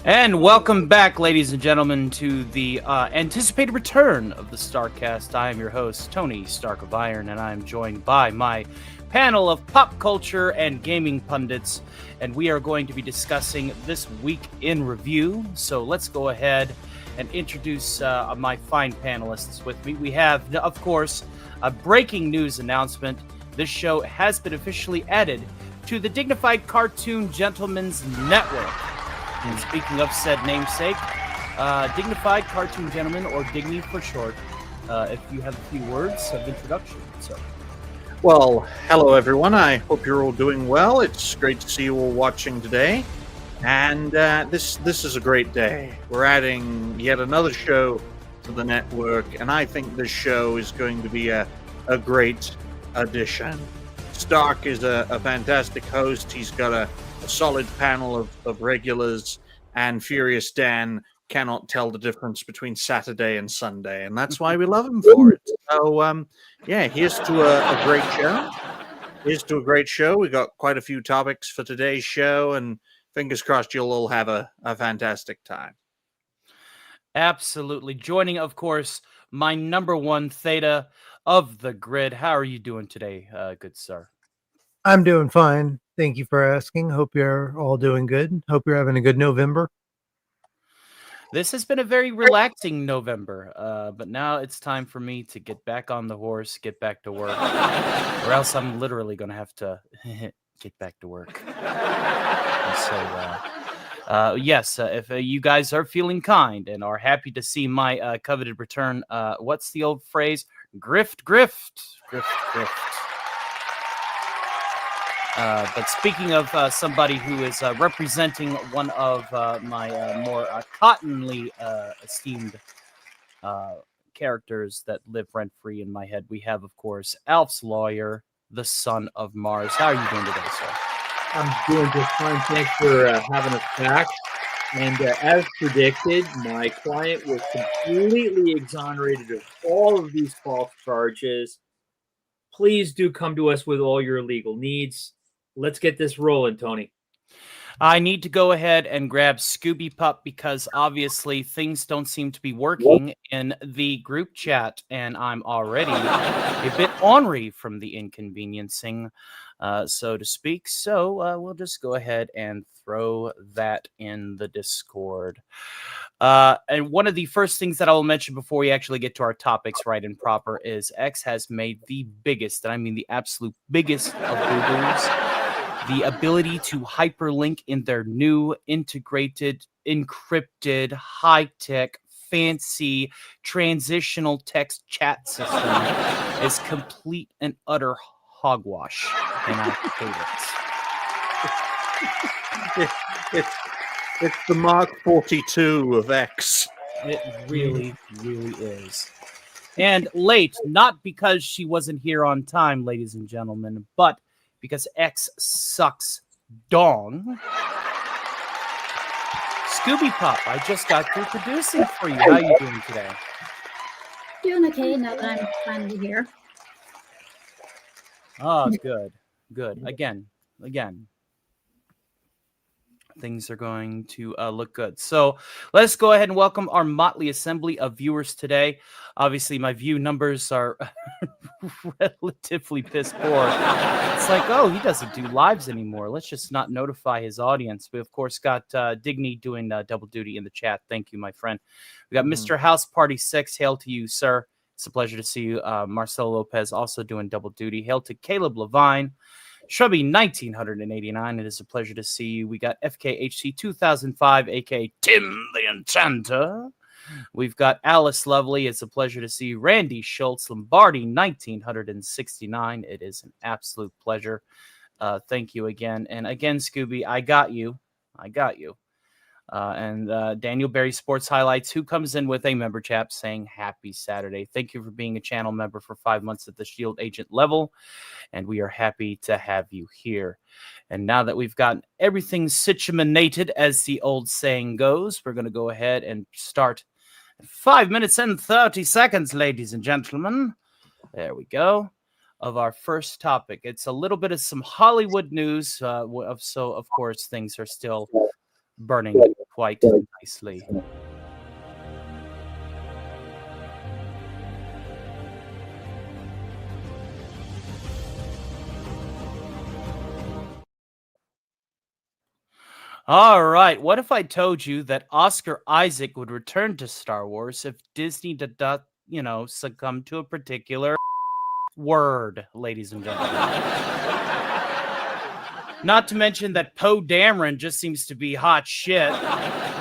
And welcome back, ladies and gentlemen, to the anticipated return of the StarkCast. I am your host, Tony Stark of Iron, and I am joined by my panel of pop culture and gaming pundits, and we are going to be discussing this week in review. So let's go ahead and introduce my fine panelists with me. We have, of course, a breaking news announcement. This show has been officially added to the Dignified Cartoon Gentlemen's Network. And speaking of said namesake, Dignified Cartoon Gentleman, or Digny for short, if you have a few words of introduction. So, well, hello everyone. I hope you're all doing well. It's great to see you all watching today. And this is a great day. We're adding yet another show to the network, and I think this show is going to be a great addition. Stark is a fantastic host. He's got a solid panel of regulars, and Furious Dan cannot tell the difference between Saturday and Sunday, and that's why we love him for it. So, here's to a great show. Here's to a great show. We got quite a few topics for today's show, and fingers crossed you'll all have a fantastic time. absolutely. Joining, of course, my number one Theta of the grid. How are you doing today, good sir? I'm doing fine. Thank you for asking. Hope you're all doing good. Hope you're having a good November. This has been a very relaxing November, but now it's time for me to get back on the horse, get back to work, or else I'm literally going to have to get back to work. Yes, if you guys are feeling kind and are happy to see my coveted return, what's the old phrase? Grift, grift, grift, grift. But speaking of somebody who is representing one of my more cottonly esteemed characters that live rent-free in my head, we have, of course, Alf's lawyer, the son of Mars. How are you doing today, sir? I'm doing just fine. Thanks for having us back. And as predicted, my client was completely exonerated of all of these false charges. Please do come to us with all your legal needs. Let's get this rolling, Tony. I need to go ahead and grab Scooby Pup because obviously things don't seem to be working in the group chat, and I'm already a bit ornery from the inconveniencing, so to speak. So we'll just go ahead and throw that in the Discord. And one of the first things that I will mention before we actually get to our topics right and proper is X has made the biggest, and I mean the absolute biggest of boo-boos, the ability to hyperlink in their new integrated, encrypted, high-tech, fancy, transitional text chat system is complete and utter hogwash, and I hate it. It's the Mark 42 of X. It really, really is. And late, not because she wasn't here on time, ladies and gentlemen, but because X sucks dong. Scooby Pup, I just got through producing for you. How are you doing today? Doing okay now that I'm finally here. Oh, good. Again. Things are going to look good. So let's go ahead and welcome our motley assembly of viewers today. Obviously, my view numbers are relatively piss poor. It's like, oh, he doesn't do lives anymore. Let's just not notify his audience. We, of course, got Digny doing double duty in the chat. Thank you, my friend. We got Mr. House Party 6. Hail to you, sir. It's a pleasure to see you. Marcelo Lopez also doing double duty. Hail to Caleb Levine. Shrubby 1989, it is a pleasure to see you. We got FKHC 2005, aka Tim the Enchanter. We've got Alice Lovely, it's a pleasure to see you. Randy Schultz Lombardi 1969, it is an absolute pleasure. Thank you again. And again, Scooby, I got you. And Daniel Berry Sports Highlights, who comes in with a member chap saying happy Saturday. Thank you for being a channel member for 5 months at the Shield Agent level, and we are happy to have you here. And now that we've gotten everything situated, as the old saying goes, we're going to go ahead and start 5 minutes and 30 seconds, ladies and gentlemen. There we go. Of our first topic. It's a little bit of some Hollywood news. So, of course, things are still burning quite nicely. All right. What if I told you that Oscar Isaac would return to Star Wars if Disney did not, succumb to a particular word, ladies and gentlemen? Not to mention that Poe Dameron just seems to be hot shit.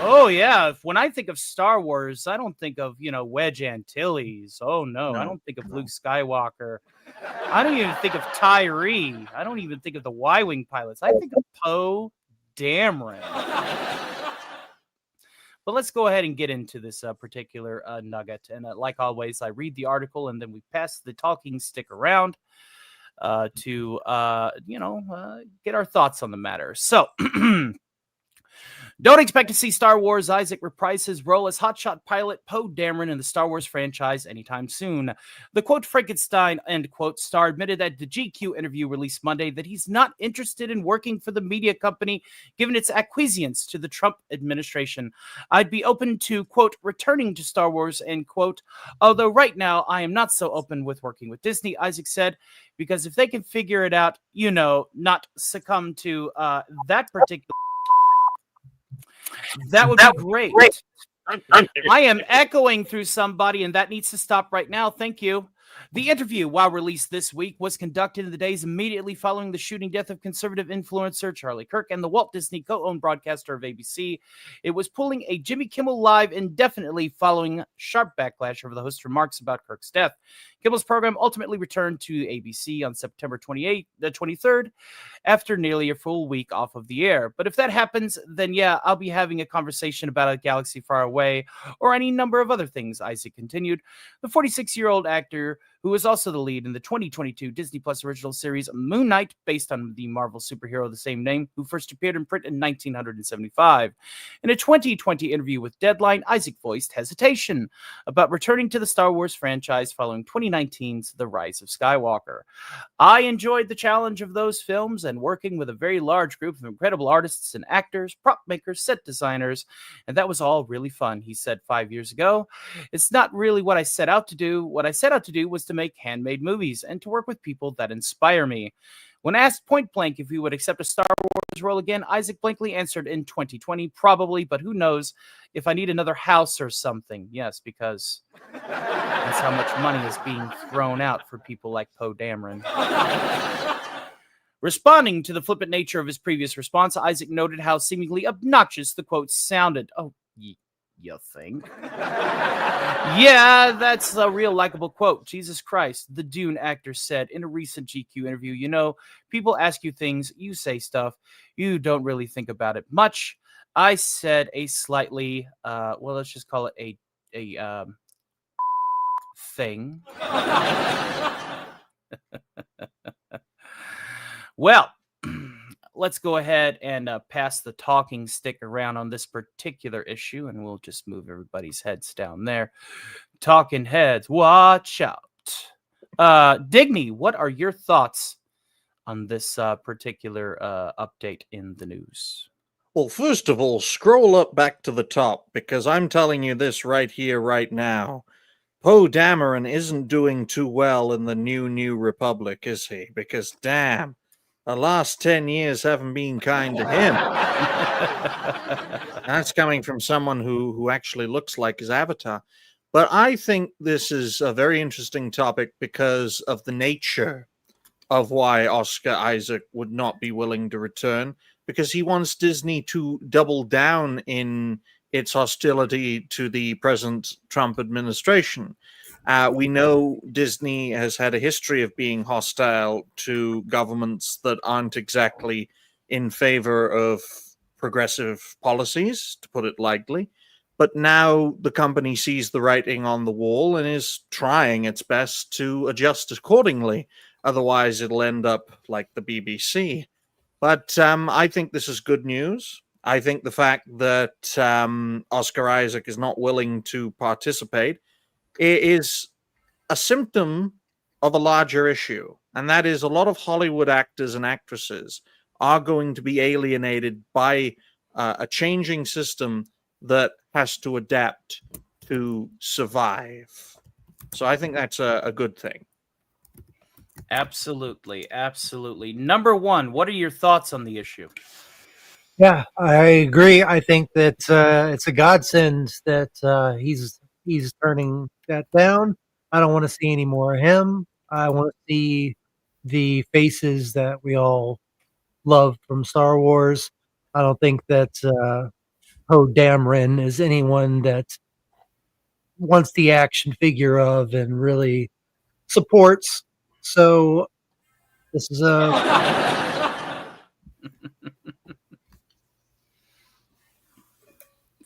Oh, yeah. When I think of Star Wars, I don't think of, Wedge Antilles. Oh, no. I don't think of Luke Skywalker. I don't even think of Tyree. I don't even think of the Y-Wing pilots. I think of Poe Dameron. But let's go ahead and get into this particular nugget. And like always, I read the article and then we pass the talking stick around to get our thoughts on the matter. So don't expect to see Star Wars Isaac reprise his role as hotshot pilot Poe Dameron in the Star Wars franchise anytime soon. The quote Frankenstein end quote star admitted at the GQ interview released Monday that he's not interested in working for the media company given its acquiescence to the Trump administration. I'd be open to quote returning to Star Wars end quote, although right now I am not so open with working with Disney, Isaac said, because if they can figure it out, not succumb to that particular. That would be great. I am echoing through somebody, and that needs to stop right now. Thank you. The interview, while released this week, was conducted in the days immediately following the shooting death of conservative influencer Charlie Kirk and the Walt Disney co-owned broadcaster of ABC. It was pulling a Jimmy Kimmel Live indefinitely following sharp backlash over the host's remarks about Kirk's death. Kimmel's program ultimately returned to ABC on September 23rd, after nearly a full week off of the air. But if that happens, then yeah, I'll be having a conversation about a galaxy far away or any number of other things, Isaac continued. The 46-year-old actor, who was also the lead in the 2022 Disney Plus original series Moon Knight, based on the Marvel superhero of the same name, who first appeared in print in 1975. In a 2020 interview with Deadline, Isaac voiced hesitation about returning to the Star Wars franchise following 2019's The Rise of Skywalker. I enjoyed the challenge of those films and working with a very large group of incredible artists and actors, prop makers, set designers, and that was all really fun, he said 5 years ago. It's not really what I set out to do. What I set out to do was to make handmade movies and to work with people that inspire me. When asked point blank if he would accept a Star Wars role again, Isaac blankly answered in 2020, probably, but who knows if I need another house or something. Yes, because that's how much money is being thrown out for people like Poe Dameron. Responding to the flippant nature of his previous response, Isaac noted how seemingly obnoxious the quote sounded. Oh, you think? Yeah, that's a real likable quote. Jesus Christ, the Dune actor said in a recent GQ interview, people ask you things, you say stuff, you don't really think about it much. I said a slightly, let's just call it a thing. Well, let's go ahead and pass the talking stick around on this particular issue, and we'll just move everybody's heads down there. Talking heads, watch out. Digny, what are your thoughts on this particular update in the news? Well, first of all, scroll up back to the top, because I'm telling you this right here, right now. Poe Dameron isn't doing too well in the new Republic, is he? Because, damn, the last 10 years haven't been kind to him. That's coming from someone who actually looks like his avatar. But I think this is a very interesting topic because of the nature of why Oscar Isaac would not be willing to return, because he wants Disney to double down in its hostility to the present Trump administration. We know Disney has had a history of being hostile to governments that aren't exactly in favor of progressive policies, to put it lightly. But now the company sees the writing on the wall and is trying its best to adjust accordingly. Otherwise, it'll end up like the BBC. But I think this is good news. I think the fact that Oscar Isaac is not willing to participate is a symptom of a larger issue. And that is a lot of Hollywood actors and actresses are going to be alienated by a changing system that has to adapt to survive. So I think that's a good thing. Absolutely. Number one, what are your thoughts on the issue? Yeah, I agree. I think that it's a godsend that he's turning that down. I don't want to see any more of him. I want to see the faces that we all love from Star Wars. I don't think that Poe Dameron is anyone that wants the action figure of and really supports. So this is a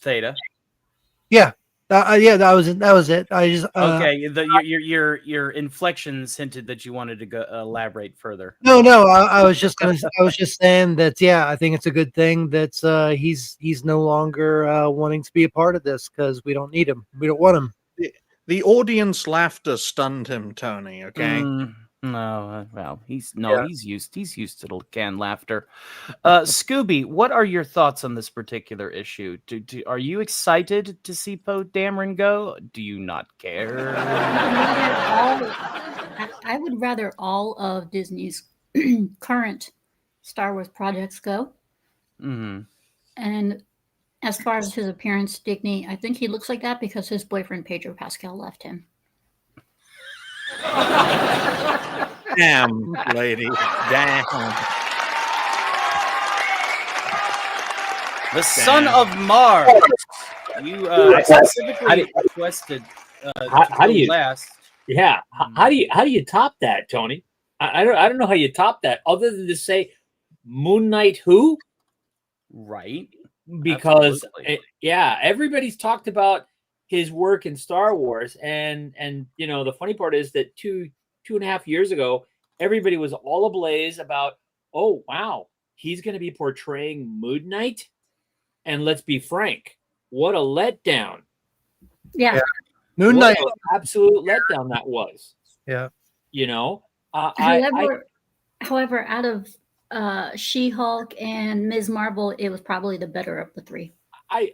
Theta. yeah. Yeah, that was it. I just Okay, your inflections hinted that you wanted to go elaborate further. No, I was just saying that. Yeah, I think it's a good thing that he's no longer wanting to be a part of this because we don't need him. We don't want him. The audience laughter stunned him, Tony. Okay. No, well, he's Yeah. he's used to the canned laughter. Scooby, what are your thoughts on this particular issue? Are you excited to see Poe Dameron go? Do you not care? I would rather all of Disney's current Star Wars projects go. Mm-hmm. And as far as his appearance, Digney, I think he looks like that because his boyfriend Pedro Pascal left him. Damn, lady. Damn. The son of Mars. You specifically requested how do you last. Yeah, how do you top that, Tony? I don't know how you top that other than to say Moon Knight who? Right. Because everybody's talked about his work in Star Wars, and you know the funny part is that two and a half years ago, everybody was all ablaze about, oh wow, he's going to be portraying Moon Knight, and let's be frank, what a letdown! Yeah. Moon Knight, absolute letdown that was. Yeah, you know. However, out of She-Hulk and Ms. Marvel, it was probably the better of the three. I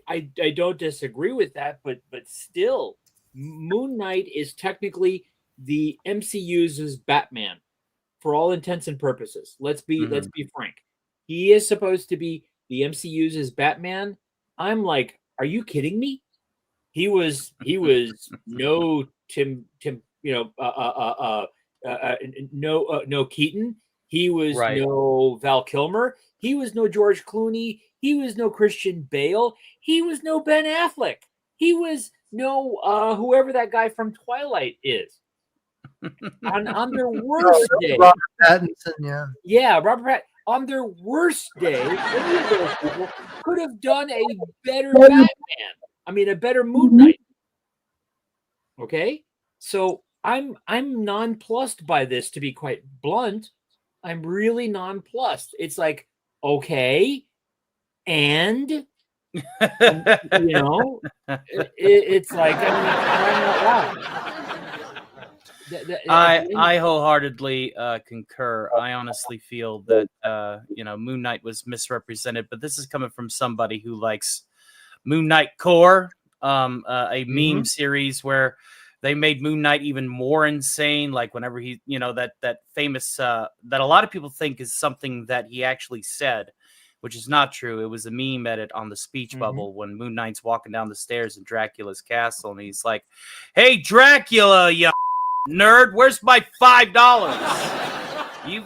don't disagree with that, but still, Moon Knight is technically the MCU's Batman for all intents and purposes. Let's be frank. He is supposed to be the MCU's Batman. I'm like, are you kidding me? He was no Tim no Keaton. He was no Val Kilmer. He was no George Clooney. He was no Christian Bale. He was no Ben Affleck. He was no whoever that guy from Twilight is. on their worst day, Robert Pattinson, Robert Pattinson. On their worst day, any of those people could have done a better Batman. I mean, a better Moon Knight. Okay, so I'm nonplussed by this, to be quite blunt. I'm really nonplussed. It's like, okay, and you know, it's like, I wholeheartedly concur. I honestly feel that Moon Knight was misrepresented, but this is coming from somebody who likes Moon Knight Core, a meme series where they made Moon Knight even more insane. Like whenever he, that famous that a lot of people think is something that he actually said, which is not true. It was a meme edit on the speech bubble when Moon Knight's walking down the stairs in Dracula's castle, and he's like, "Hey, Dracula, you nerd, where's my $5?"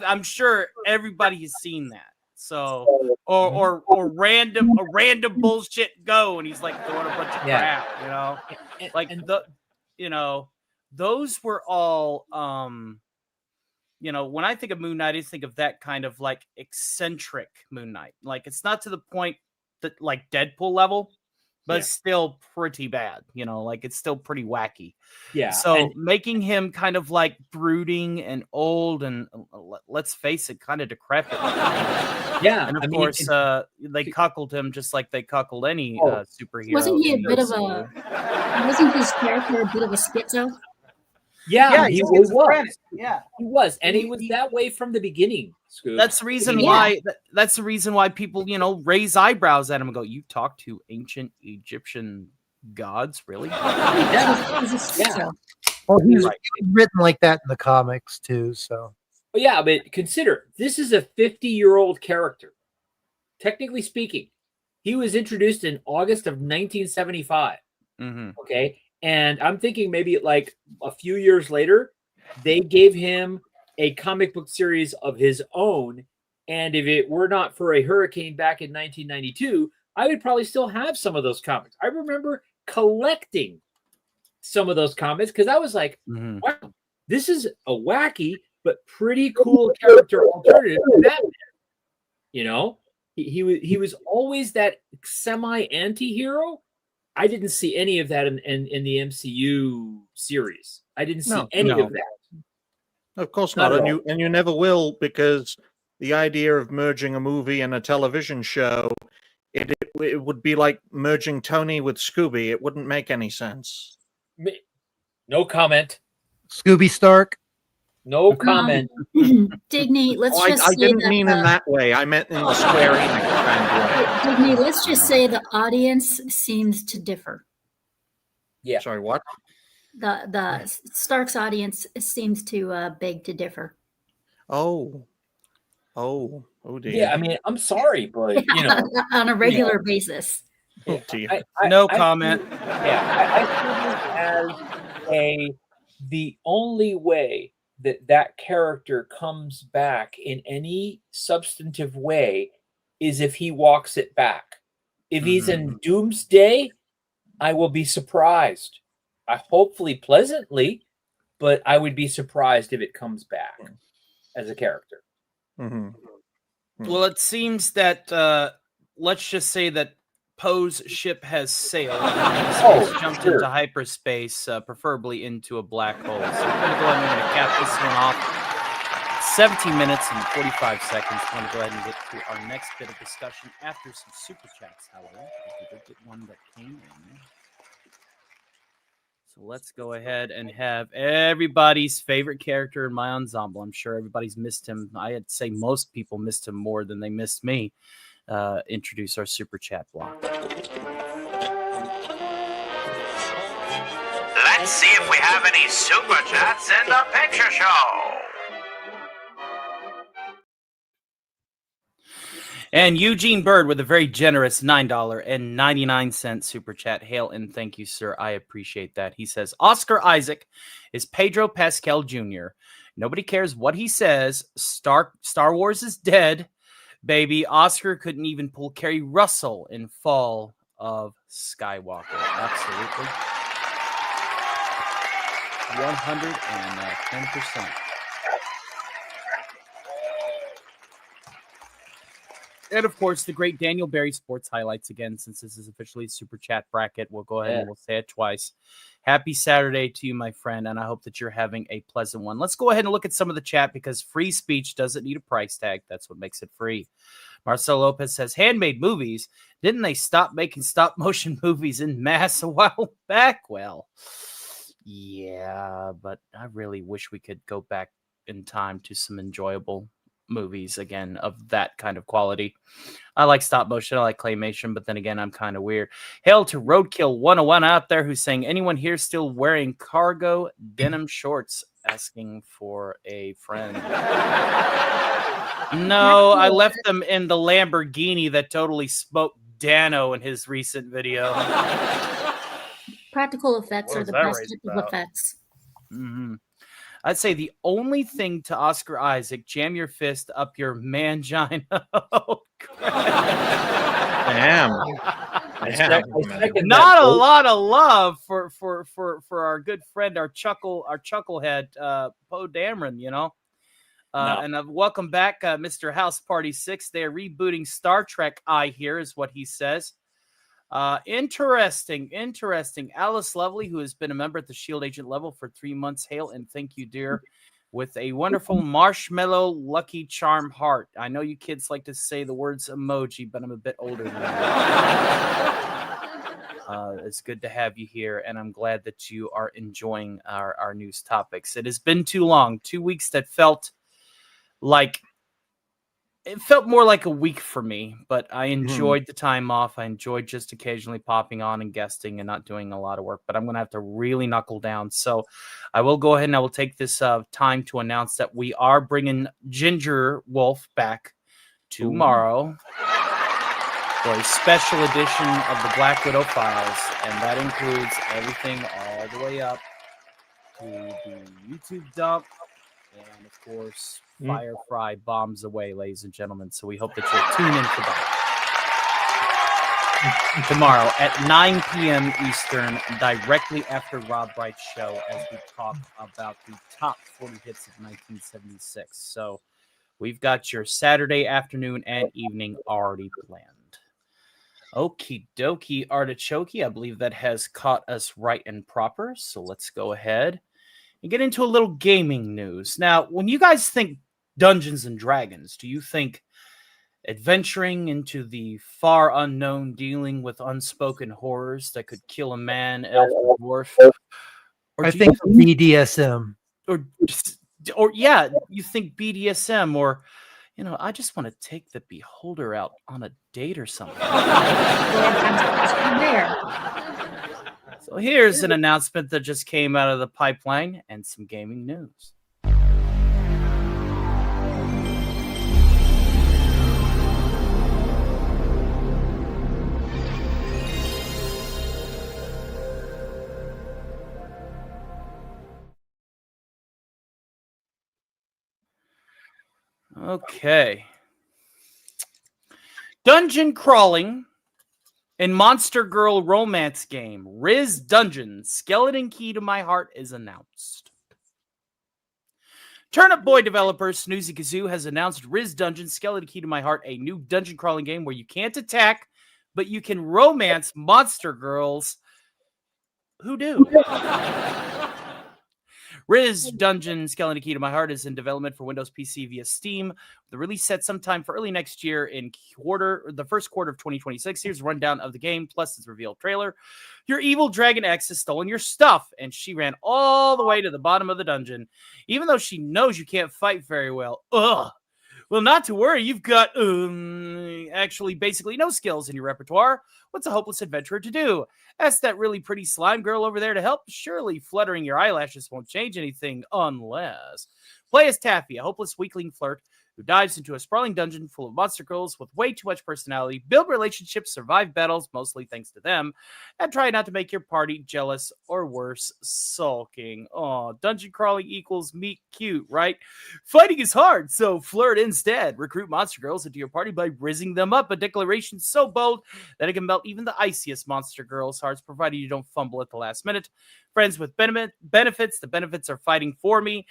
I'm sure everybody has seen that. So, or a random bullshit go, and he's like throwing a bunch of crap, those were all, when I think of Moon Knight, I think of that kind of like eccentric Moon Knight. Like it's not to the point that like Deadpool level, but it's still pretty bad, like it's still pretty wacky. Yeah. So making him kind of like brooding and old and let's face it, kind of decrepit. Yeah. And of course, they cuckolded him just like they cuckold any superhero. Wasn't he wasn't his character a bit of a schizo? Yeah, he he gets was. credit. Yeah. He was, and he was that way from the beginning. Scoop. That's the reason Yeah. why. That's the reason why people, raise eyebrows at him and go, "You talk to ancient Egyptian gods, really?" So, Well, he's Right. written like that in the comics too. So But yeah, but consider this is a 50-year-old character. Technically speaking, he was introduced in August of 1975. Mm-hmm. Okay, and I'm thinking maybe like a few years later, they gave him a comic book series of his own. And if it were not for a hurricane back in 1992, I would probably still have some of those comics. I remember collecting some of those comics because I was like, Mm-hmm. wow, this is a wacky but pretty cool character alternative to Batman. You know, he was always that semi anti-hero. I didn't see any of that in the MCU series. I didn't see any of that. Of course Not not, at and you never will, because the idea of merging a movie and a television show, it would be like merging Tony with Scooby. It wouldn't make any sense. No comment. Scooby Stark. No comment. Digny, let's Oh, just I say didn't that, mean in that way. I meant in the Square Enix fan way. Digny, let's just say the audience seems to differ. Yeah. Sorry, what? The Stark's audience seems to beg to differ. Oh dear. Yeah, I mean, I'm sorry, but on a regular basis. Oh dear. No comment. I see this as the only way that character comes back in any substantive way is if he walks it back. If he's in Doomsday, I will be surprised. Hopefully pleasantly, but I would be surprised if it comes back as a character. Well, it seems that let's just say that Poe's ship has sailed. He's jumped into hyperspace, preferably into a black hole. So we're going to go ahead and we're going to cap this one off. 17 minutes and 45 seconds. I'm going to go ahead and get to our next bit of discussion after some super chats, however. We did get one that came in. So let's go ahead and have everybody's favorite character in my ensemble. I'm sure everybody's missed him. I'd say most people missed him more than they missed me. Introduce our super chat block. Let's see if we have any super chats in the picture show. And Eugene Bird with a very generous $9.99 super chat. Hail and thank you, sir. I appreciate that. He says, Oscar Isaac is Pedro Pascal Jr. Nobody cares what he says. Star Wars is dead. Baby, Oscar couldn't even pull Kerry Russell in Fall of Skywalker. Absolutely. 110%. And, of course, the great Daniel Berry Sports Highlights again, since this is officially a super chat bracket. We'll go ahead and we'll say it twice. Happy Saturday to you, my friend, and I hope that you're having a pleasant one. Let's go ahead and look at some of the chat because free speech doesn't need a price tag. That's what makes it free. Marcel Lopez says, handmade movies. Didn't they stop making stop-motion movies in mass a while back? Well, yeah, but I really wish we could go back in time to some enjoyable movies again of that kind of quality. I like stop motion, I like claymation, but then again, I'm kind of weird. Hail to Roadkill 101 out there who's saying, anyone here still wearing cargo denim shorts? Asking for a friend. No, I left them in the Lamborghini that totally smoked Dano in his recent video. Practical effects What are was the that best race type of about? effects. I'd say the only thing to Oscar Isaac, jam your fist up your mangina. Oh, Damn. Not a lot of love for our good friend, our chucklehead, Poe Dameron, you know. And welcome back, Mr. House Party 6. They are rebooting Star Trek, I hear, is what he says. Interesting. Alice Lovely, who has been a member at the Shield Agent level for 3 months. Hail and thank you, dear. With a wonderful marshmallow Lucky Charm heart. I know you kids like to say the words emoji, but I'm a bit older than that. It's good to have you here, and I'm glad that you are enjoying our news topics. It has been too long, 2 weeks that felt like it felt more like a week for me, but I enjoyed the time off. I enjoyed just occasionally popping on and guesting and not doing a lot of work, but I'm going to have to really knuckle down. So I will go ahead and I will take this time to announce that we are bringing Ginger Wolf back tomorrow for a special edition of the Black Widow Files, and that includes everything all the way up to the YouTube dump, and of course, Firefly bombs away, ladies and gentlemen. So we hope that you'll tune in for that tomorrow at 9 p.m. Eastern, directly after Rob Wright's show, as we talk about the top 40 hits of 1976. So we've got your Saturday afternoon and evening already planned. Okie dokie, artichoke. I believe that has caught us right and proper. So let's go ahead and get into a little gaming news. Now, when you guys think Dungeons and Dragons, do you think adventuring into the far unknown, dealing with unspoken horrors that could kill a man, elf, or dwarf? Or I think BDSM. Or yeah, you think BDSM, or I just want to take the beholder out on a date or something. So here's an announcement that just came out of the pipeline and some gaming news. Okay. Dungeon crawling and Monster Girl romance game Riz Dungeon Skeleton Key to My Heart is announced. Turnip Boy developer Snoozy Kazoo has announced Riz Dungeon Skeleton Key to My Heart, a new dungeon crawling game where you can't attack, but you can romance monster girls who do. Riz Dungeon Skeleton Key to My Heart is in development for Windows PC via Steam. The release set sometime for early next year in the first quarter of 2026. Here's a rundown of the game, plus its revealed trailer. Your evil Dragon X has stolen your stuff, and she ran all the way to the bottom of the dungeon, even though she knows you can't fight very well. Ugh. Well, not to worry. You've got actually basically no skills in your repertoire. What's a hopeless adventurer to do? Ask that really pretty slime girl over there to help. Surely fluttering your eyelashes won't change anything unless... Play as Taffy, a hopeless weakling flirt who dives into a sprawling dungeon full of monster girls with way too much personality, build relationships, survive battles, mostly thanks to them, and try not to make your party jealous or worse, sulking. Oh, dungeon crawling equals meet cute, right? Fighting is hard, so flirt instead. Recruit monster girls into your party by rizzing them up. A declaration so bold that it can melt even the iciest monster girls' hearts, provided you don't fumble at the last minute. Friends with benefits. The benefits are fighting for me.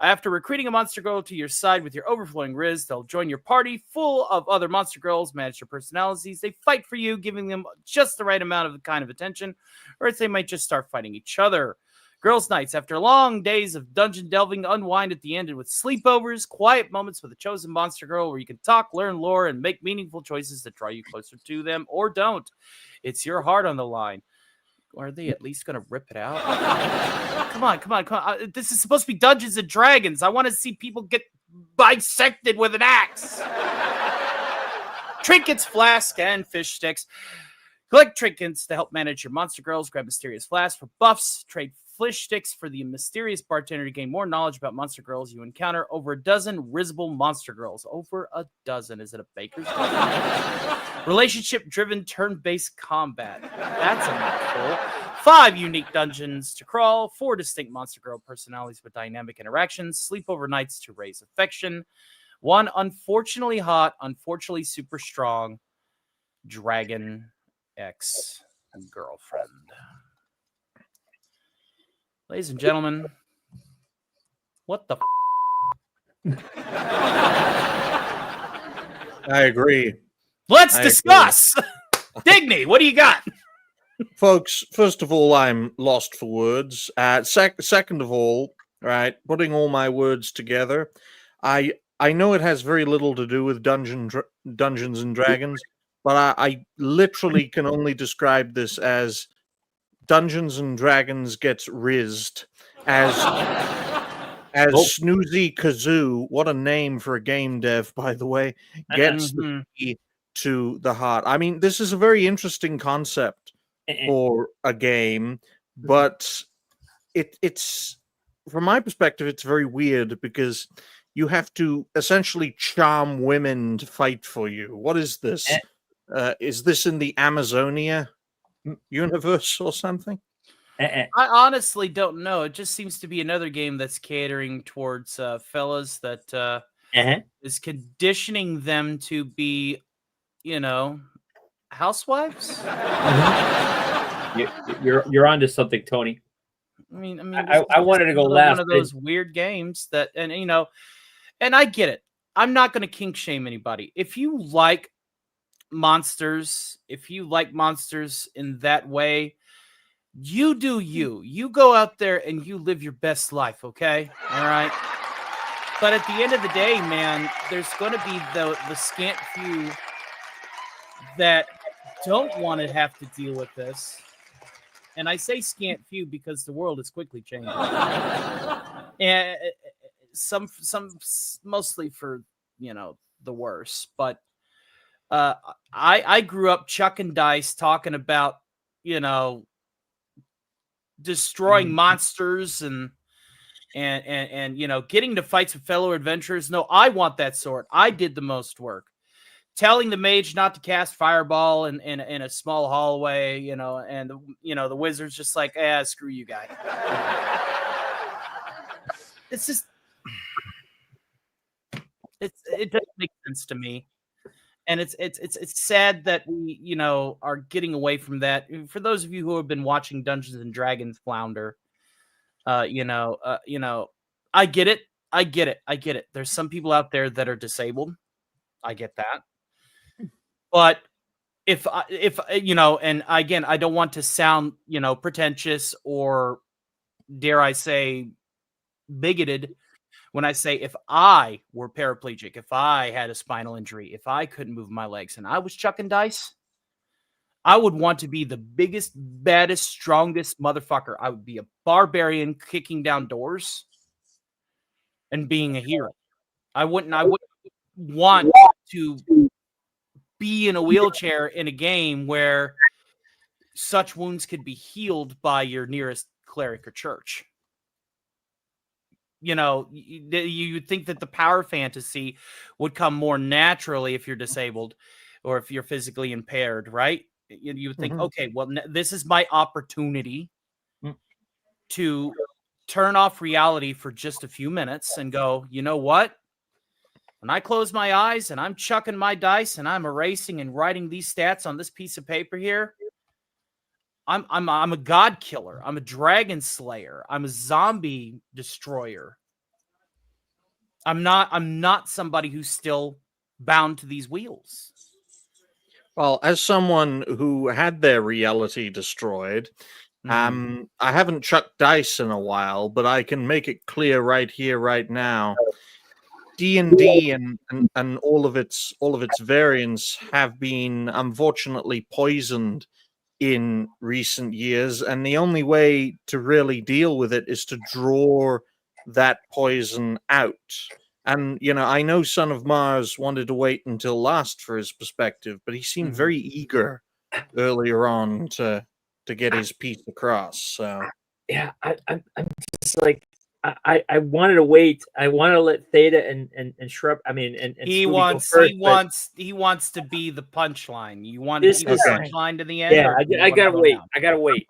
After recruiting a monster girl to your side with your overflowing Riz, they'll join your party full of other monster girls, manage their personalities. They fight for you, giving them just the right amount of the kind of attention, or else they might just start fighting each other. Girls' nights, after long days of dungeon delving, unwind at the end with sleepovers, quiet moments with a chosen monster girl where you can talk, learn lore, and make meaningful choices that draw you closer to them, or don't. It's your heart on the line. Are they at least going to rip it out? Come on. This is supposed to be Dungeons and Dragons. I want to see people get bisected with an axe. Trinkets, flask, and fish sticks. Collect trinkets to help manage your monster girls. Grab mysterious flasks for buffs. Trade fish sticks for the mysterious bartender to gain more knowledge about monster girls you encounter. Over a dozen risible monster girls. Over a dozen. Is it a baker's dozen? Relationship-driven turn-based combat. That's a mouthful. 5 unique dungeons to crawl. 4 distinct monster girl personalities with dynamic interactions. Sleepover nights to raise affection. 1 unfortunately hot, unfortunately super strong Dragon X girlfriend. Ladies and gentlemen, what the I agree. Let's discuss. Digny, what do you got? Folks, first of all, I'm lost for words. Second of all, right, putting all my words together, I know it has very little to do with Dungeons and Dragons, but I literally can only describe this as Dungeons and Dragons gets rizzed as Snoozy Kazoo. What a name for a game dev, by the way. Gets the key to the heart. I mean, this is a very interesting concept for a game, but it's from my perspective, it's very weird because you have to essentially charm women to fight for you. What is this? Is this in the Amazonia universe or something? I honestly don't know. It just seems to be another game that's catering towards fellas that is conditioning them to be, housewives. You're onto something, Tony. I mean, I wanted to go last. One of those weird games that, and I get it. I'm not going to kink shame anybody. If you like monsters, in that way, you do you. You go out there and you live your best life, okay? All right? But at the end of the day, man, there's going to be the scant few that don't want to have to deal with this. And I say scant few because the world is quickly changing. And some mostly for, the worse. But I grew up chucking dice, talking about, destroying monsters and getting to fights with fellow adventurers. No, I want that sword. I did the most work. Telling the mage not to cast fireball in a small hallway, and the wizard's just like, screw you, guy. It's just, it doesn't make sense to me, and it's sad that we are getting away from that. For those of you who have been watching Dungeons and Dragons flounder, I get it. There's some people out there that are disabled. I get that. But if and again, I don't want to sound, pretentious or dare I say bigoted when I say if I were paraplegic, if I had a spinal injury, if I couldn't move my legs and I was chucking dice, I would want to be the biggest, baddest, strongest motherfucker. I would be a barbarian kicking down doors and being a hero. I wouldn't want to be in a wheelchair in a game where such wounds could be healed by your nearest cleric or church. You think that the power fantasy would come more naturally if you're disabled or if you're physically impaired, right? You would think, okay, well, this is my opportunity to turn off reality for just a few minutes and go, you know what? When I close my eyes and I'm chucking my dice and I'm erasing and writing these stats on this piece of paper here, I'm a god killer. I'm a dragon slayer. I'm a zombie destroyer. I'm not somebody who's still bound to these wheels. Well, as someone who had their reality destroyed, I haven't chucked dice in a while, but I can make it clear right here, right now. D&D and all of its variants have been unfortunately poisoned in recent years, and the only way to really deal with it is to draw that poison out. And I know Son of Mars wanted to wait until last for his perspective, but he seemed very eager earlier on to get his piece across. So yeah, I'm just like, I wanted to wait. I want to let Theta and Shrub. I mean, and he wants to be the punchline. You want to be the punchline to the end? Yeah, I gotta wait. I gotta wait.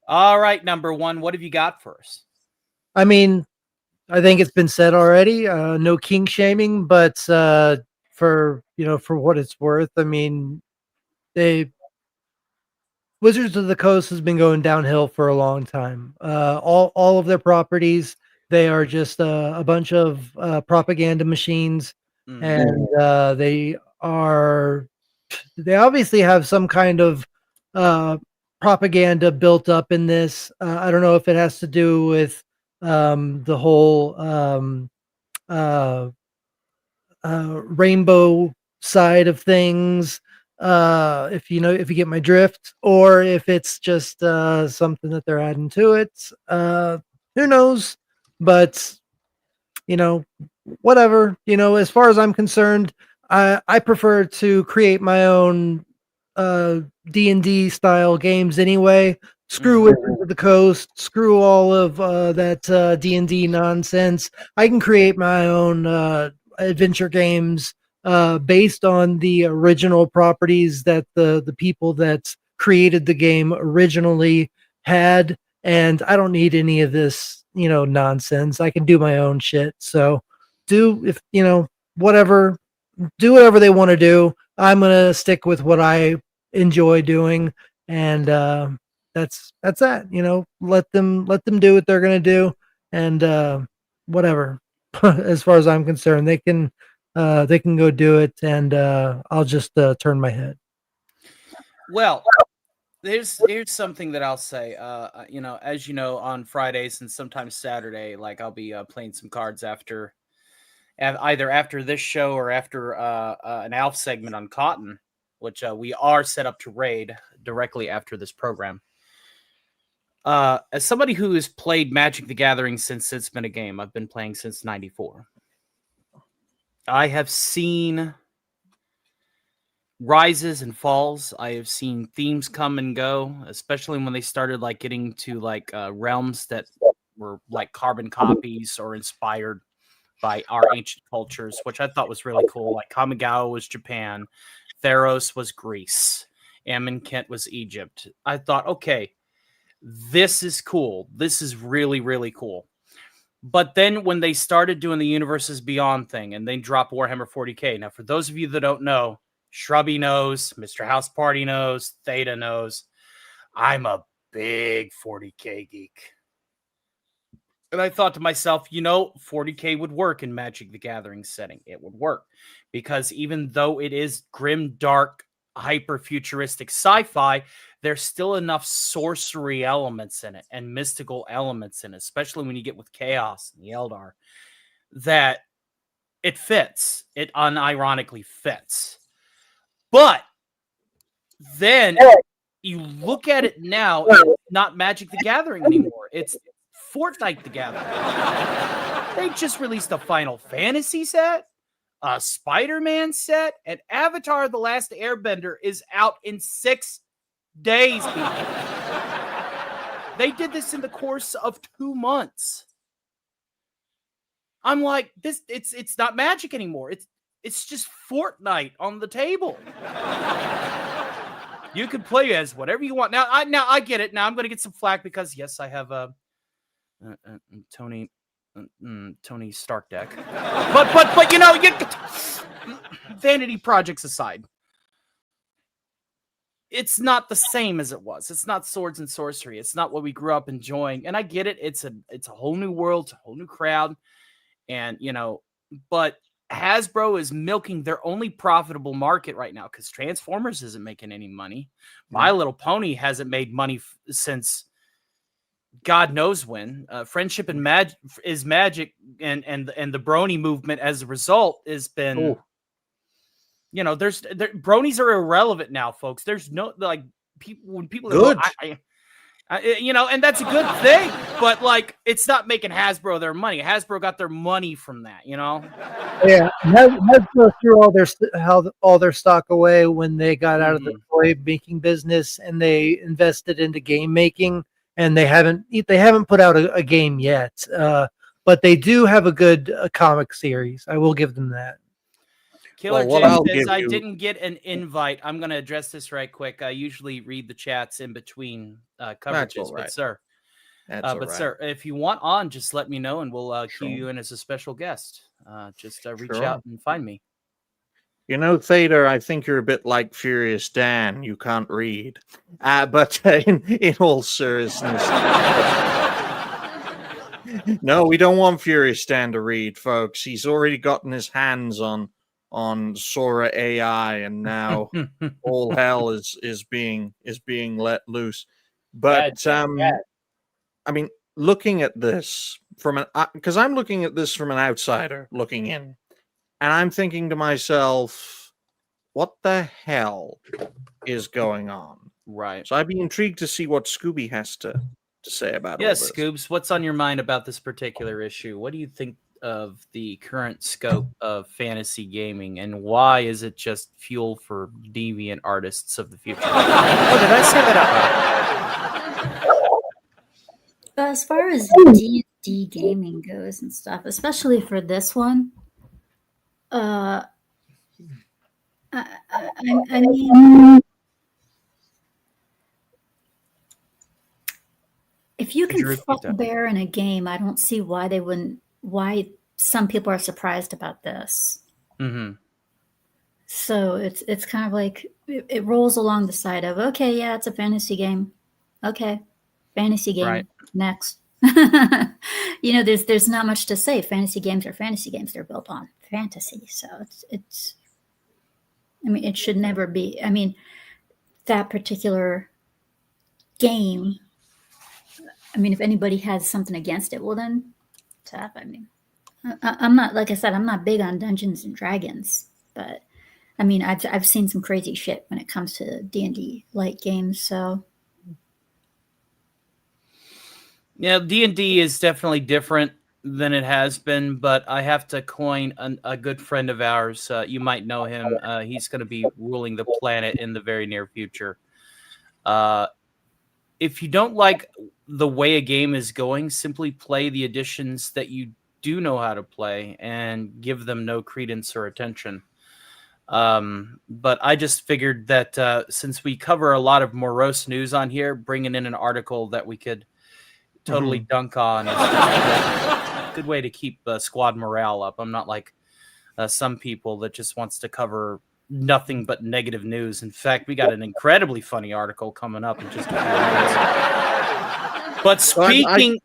All right, number one. What have you got for us? I mean, I think it's been said already. No kink shaming, but for what it's worth, I mean, Wizards of the Coast has been going downhill for a long time. All of their properties, they are just a bunch of propaganda machines, and they obviously have some kind of propaganda built up in this. I don't know if it has to do with the whole rainbow side of things. If you get my drift, or if it's just something that they're adding to it. Who knows? But whatever. As far as I'm concerned, I prefer to create my own D&D style games anyway. Screw Wizards of the Coast, screw all of that D&D nonsense. I can create my own adventure games based on the original properties that the people that created the game originally had, and I don't need any of this nonsense. I can do my own shit. So whatever, do whatever they want to do. I'm gonna stick with what I enjoy doing, and that's that. Let them do what they're gonna do, and whatever. As far as I'm concerned, they can go do it, and I'll just turn my head. Well, here's something that I'll say. As you know, on Fridays and sometimes Saturday, like I'll be playing some cards either after this show or after an Alf segment on Cotton, which we are set up to raid directly after this program. As somebody who has played Magic the Gathering since it's been a game, I've been playing since '94. I have seen rises and falls. I have seen themes come and go, especially when they started like getting to like realms that were like carbon copies or inspired by our ancient cultures, which I thought was really cool. Like Kamigawa was Japan, Theros was Greece, Amonkhet was Egypt. I thought, okay, this is cool. This is really, really cool. But then when they started doing the Universes Beyond thing and they dropped Warhammer 40K. Now, for those of you that don't know, Shrubby knows, Mr. House Party knows, Theta knows. I'm a big 40K geek. And I thought to myself, 40K would work in Magic the Gathering setting. It would work because even though it is grim, dark, hyper-futuristic sci-fi, there's still enough sorcery elements in it and mystical elements in it, especially when you get with Chaos and the Eldar, that it fits. It unironically fits. But then you look at it now, and it's not Magic the Gathering anymore. It's Fortnite the Gathering. They just released a Final Fantasy set, a Spider-Man set, and Avatar: The Last Airbender is out in 6 days, people. They did this in the course of 2 months. I'm like, it's not Magic anymore. It's just Fortnite on the table. You can play as whatever you want. Now I get it. Now I'm going to get some flack because yes, I have a Tony Stark deck. But vanity projects aside, it's not the same as it was. It's not swords and sorcery. It's not what we grew up enjoying. And I get it. It's a whole new world, it's a whole new crowd. And but Hasbro is milking their only profitable market right now because Transformers isn't making any money. My Little Pony hasn't made money since God knows when. Friendship and Magic, and the Brony movement as a result has been. Bronies are irrelevant now, folks. There's no people when people good. And that's a good thing, but it's not making Hasbro their money. Hasbro got their money from that, Yeah, Hasbro threw all their stock away when they got out of the toy making business and they invested into game making, and they haven't put out a game yet. But they do have a good comic series. I will give them that. Killer Jay says, I didn't get an invite. I'm going to address this right quick. I usually read the chats in between coverages, right. Sir, if you want on, just let me know and we'll cue you in as a special guest. Just reach out and find me. Theta, I think you're a bit like Furious Dan. You can't read. But in all seriousness, no, we don't want Furious Dan to read, folks. He's already gotten his hands on Sora AI, and now all hell is being let loose. But I mean, looking at this because I'm looking at this from an outsider looking in, and I'm thinking to myself, what the hell is going on? Right. So I'd be intrigued to see what Scooby has to say about all Yes, this. Scoobs, what's on your mind about this particular issue? What do you think of the current scope of fantasy gaming, and why is it just fuel for deviant artists of the future? Oh, did I say that out loud? As far as D&D gaming goes and stuff, especially for this one, I mean, if you Could you can repeat fuck that? bear in a game, I don't see why they wouldn't. Why some people are surprised about this. Mm-hmm. So it's kind of like it rolls along the side of, okay, yeah, it's a fantasy game. Okay, fantasy game. Right. Next. There's not much to say. Fantasy games are fantasy games. They're built on fantasy, so it's. I mean, it should never be. I mean, that particular game. I mean, if anybody has something against it, well then, tough. I mean, I'm not, like I said, I'm not big on Dungeons and Dragons, but I mean, I've seen some crazy shit when it comes to D&D like games. So yeah, D&D is definitely different than it has been, but I have to coin a good friend of ours. You might know him. He's going to be ruling the planet in the very near future. If you don't like the way a game is going, simply play the editions that you do know how to play and give them no credence or attention. But I just figured that since we cover a lot of morose news on here, bringing in an article that we could totally dunk on is just a good way to keep squad morale up. I'm not like some people that just wants to cover nothing but negative news. In fact, we got an incredibly funny article coming up in just a few minutes. But speaking...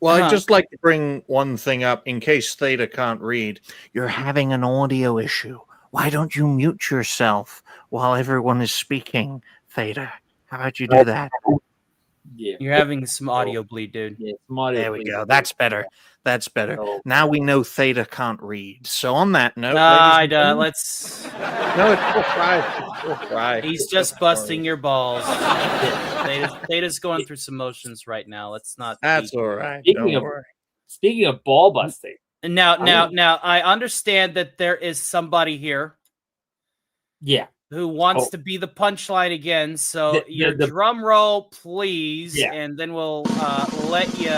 I'd just like to bring one thing up in case Theta can't read. You're having an audio issue. Why don't you mute yourself while everyone is speaking, Theta? How about you do that? Yeah. You're having some audio bleed, dude. Yeah, some audio There we bleed. go. That's better. That's better. Oh. Now we know Theta can't read. So on that note, let's... No, it's still fried. It's still fried. He's just busting your balls. Theta's going through some motions right now. Let's not... That's all right. Speaking of ball busting. Now, I understand that there is somebody here. Yeah. Who wants to be the punchline again. So your drum roll, please. Yeah. And then we'll let you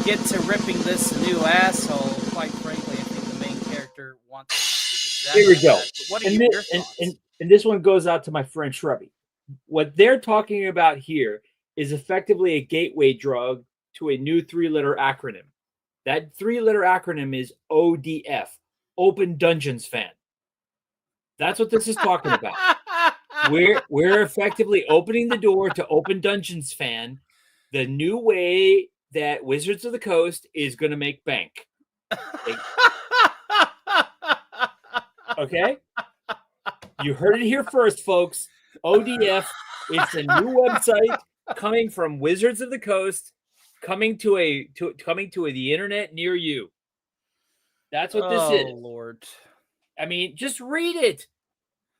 get to ripping this new asshole. Quite frankly, I think the main character wants exactly Here we go. That. What are your thoughts? And this one goes out to my friend Shrubby. What they're talking about here is effectively a gateway drug to a new 3-letter acronym. That 3-letter acronym is ODF, Open Dungeons Fan. That's what this is talking about. We're effectively opening the door to Open Dungeons Fan, the new way that Wizards of the Coast is going to make bank. Okay? You heard it here first, folks. ODF, it's a new website coming from Wizards of the Coast, coming to the internet near you. That's what this is. Oh, Lord. I mean, just read it.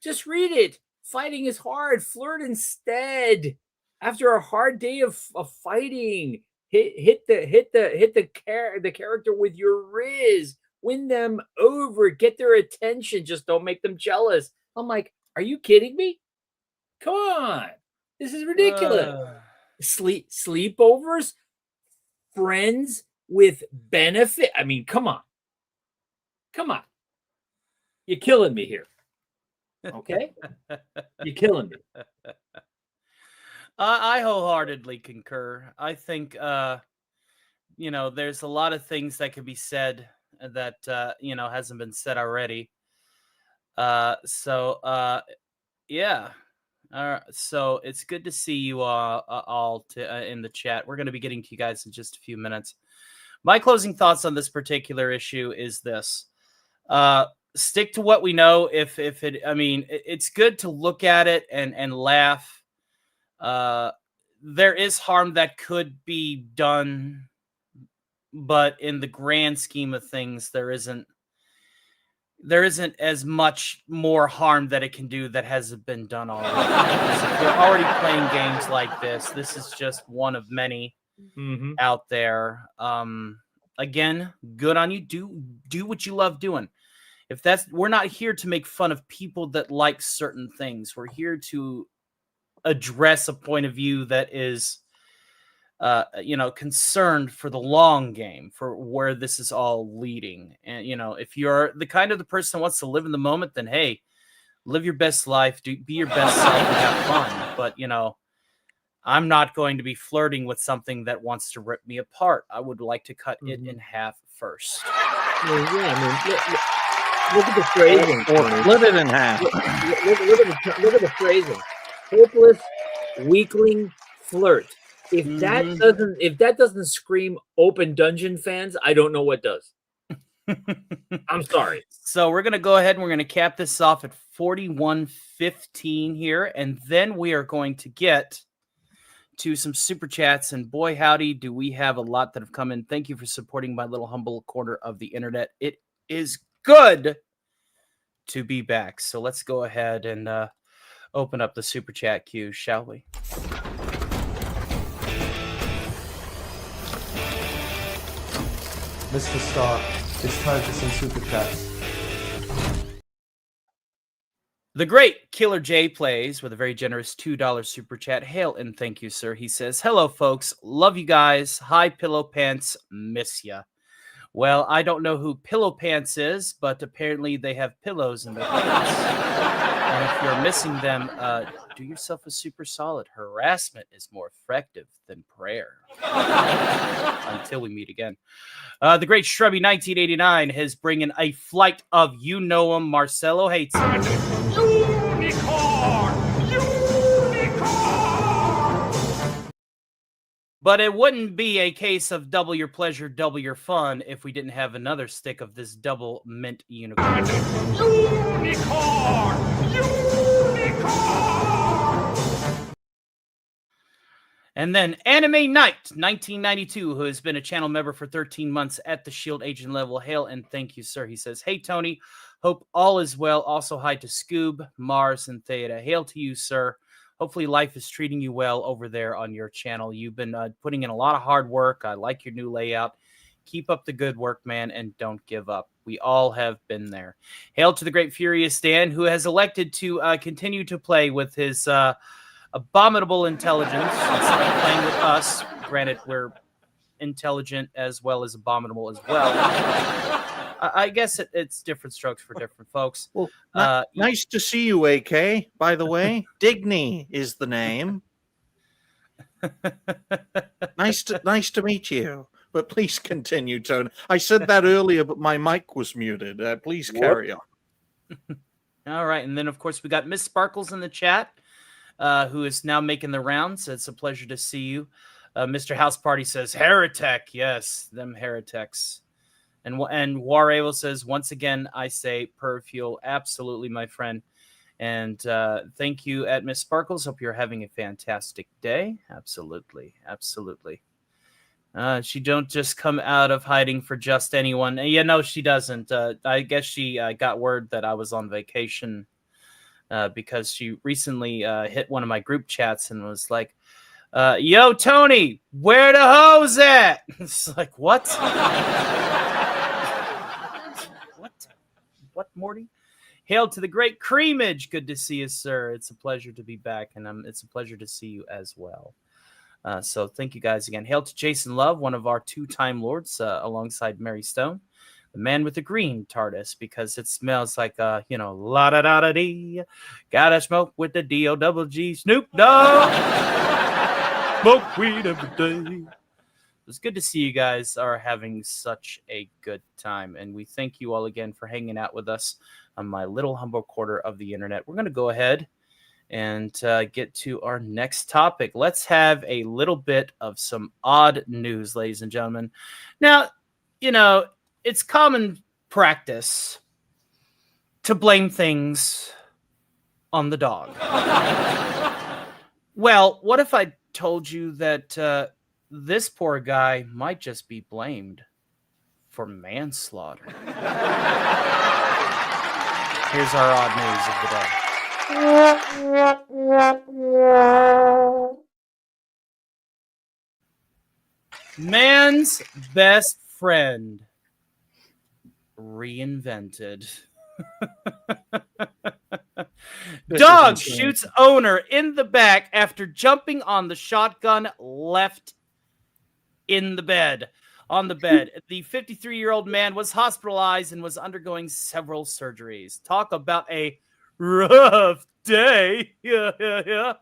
Just read it. Fighting is hard. Flirt instead. After a hard day of fighting, hit the character with your riz. Win them over. Get their attention. Just don't make them jealous. I'm like, are you kidding me? Come on. This is ridiculous. Sleepovers, friends with benefit. I mean, come on. Come on. You're killing me here. Okay? You're killing me. I wholeheartedly concur. I think, there's a lot of things that could be said that, hasn't been said already. Yeah. So it's good to see you all in the chat. We're going to be getting to you guys in just a few minutes. My closing thoughts on this particular issue is this. Stick to what we know. It's good to look at it and laugh. There is harm that could be done, but in the grand scheme of things, there isn't there isn't as much more harm that it can do that hasn't been done already. Because if you're already playing games like this is just one of many out there. Again, good on you. Do what you love doing. If we're not here to make fun of people that like certain things. We're here to address a point of view that is concerned for the long game, for where this is all leading. And, if you're the kind of the person that wants to live in the moment, then hey, live your best life, be your best self and have fun. But, I'm not going to be flirting with something that wants to rip me apart. I would like to cut it in half first. Look at the phrasing. Or split it in half. Look at the phrasing. Hopeless weakling flirt. If that doesn't scream open dungeon fans, I don't know what does. I'm sorry. So we're gonna go ahead and we're gonna cap this off at 41:15 here, and then we are going to get to some super chats. And boy, howdy, do we have a lot that have come in. Thank you for supporting my little humble corner of the internet. It is good to be back. So let's go ahead and open up the super chat queue, shall we? Mr. Stark, it's time for some super chats. The great Killer J plays with a very generous $2 super chat. Hail and thank you, sir. He says, hello, folks. Love you guys. Hi, Pillow Pants. Miss ya. Well, I don't know who Pillow Pants is, but apparently they have pillows in their pants. And if you're missing them, do yourself a super solid. Harassment is more effective than prayer. Until we meet again. The great Shrubby 1989 is bringing a flight of you-know-him. Marcelo hates him. But it wouldn't be a case of double your pleasure, double your fun if we didn't have another stick of this double mint unicorn. And then Anime Knight 1992, who has been a channel member for 13 months at the Shield Agent level. Hail and thank you, sir. He says, hey, Tony, hope all is well. Also, hi to Scoob, Mars, and Theta. Hail to you, sir. Hopefully life is treating you well over there on your channel. You've been putting in a lot of hard work. I like your new layout. Keep up the good work, man, and don't give up. We all have been there. Hail to the great Furious Dan, who has elected to continue to play with his abominable intelligence instead of playing with us. Granted, we're intelligent as well as abominable as well. I guess it's different strokes for different folks. Well, nice to see you, AK. By the way, Digny is the name. Nice to meet you. But please continue, Tony. I said that earlier, but my mic was muted. Please carry on. All right, and then of course we got Miss Sparkles in the chat, who is now making the rounds. It's a pleasure to see you. Mr. House Party says, Heretic. Yes, them heretics. And Warable says, once again, I say per fuel. Absolutely, my friend. And thank you at Miss Sparkles. Hope you're having a fantastic day. Absolutely. Absolutely. She don't just come out of hiding for just anyone. Yeah, no, she doesn't. I guess she got word that I was on vacation because she recently hit one of my group chats and was like, yo, Tony, where the hoes at? It's like, what? What, Morty? Hail to the great Creamage. Good to see you, sir. It's a pleasure to be back, and it's a pleasure to see you as well. So thank you guys again. Hail to Jason Love, one of our two-time lords, alongside Mary Stone, the man with the green TARDIS, because it smells like, la-da-da-da-dee. Gotta smoke with the D-O-double-G Snoop Dogg. Smoke weed every day. It's good to see you guys are having such a good time. And we thank you all again for hanging out with us on my little humble quarter of the internet. We're going to go ahead and get to our next topic. Let's have a little bit of some odd news, ladies and gentlemen. Now, it's common practice to blame things on the dog. Well, what if I told you that this poor guy might just be blamed for manslaughter? Here's our odd news of the day. Man's best friend reinvented. Dog shoots owner in the back after jumping on the shotgun left in the bed. On the bed, the 53-year-old man was hospitalized and was undergoing several surgeries. Talk about a rough day. Yeah.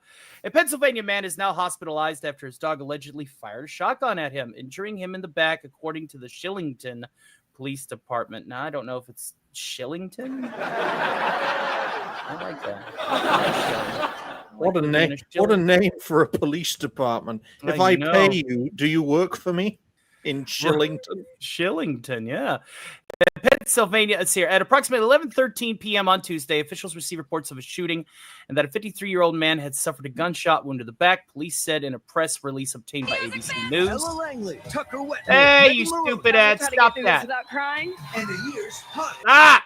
A Pennsylvania man is now hospitalized after his dog allegedly fired a shotgun at him, injuring him in the back, according to the Shillington Police Department. Now, I don't know if it's Shillington. I like that. What a name! What a name for a police department. If I pay you, do you work for me in Shillington? Shillington, yeah. Pennsylvania, it's here. At approximately 11:13 p.m. on Tuesday, officials received reports of a shooting and that a 53-year-old man had suffered a gunshot wound to the back. Police said in a press release obtained by ABC News. Ella Langley, Tucker Wetmore, Hey, Becky you Maroon. stupid ad, stop that. Without crying? And the years hot. Ah!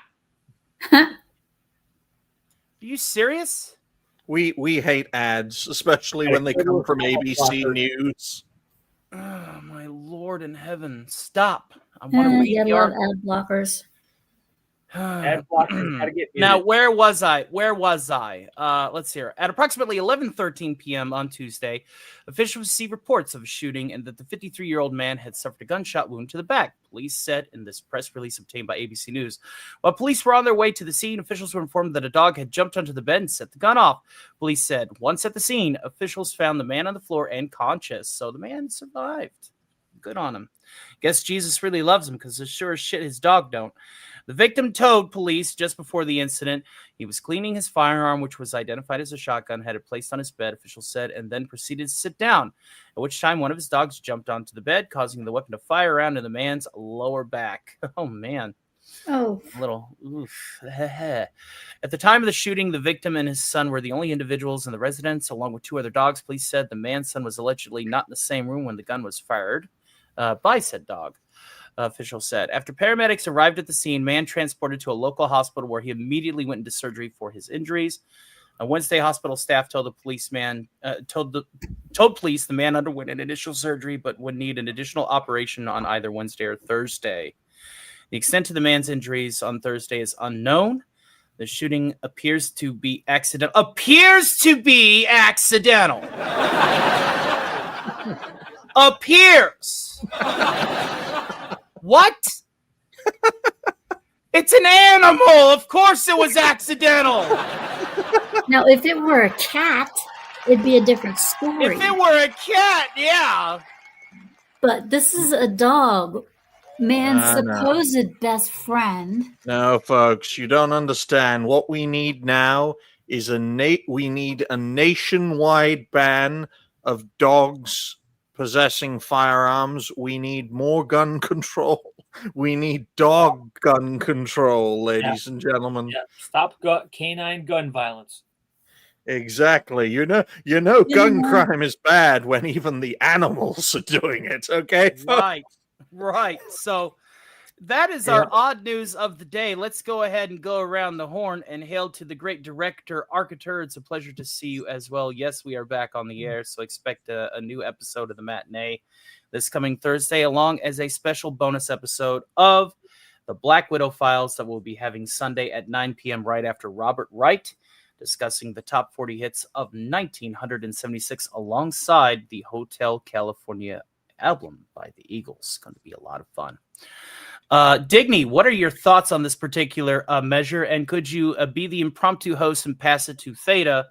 Are you serious? We hate ads, especially when they come from ABC News. Oh, my Lord in heaven. Stop. I want to read You the love article. ad blockers. Ad blockers gotta get Now, muted. where was I? Let's hear. At approximately 11:13 p.m. on Tuesday, officials received reports of a shooting and that the 53-year-old man had suffered a gunshot wound to the back. Police said in this press release obtained by ABC News. While police were on their way to the scene, officials were informed that a dog had jumped onto the bed and set the gun off. Police said once at the scene, officials found the man on the floor and conscious, so the man survived. Good on him. Guess Jesus really loves him because it's sure as shit his dog don't. The victim told police just before the incident he was cleaning his firearm, which was identified as a shotgun, had it placed on his bed, officials said, and then proceeded to sit down, at which time one of his dogs jumped onto the bed, causing the weapon to fire around in the man's lower back. Oh, man. Oh, A little oof. At the time of the shooting, the victim and his son were the only individuals in the residence, along with two other dogs. Police said the man's son was allegedly not in the same room when the gun was fired by said dog. Officials said. After paramedics arrived at the scene, man transported to a local hospital where he immediately went into surgery for his injuries. On Wednesday, hospital staff told police the man underwent an initial surgery but would need an additional operation on either Wednesday or Thursday. The extent of the man's injuries on Thursday is unknown. The shooting appears to be accidental. Appears. What? It's an animal. Of course it was accidental. now if it were a cat, it'd be a different story. If it were a cat, yeah. But this is a dog, man's No. supposed best friend. No, folks, you don't understand. What we need now is we need a nationwide ban of dogs possessing firearms. We need more gun control. We need dog gun control, ladies and gentlemen. Yeah. Stop canine gun violence. Exactly. You know, gun crime is bad when even the animals are doing it. Okay, Right. So that is our odd news of the day. Let's go ahead and go around the horn and hail to the great director, Arcatur. It's a pleasure to see you as well. Yes, we are back on the air, so expect a new episode of the matinee this coming Thursday, along as a special bonus episode of the Black Widow Files that we'll be having Sunday at 9 p.m. right after Robert Wright, discussing the top 40 hits of 1976 alongside the Hotel California album by the Eagles. Going to be a lot of fun. Digny, what are your thoughts on this particular measure? And could you be the impromptu host and pass it to Theta,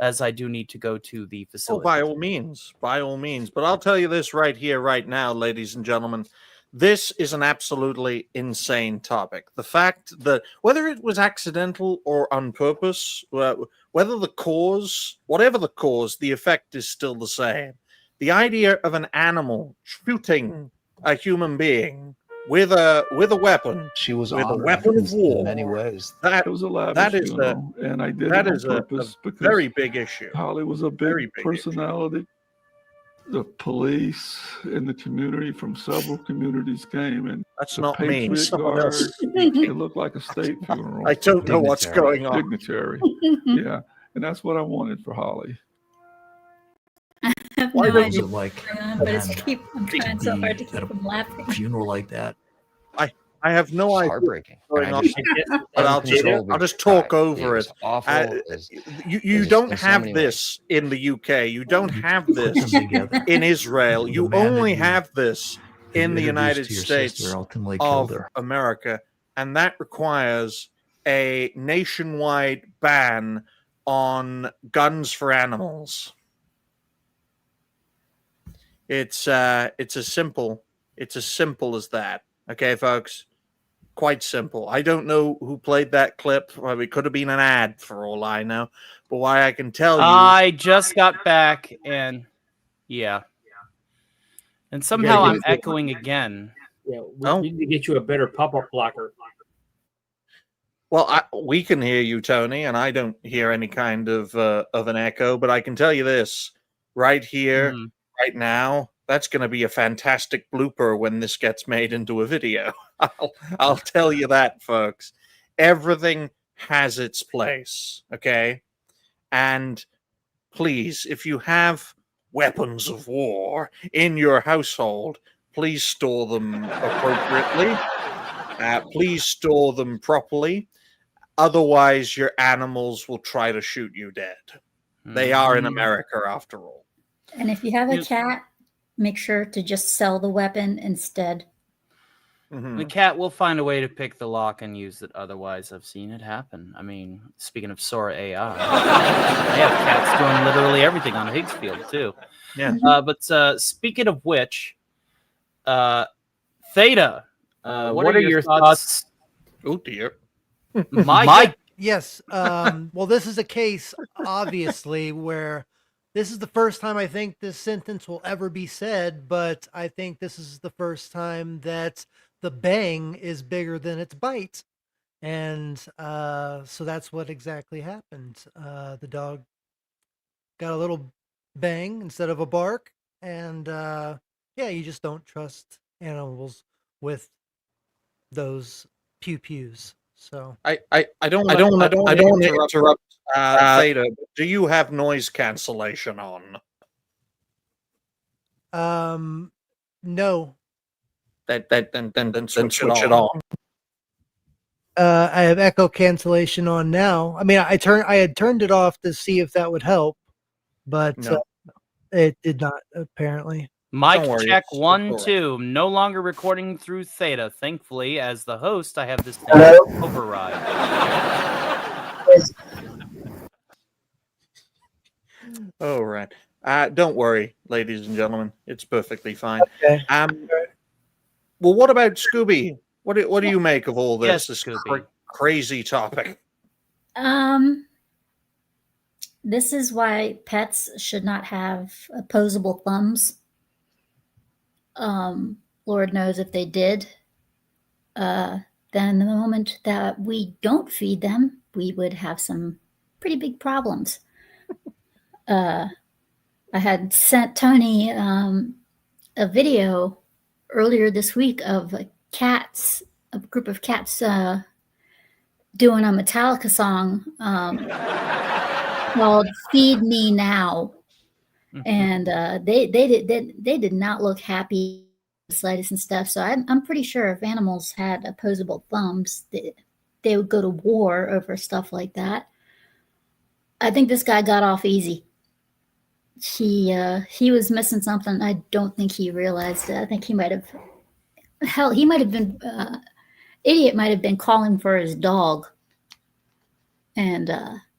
as I do need to go to the facility? by all means. But I'll tell you this right here, right now, ladies and gentlemen. This is an absolutely insane topic. The fact that whether it was accidental or on purpose, whatever the cause, the effect is still the same. The idea of an animal shooting a human being with a weapon, she was with a honored weapon of war, in many ways. That It was a lavish that is funeral, and I did that it on is a purpose because very big issue. Holly was a Very big big personality. the police in the community from several communities came, and That's the not me. Patriot Someone Guard. else speaking. It looked like a state funeral. I don't know what's going on. Dignitary. Yeah, and that's what I wanted for Holly. Why No don't idea you what's going on, but I'm trying so hard to keep from laughing. Funeral like that. I have no idea heartbreaking. what's going on, but I'll just talk over it. Awful. You don't have this in the UK. You don't have this in Israel. You only have this in the United States of America, and that requires a nationwide ban on guns for animals. It's as simple as that. Okay, folks. Quite simple. I don't know who played that clip. Well, it could have been an ad for all I know. But why I can tell you, I just got back, and yeah, and somehow I'm echoing again. Yeah, we need to get you a better pop-up blocker. Well, we can hear you, Tony, and I don't hear any kind of an echo. But I can tell you this: right here, right now, that's going to be a fantastic blooper when this gets made into a video. I'll tell you that, folks. Everything has its place, okay? And please, if you have weapons of war in your household, please store them appropriately. Please store them properly. Otherwise, your animals will try to shoot you dead. They are in America, after all. And if you have a cat, make sure to just sell the weapon instead. The cat will find a way to pick the lock and use it. Otherwise, I've seen it happen. I mean, speaking of Sora AI, they have cats doing literally everything on Higgsfield, too. Yeah. But speaking of which, Theta, what are your thoughts? Oh, dear. Mike? Yes. Well, this is a case, obviously, where this is the first time I think this sentence will ever be said, but I think this is the first time that the bang is bigger than its bite. And so that's what exactly happened. The dog got a little bang instead of a bark. And yeah, you just don't trust animals with those pew-pews. So I don't want to interrupt Theta. Do you have noise cancellation on? No. Then switch it on. I have echo cancellation on now. I mean, I had turned it off to see if that would help, but it did not apparently. Mic check 1, 2. No longer recording through Theta. Thankfully, as the host, I have this thing override. Oh, right. Don't worry, ladies and gentlemen. It's perfectly fine. Okay. Well, what about Scooby? What do you make of all this? Yes, this Scooby. crazy topic. This is why pets should not have opposable thumbs. Lord knows if they did, then the moment that we don't feed them, we would have some pretty big problems. I had sent Tony a video earlier this week of a group of cats doing a Metallica song called "Feed Me Now." And they did not look happy the slightest and stuff. So I'm pretty sure if animals had opposable thumbs, they would go to war over stuff like that. I think this guy got off easy. He was missing something. I don't think he realized it. I think he might have been idiot might have been calling for his dog and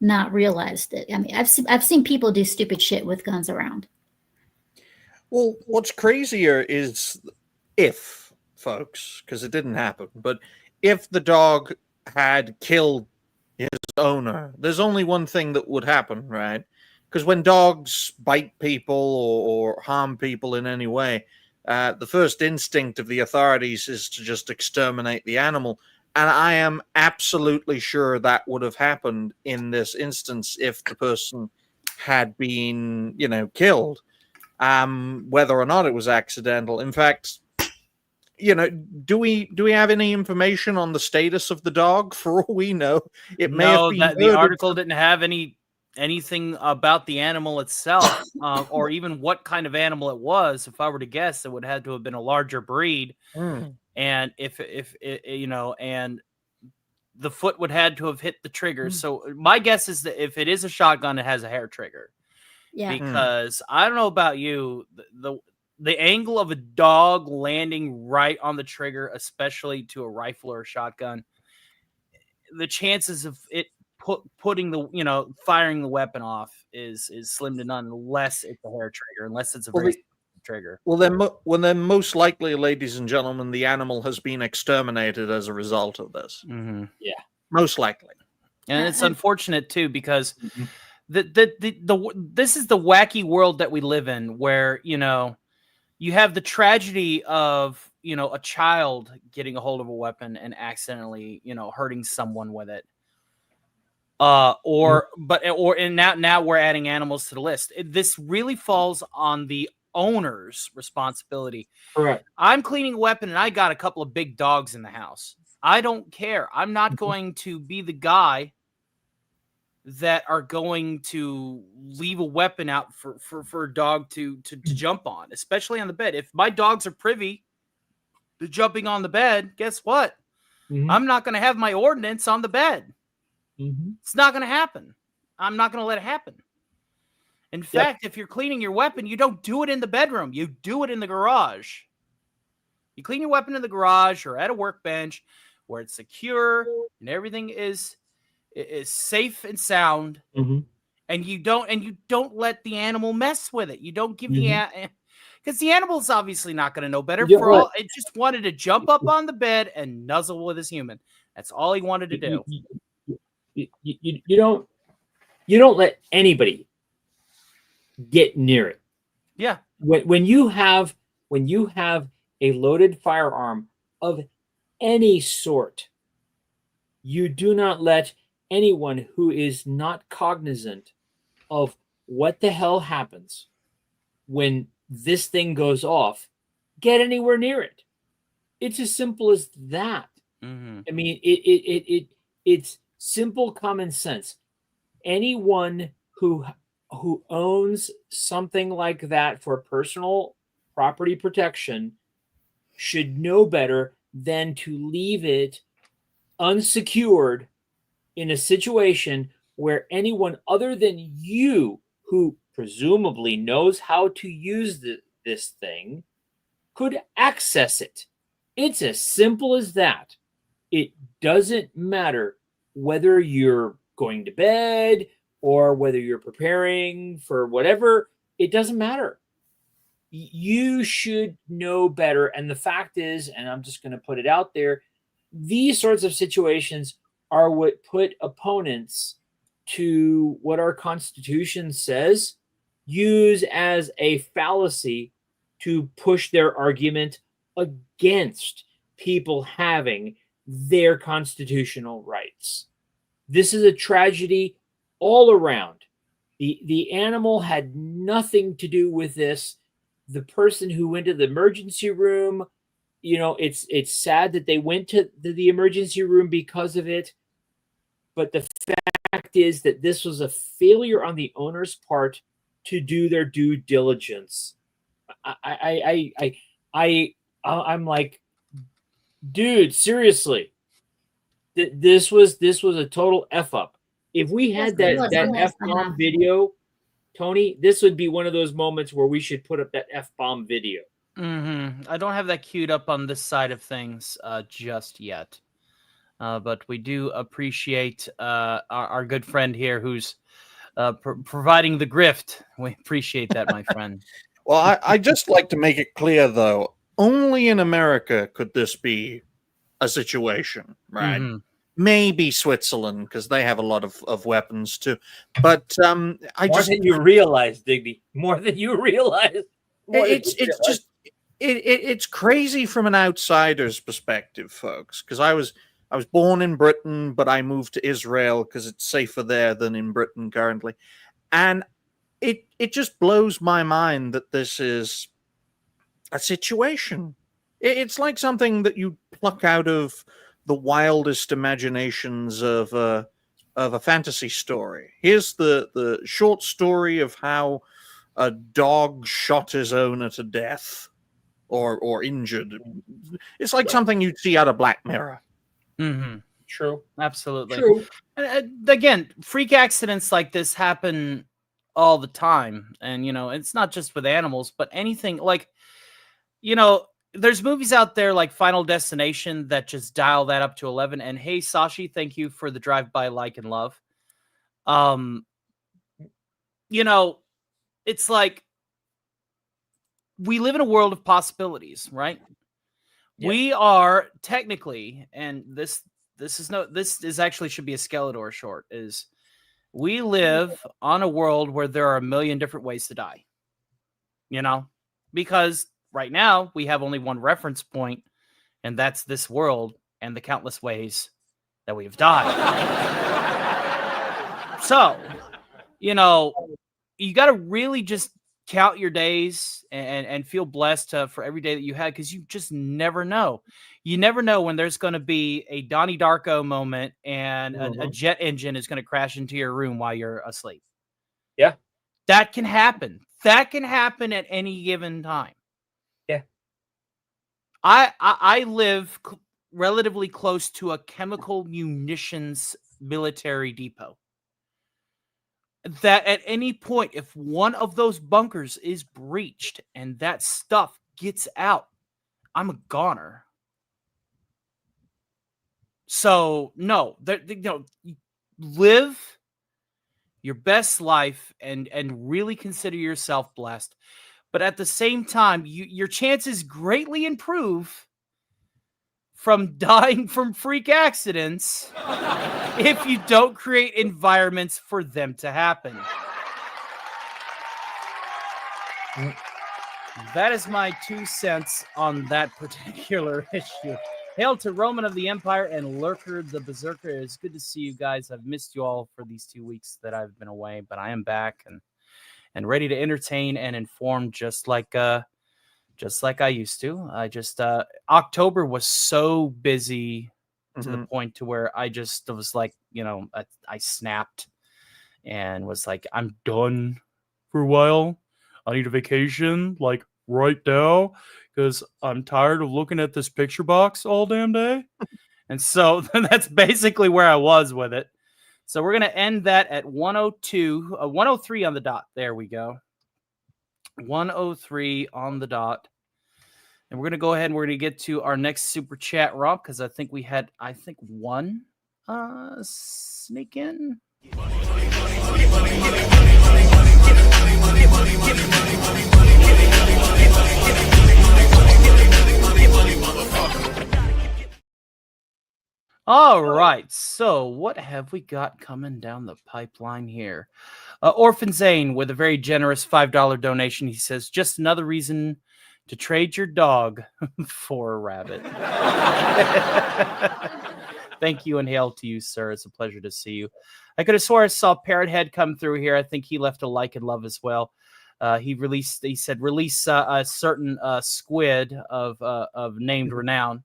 not realized it. I mean, I've seen people do stupid shit with guns around. Well, what's crazier is if, folks, because it didn't happen, but if the dog had killed his owner, there's only one thing that would happen, right? Because when dogs bite people or harm people in any way, the first instinct of the authorities is to just exterminate the animal. And I am absolutely sure that would have happened in this instance if the person had been, killed. whether or not it was accidental. In fact, do we have any information on the status of the dog? For all we know, it may have been that the article didn't have anything about the animal itself, or even what kind of animal it was. If I were to guess, it would have to have been a larger breed. And if and the foot would had to have hit the trigger. So my guess is that if it is a shotgun, it has a hair trigger. Yeah. Because I don't know about you, the angle of a dog landing right on the trigger, especially to a rifle or a shotgun, the chances of it putting the firing the weapon off is slim to none, unless it's a hair trigger, unless it's a very trigger. Well, then most likely, ladies and gentlemen, the animal has been exterminated as a result of this. Yeah, most likely. And it's unfortunate too, because this is the wacky world that we live in, where you have the tragedy of a child getting a hold of a weapon and accidentally hurting someone with it. Now we're adding animals to the list. This really falls on the owner's responsibility. Correct. I'm cleaning a weapon and I got a couple of big dogs in the house. I don't care. I'm not going to be the guy that are going to leave a weapon out for a dog to jump on, especially on the bed. If my dogs are privy to jumping on the bed, guess what? I'm not going to have my ordinance on the bed. It's not going to happen. I'm not going to let it happen. In fact, if you're cleaning your weapon, you don't do it in the bedroom. You do it in the garage. You clean your weapon in the garage or at a workbench where it's secure and everything is safe and sound. And you don't let the animal mess with it. You don't give because the animal's obviously not going to know better. It just wanted to jump up on the bed and nuzzle with his human. That's all he wanted to do. You don't let anybody get near it. Yeah. When you have a loaded firearm of any sort, you do not let anyone who is not cognizant of what the hell happens when this thing goes off get anywhere near it. It's as simple as that. I mean, it's simple common sense. Anyone who owns something like that for personal property protection should know better than to leave it unsecured in a situation where anyone other than you, who presumably knows how to use this thing, could access it. It's as simple as that. It doesn't matter whether you're going to bed or whether you're preparing for whatever. It doesn't matter. You should know better. And the fact is, and I'm just going to put it out there, these sorts of situations are what put opponents to what our Constitution says use as a fallacy to push their argument against people having their constitutional rights. This is a tragedy all around. The animal had nothing to do with this. The person who went to the emergency room, it's sad that they went to the emergency room because of it. But the fact is that this was a failure on the owner's part to do their due diligence. I'm like, dude, seriously, this was a total F up. If we had that F-bomb video, Tony, this would be one of those moments where we should put up that F-bomb video. I don't have that queued up on this side of things just yet. But we do appreciate our good friend here who's providing the grift. We appreciate that, my friend. Well, I just like to make it clear, though, only in America could this be a situation, right? Maybe Switzerland, because they have a lot of weapons too. But more than you realize, Digby. More than you realize. It's crazy from an outsider's perspective, folks. Because I was born in Britain, but I moved to Israel because it's safer there than in Britain currently, and it just blows my mind that this is a situation. It's like something that you pluck out of the wildest imaginations of a fantasy story. Here's the short story of how a dog shot his owner to death or injured. It's like something you'd see out of Black Mirror. Mm-hmm. True. Absolutely. True. Again, freak accidents like this happen all the time. And, it's not just with animals, but anything like, there's movies out there like Final Destination that just dial that up to 11. And hey, Sashi, thank you for the drive-by like and love. It's like we live in a world of possibilities, right? Yeah. We are technically, and this is actually should be a Skeletor short, is we live on a world where there are a million different ways to die. Because right now we have only one reference point, and that's this world and the countless ways that we have died. So, you got to really just count your days and feel blessed for every day that you had, because you just never know. You never know when there's going to be a Donnie Darko moment and a jet engine is going to crash into your room while you're asleep. Yeah. That can happen. That can happen at any given time. Yeah. I live relatively close to a chemical munitions military depot. That at any point, if one of those bunkers is breached and that stuff gets out, I'm a goner. So no, live your best life and really consider yourself blessed. But at the same time, your chances greatly improve from dying from freak accidents if you don't create environments for them to happen. That is my 2 cents on that particular issue. Hail to Roman of the Empire and Lurker the Berserker. It's good to see you guys. I've missed you all for these 2 weeks that I've been away, but I am back and ready to entertain and inform just like I used to. I just October was so busy to the point to where I just was like, I snapped and was like, I'm done for a while. I need a vacation, like right now, because I'm tired of looking at this picture box all damn day. And so that's basically where I was with it. So we're going to end that at 103 on the dot. There we go. 103 on the dot. And we're going to go ahead and we're going to get to our next super chat, Rob, because I think we had, one sneak in. All right, so what have we got coming down the pipeline here? Orphan Zane with a very generous $5 donation. He says, just another reason to trade your dog for a rabbit. Thank you and hail to you, sir. It's a pleasure to see you. I could have swore I saw Parrot Head come through here. I think he left a like and love as well. He said release a certain squid of named renown.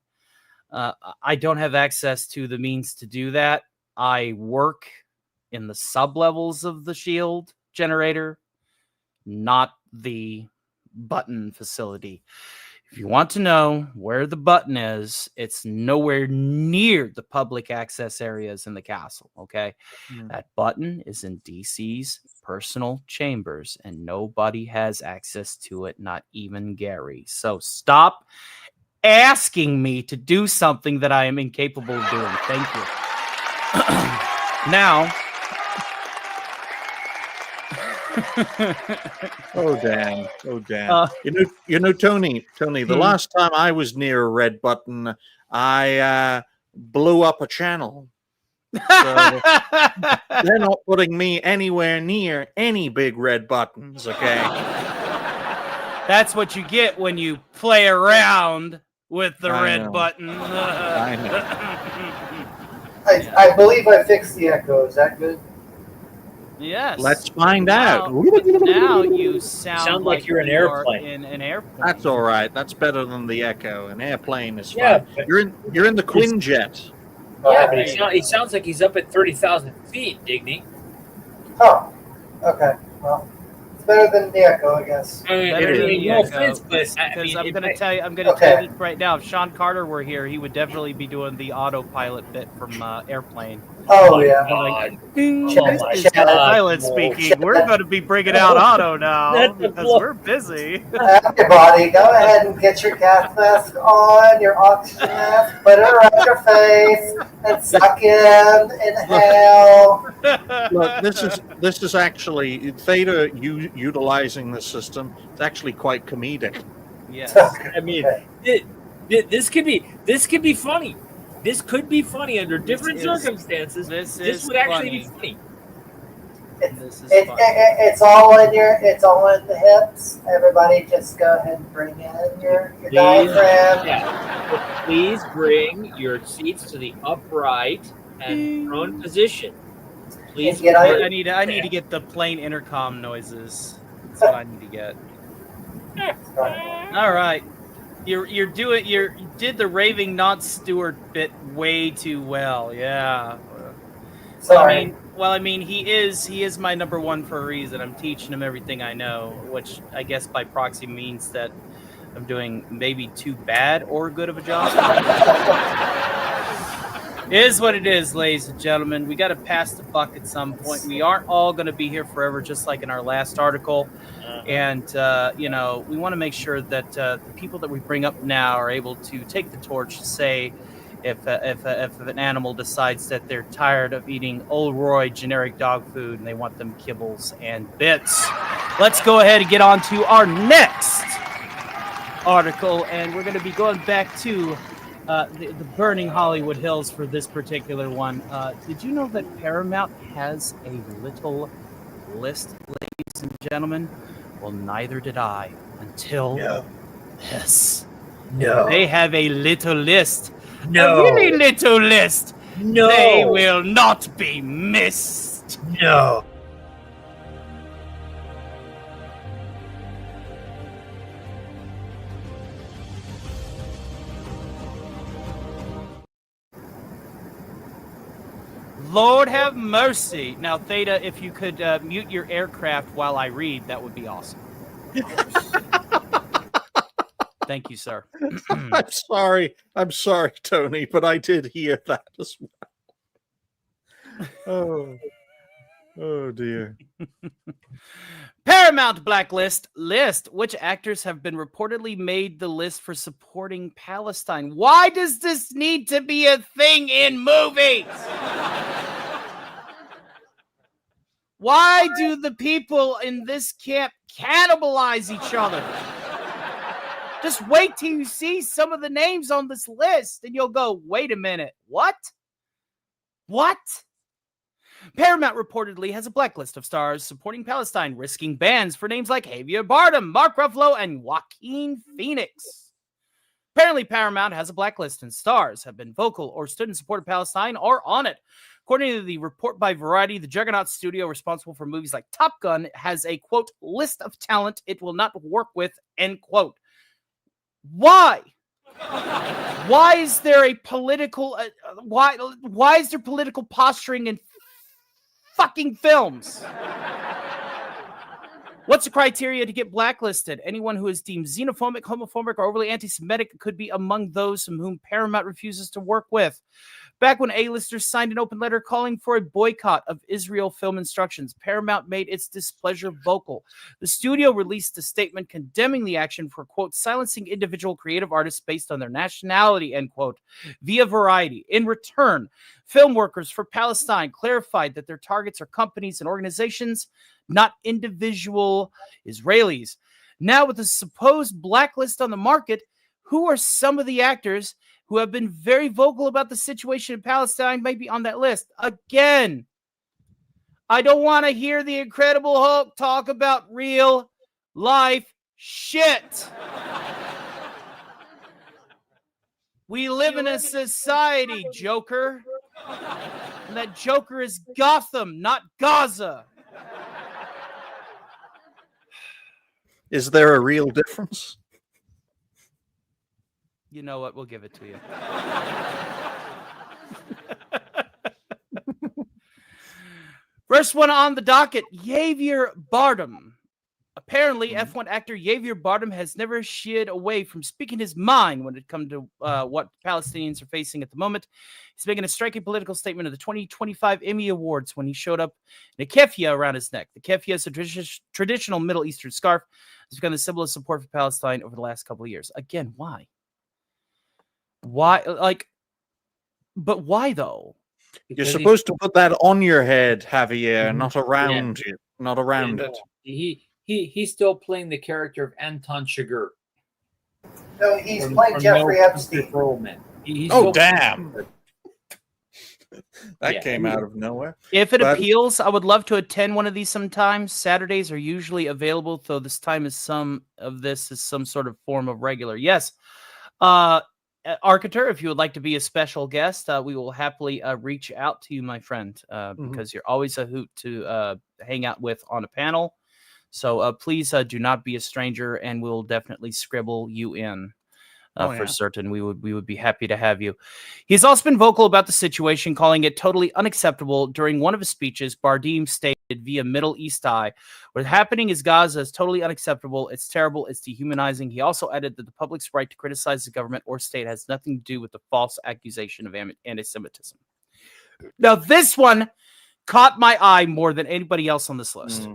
I don't have access to the means to do that. I work in the sub-levels of the shield generator, not the button facility. If you want to know where the button is, it's nowhere near the public access areas in the castle, okay? That button is in DC's personal chambers, and nobody has access to it, not even Gary. So stop asking me to do something that I am incapable of doing. Thank you. Now. Oh damn! Tony. The last time I was near a red button, I blew up a channel. So they're not putting me anywhere near any big red buttons. Okay. That's what you get when you play around with the red button. I know. I believe I fixed the echo. Is that good? Yes. Let's find Now- out. Now you sound like you're an you are airplane. in an airplane. That's all right. That's better than the echo. An airplane is Yeah, fine. but- You're in the Quinjet. Yeah, but he sounds like he's up at 30,000 feet, Digny. Oh, okay. Well, it's better than the echo, I guess. I mean, Better It than is. the no echo, offense, but because I mean, I'm it gonna might- tell you Okay. this right now. If Sean Carter were here, he would definitely be doing the autopilot bit from Airplane. Oh, yeah. God. Ding, Oh this my is God. the pilot No. speaking. We're going to be bringing out Otto now That's a because blow. we're busy. Everybody, go ahead and get your gas mask on, your oxygen mask, put it around your face, and suck in, inhale. Look, this is actually Theta utilizing the system. It's actually quite comedic. Yes. I mean, Okay. this could be funny. This could be funny under different is- circumstances. This This is would actually be funny. funny. This is It's funny. it's all in the hips. Everybody, just go ahead and bring in your Please, diaphragm. yeah. Please bring your seats to the upright and prone position. Please. And get on your- I need to get the plane intercom noises. That's what I need to get. All right. You did the raving not Stewart bit way too well. Yeah. Sorry. I mean, he is my number one for a reason. I'm teaching him everything I know, which I guess by proxy means that I'm doing maybe too bad or good of a job. It is what it is, ladies and gentlemen. We got to pass the buck at some point. We aren't all going to be here forever, just like in our last article. And, we want to make sure that the people that we bring up now are able to take the torch to say if an animal decides that they're tired of eating Old Roy generic dog food and they want them kibbles and bits. Let's go ahead and get on to our next article. And we're going to be going back to the burning Hollywood Hills for this particular one. Did you know that Paramount has a little list, ladies and gentlemen? Well, neither did I until this. No. They have a little list. No. A really little list. No. They will not be missed. No. Lord have mercy. Now, Theta, if you could mute your aircraft while I read, that would be awesome. Thank you, sir. I'm sorry, Tony, but I did hear that as well. Oh dear. Paramount Blacklist list. Which actors have been reportedly made the list for supporting Palestine? Why does this need to be a thing in movies? Why do the people in this camp cannibalize each other? Just wait till you see some of the names on this list and you'll go, wait a minute, what? What? Paramount reportedly has a blacklist of stars supporting Palestine, risking bans for names like Javier Bardem, Mark Ruffalo, and Joaquin Phoenix. Apparently, Paramount has a blacklist and stars have been vocal or stood in support of Palestine or on it. According to the report by Variety, the Juggernaut studio responsible for movies like Top Gun has a, quote, list of talent it will not work with, end quote. Why? Why is there a political why is there political posturing in fucking films? What's the criteria to get blacklisted? Anyone who is deemed xenophobic, homophobic, or overly anti-Semitic could be among those whom Paramount refuses to work with. Back when A-listers signed an open letter calling for a boycott of Israel film instructions, Paramount made its displeasure vocal. The studio released a statement condemning the action for, quote, silencing individual creative artists based on their nationality, end quote, via Variety. In return, film workers for Palestine clarified that their targets are companies and organizations, not individual Israelis. Now, with the supposed blacklist on the market, who are some of the actors who have been very vocal about the situation in Palestine might be on that list? Again, I don't want to hear the Incredible Hulk talk about real life shit. We live in a society, Joker. And that Joker is Gotham, not Gaza. Is there a real difference? You know what? We'll give it to you. First one on the docket, Javier Bardem. Apparently, F1 actor Javier Bardem has never shied away from speaking his mind when it comes to what Palestinians are facing at the moment. He's making a striking political statement at the 2025 Emmy Awards when he showed up in a keffiyeh around his neck. The keffiyeh is a traditional Middle Eastern scarf. It's become the symbol of support for Palestine over the last couple of years. Again, why? Why? But why though? You're supposed to put that on your head, Javier, not around Yeah. you, not around it. He's still playing the character of Anton Chigurh. No, he's from- playing from Jeffrey No Epstein. Country for Old Men. He's Oh, still- damn. That Yeah, came out of nowhere. If it But- appeals, I would love to attend one of these sometimes. Saturdays are usually available, though this time is some sort of form of regular. Yes. Arcater, if you would like to be a special guest, we will happily reach out to you, my friend, because you're always a hoot to hang out with on a panel. So please do not be a stranger, and we'll definitely scribble you in. For certain, we would be happy to have you. He's also been vocal about the situation, calling it totally unacceptable. During one of his speeches, Bardem stated via Middle East Eye, "What's happening is Gaza is totally unacceptable. It's terrible. It's dehumanizing." He also added that the public's right to criticize the government or state has nothing to do with the false accusation of anti-Semitism. Now, this one caught my eye more than anybody else on this list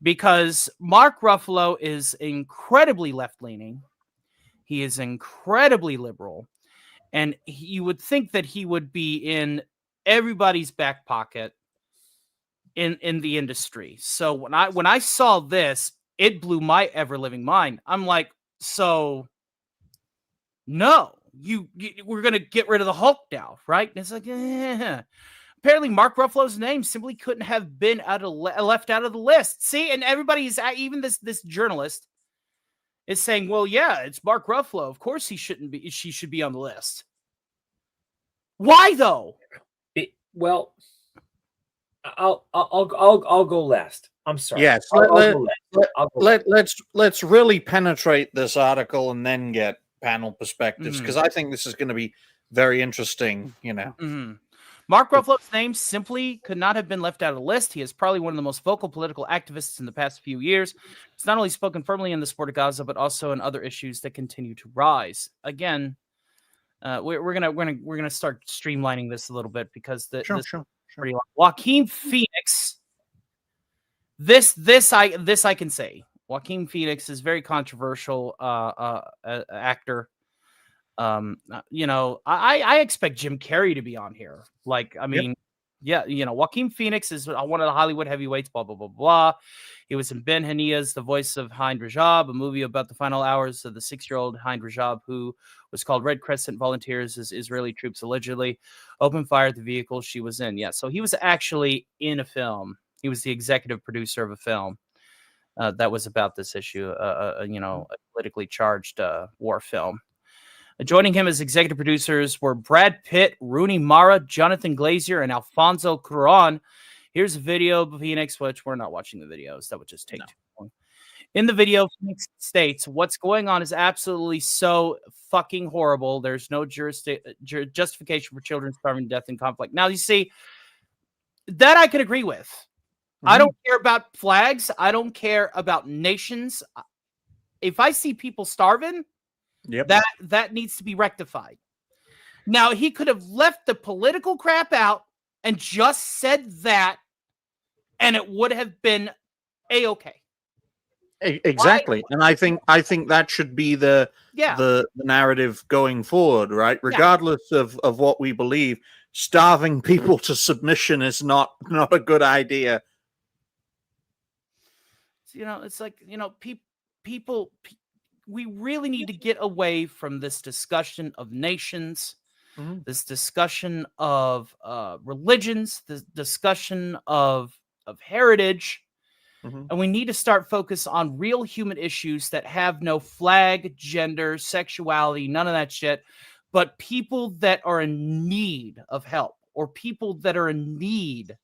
because Mark Ruffalo is incredibly left-leaning. He is incredibly liberal, and you would think that he would be in everybody's back pocket in the industry. So when I saw this, it blew my ever-living mind. I'm like, so no, we're gonna get rid of the Hulk now, right? And it's like, apparently Mark Ruffalo's name simply couldn't have been left out of the list. See, and everybody's even this journalist is saying, well, yeah, it's Mark Ruffalo. Of course she should be on the list. Why though? Well, I'll go last. I'm sorry. Yes, let's really penetrate this article and then get panel perspectives, because I think this is going to be very interesting, you know. Mark Ruffalo's name simply could not have been left out of the list. He is probably one of the most vocal political activists in the past few years. He's not only spoken firmly in the sport of Gaza, but also in other issues that continue to rise. Again, we're gonna start streamlining this a little bit because this is pretty long. Joaquin Phoenix. This I can say. Joaquin Phoenix is very controversial actor. You know, I expect Jim Carrey to be on here. Like, I mean, yeah, you know, Joaquin Phoenix is one of the Hollywood heavyweights, blah, blah, blah, blah. He was in Ben Hania's The Voice of Hind Rajab, a movie about the final hours of the 6-year-old Hind Rajab, who was called Red Crescent Volunteers as Israeli troops allegedly opened fire at the vehicle she was in. Yeah, so he was actually in a film. He was the executive producer of a film that was about this issue, you know, a politically charged war film. Joining him as executive producers were Brad Pitt, Rooney Mara, Jonathan Glazer, and Alfonso Cuarón. Here's a video of Phoenix, which we're not watching the videos. That would just take too long. In the video, Phoenix states, "What's going on is absolutely so fucking horrible. There's no justification for children starving to death in conflict." Now, you see, that I could agree with. I don't care about flags. I don't care about nations. If I see people starving, that needs to be rectified. Now, he could have left the political crap out and just said that, and it would have been a-okay. Exactly. And I think that should be the narrative going forward, right? Regardless of what we believe, starving people to submission is not a good idea. You know, it's like, you know, people we really need to get away from this discussion of nations, this discussion of religions, this discussion of heritage, and we need to start focus on real human issues that have no flag, gender, sexuality, none of that shit, but people that are in need of help or people that are in need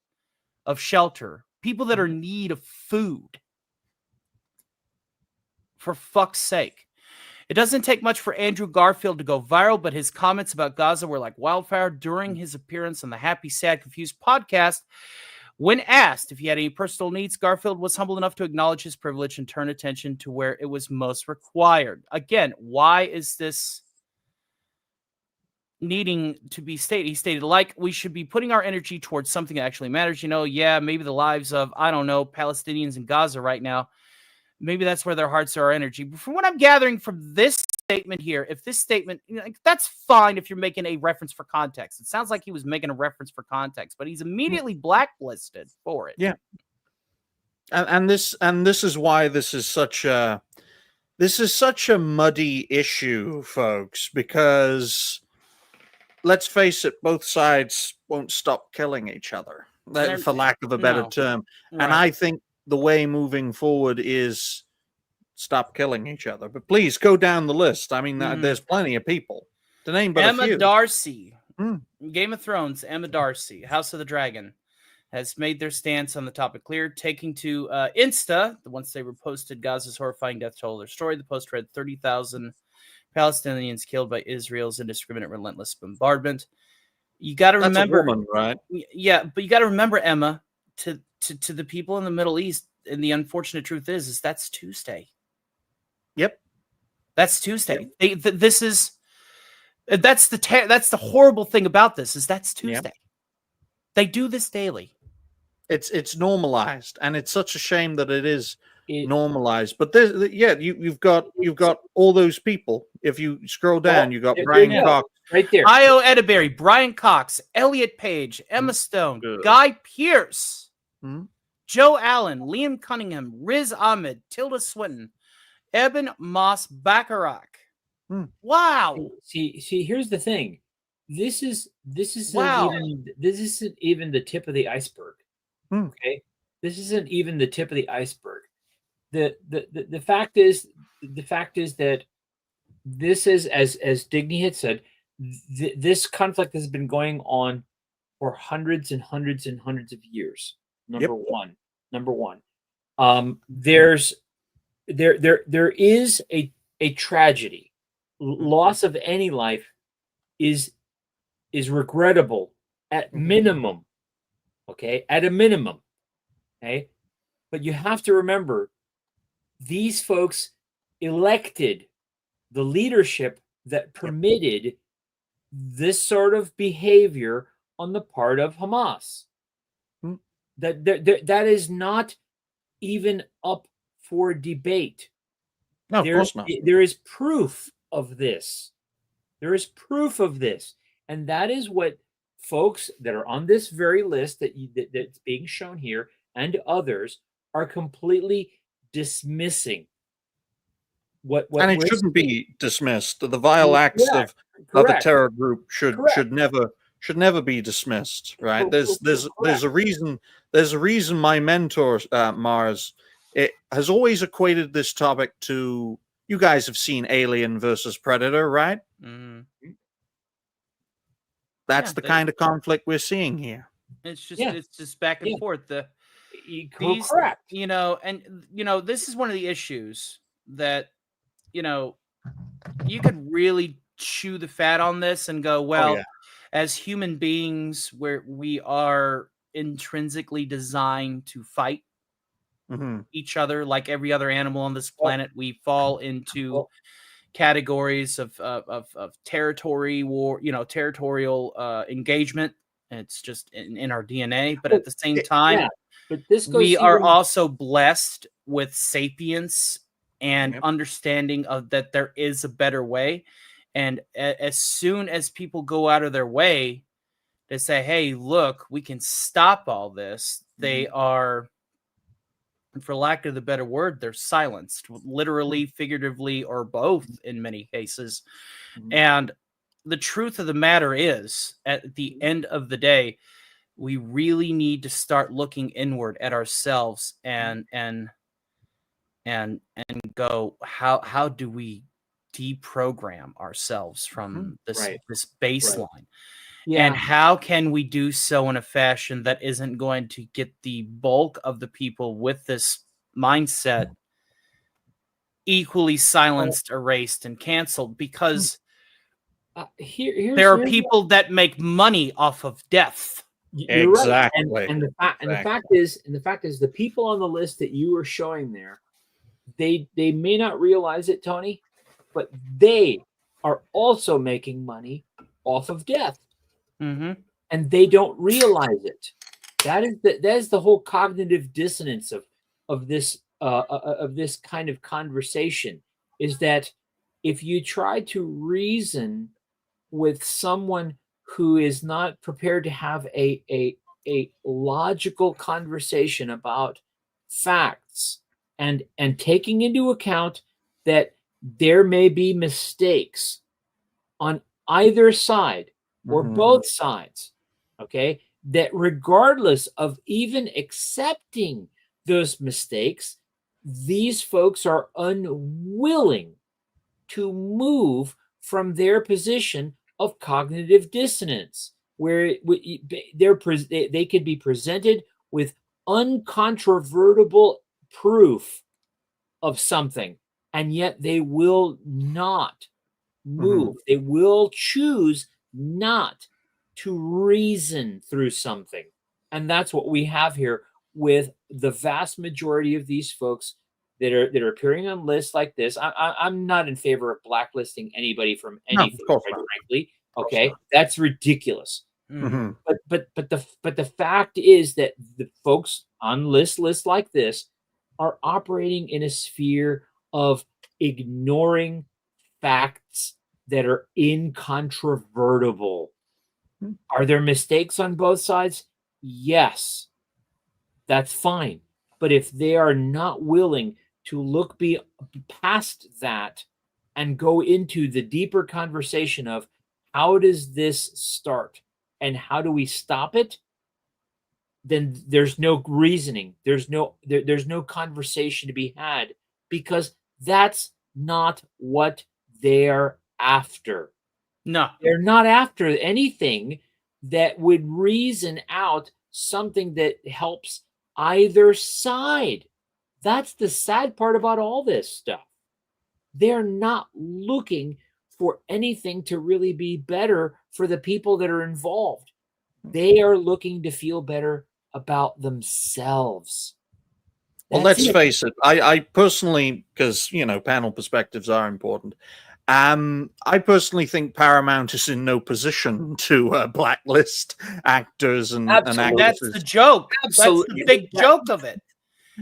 of shelter, people that are in need of food. For fuck's sake. It doesn't take much for Andrew Garfield to go viral, but his comments about Gaza were like wildfire during his appearance on the Happy, Sad, Confused podcast. When asked if he had any personal needs, Garfield was humble enough to acknowledge his privilege and turn attention to where it was most required. Again, why is this needing to be stated? He stated, like, we should be putting our energy towards something that actually matters. Yeah, maybe the lives of, I don't know, Palestinians in Gaza right now. Maybe that's where their hearts are, our energy. But from what I'm gathering from this statement here, if this statement, that's fine if you're making a reference for context. It sounds like he was making a reference for context, but he's immediately blacklisted for it. Yeah. And this is why this is such a muddy issue, folks, because let's face it, both sides won't stop killing each other, for lack of a better term. Right. And I think the way moving forward is stop killing each other. But please go down the list. I mean, there's plenty of people to name but Emma a few. Darcy, Game of Thrones, Emma Darcy, House of the Dragon, has made their stance on the topic clear, taking to Insta. Once they reposted Gaza's horrifying death toll their story, the post read 30,000 Palestinians killed by Israel's indiscriminate, relentless bombardment. You got to remember, a woman, right? Yeah, but you got to remember, Emma, to the people in the Middle East, and the unfortunate truth is that's Tuesday. Yep, that's Tuesday. Yep. That's the horrible thing about this is that's Tuesday. Yep. They do this daily. It's normalized, and it's such a shame that it is normalized. But you've got all those people. If you scroll down, you got Brian Cox right there, Io Edeberry, Brian Cox, Elliot Page, Emma Stone, Guy Pearce, Joe Allen, Liam Cunningham, Riz Ahmed, Tilda Swinton, Eben Moss Bacharach. Wow. See, here's the thing. This isn't even the tip of the iceberg. Okay, this isn't even the tip of the iceberg. The fact is that this is, as Digny had said, this conflict has been going on for hundreds and hundreds and hundreds of years. Number one. There is a tragedy. Loss of any life is regrettable at minimum. Okay, at a minimum. Okay, but you have to remember, these folks elected the leadership that permitted this sort of behavior on the part of Hamas. That is not even up for debate. No, of course not. There is proof of this. There is proof of this, and that is what folks that are on this very list that's being shown here and others are completely dismissing. And it shouldn't be dismissed. The vile acts of a terror group should never be dismissed. Right? There's a reason. There's a reason my mentor Mars has always equated this topic to. You guys have seen Alien versus Predator, right? That's the kind of conflict we're seeing here. It's just back and forth. Correct. This is one of the issues that, you could really chew the fat on this and go, well, as human beings, we are intrinsically designed to fight each other like every other animal on this planet. We fall into categories of territory war, territorial engagement. It's just in our DNA. But at the same time, we are also blessed with sapience and understanding of that there is a better way. And as soon as people go out of their way to say, hey, look, we can stop all this, they are, for lack of the better word, they're silenced, literally, figuratively, or both in many cases. And the truth of the matter is, at the end of the day, we really need to start looking inward at ourselves and go, how do we deprogram ourselves from this baseline? Yeah. And how can we do so in a fashion that isn't going to get the bulk of the people with this mindset equally silenced, erased, and canceled? Because there are people that make money off of death. You're Exactly. right. And the fact is the people on the list that you were showing there, they may not realize it, Tony, but they are also making money off of death. Mm-hmm. And they don't realize it. That is the whole cognitive dissonance of this kind of conversation, is that if you try to reason with someone who is not prepared to have a logical conversation about facts and taking into account that there may be mistakes on either side or both sides, okay, that regardless of even accepting those mistakes, these folks are unwilling to move from their position of cognitive dissonance, where they could be presented with uncontrovertible proof of something, and yet they will not move. They will choose not to reason through something. And that's what we have here with the vast majority of these folks that are appearing on lists like this. I'm not in favor of blacklisting anybody from anything, quite frankly. Okay, that's ridiculous. Mm-hmm. But the fact is that the folks on lists like this are operating in a sphere of ignoring facts that are incontrovertible. Are there mistakes on both sides? Yes, that's fine. But if they are not willing to look past that and go into the deeper conversation of how does this start and how do we stop it, then there's no reasoning. There's no conversation to be had, because that's not what they're after. No, they're not after anything that would reason out something that helps either side. That's the sad part about all this stuff. They're not looking for anything to really be better for the people that are involved. They are looking to feel better about themselves. Well, let's face it. I personally, because panel perspectives are important. I personally think Paramount is in no position to blacklist actors and actresses. That's the joke. Absolutely. That's the big joke of it.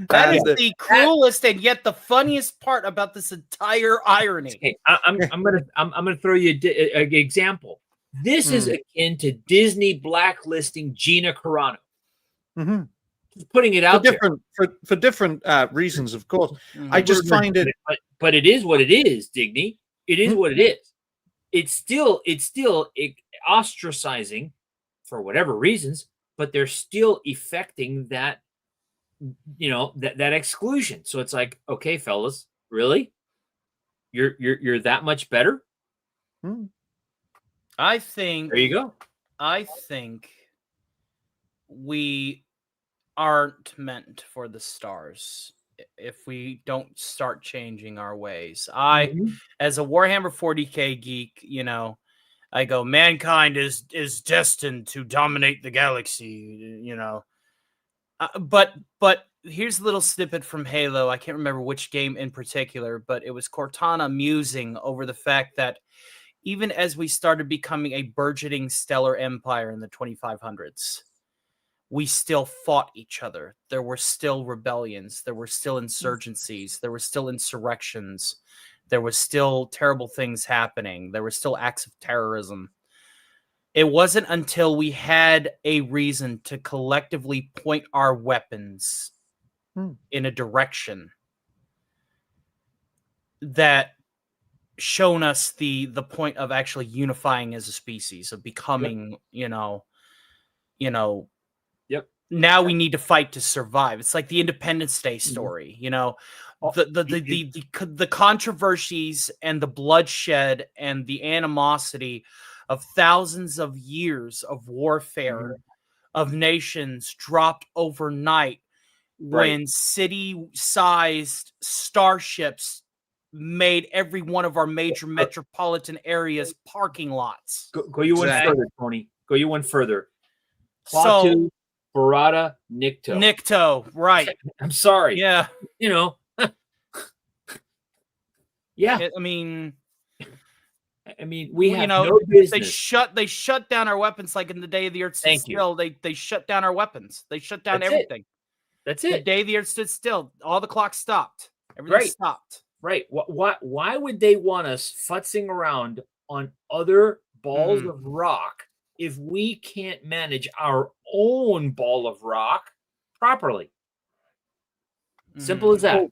That is the cruelest and yet the funniest part about this entire irony. Okay, I'm gonna throw you an example. This is akin to Disney blacklisting Gina Carano. Just putting it out for different reasons, of course. I just find it, but it is what it is, Digny. It is what it is. It's still ostracizing for whatever reasons, but they're still effecting that, that exclusion. So it's like, okay, fellas, really? You're that much better? I think there you go. I think we aren't meant for the stars if we don't start changing our ways. As a Warhammer 40K geek, I go, mankind is destined to dominate the galaxy, but here's a little snippet from Halo. I can't remember which game in particular, but it was Cortana musing over the fact that even as we started becoming a burgeoning stellar empire in the 2500s, we still fought each other. There were still rebellions. There were still insurgencies. There were still insurrections. There was still terrible things happening. There were still acts of terrorism. It wasn't until we had a reason to collectively point our weapons in a direction that shown us the point of actually unifying as a species, of becoming, now we need to fight to survive. It's like the Independence Day story, the controversies and the bloodshed and the animosity of thousands of years of warfare of nations dropped overnight when city-sized starships made every one of our major metropolitan areas parking lots. Go you one further, Tony. Go you one further. So, Klaatu, Barada, Nikto. Nikto, right. I'm sorry. Yeah. You know. Yeah. I mean, we have no business. They shut down our weapons like in the day the earth stood still. They shut down our weapons. They shut down everything. That's it. The day the earth stood still, all the clocks stopped. Everything stopped. Right. Why would they want us futzing around on other balls of rock if we can't manage our own ball of rock properly? Simple as that.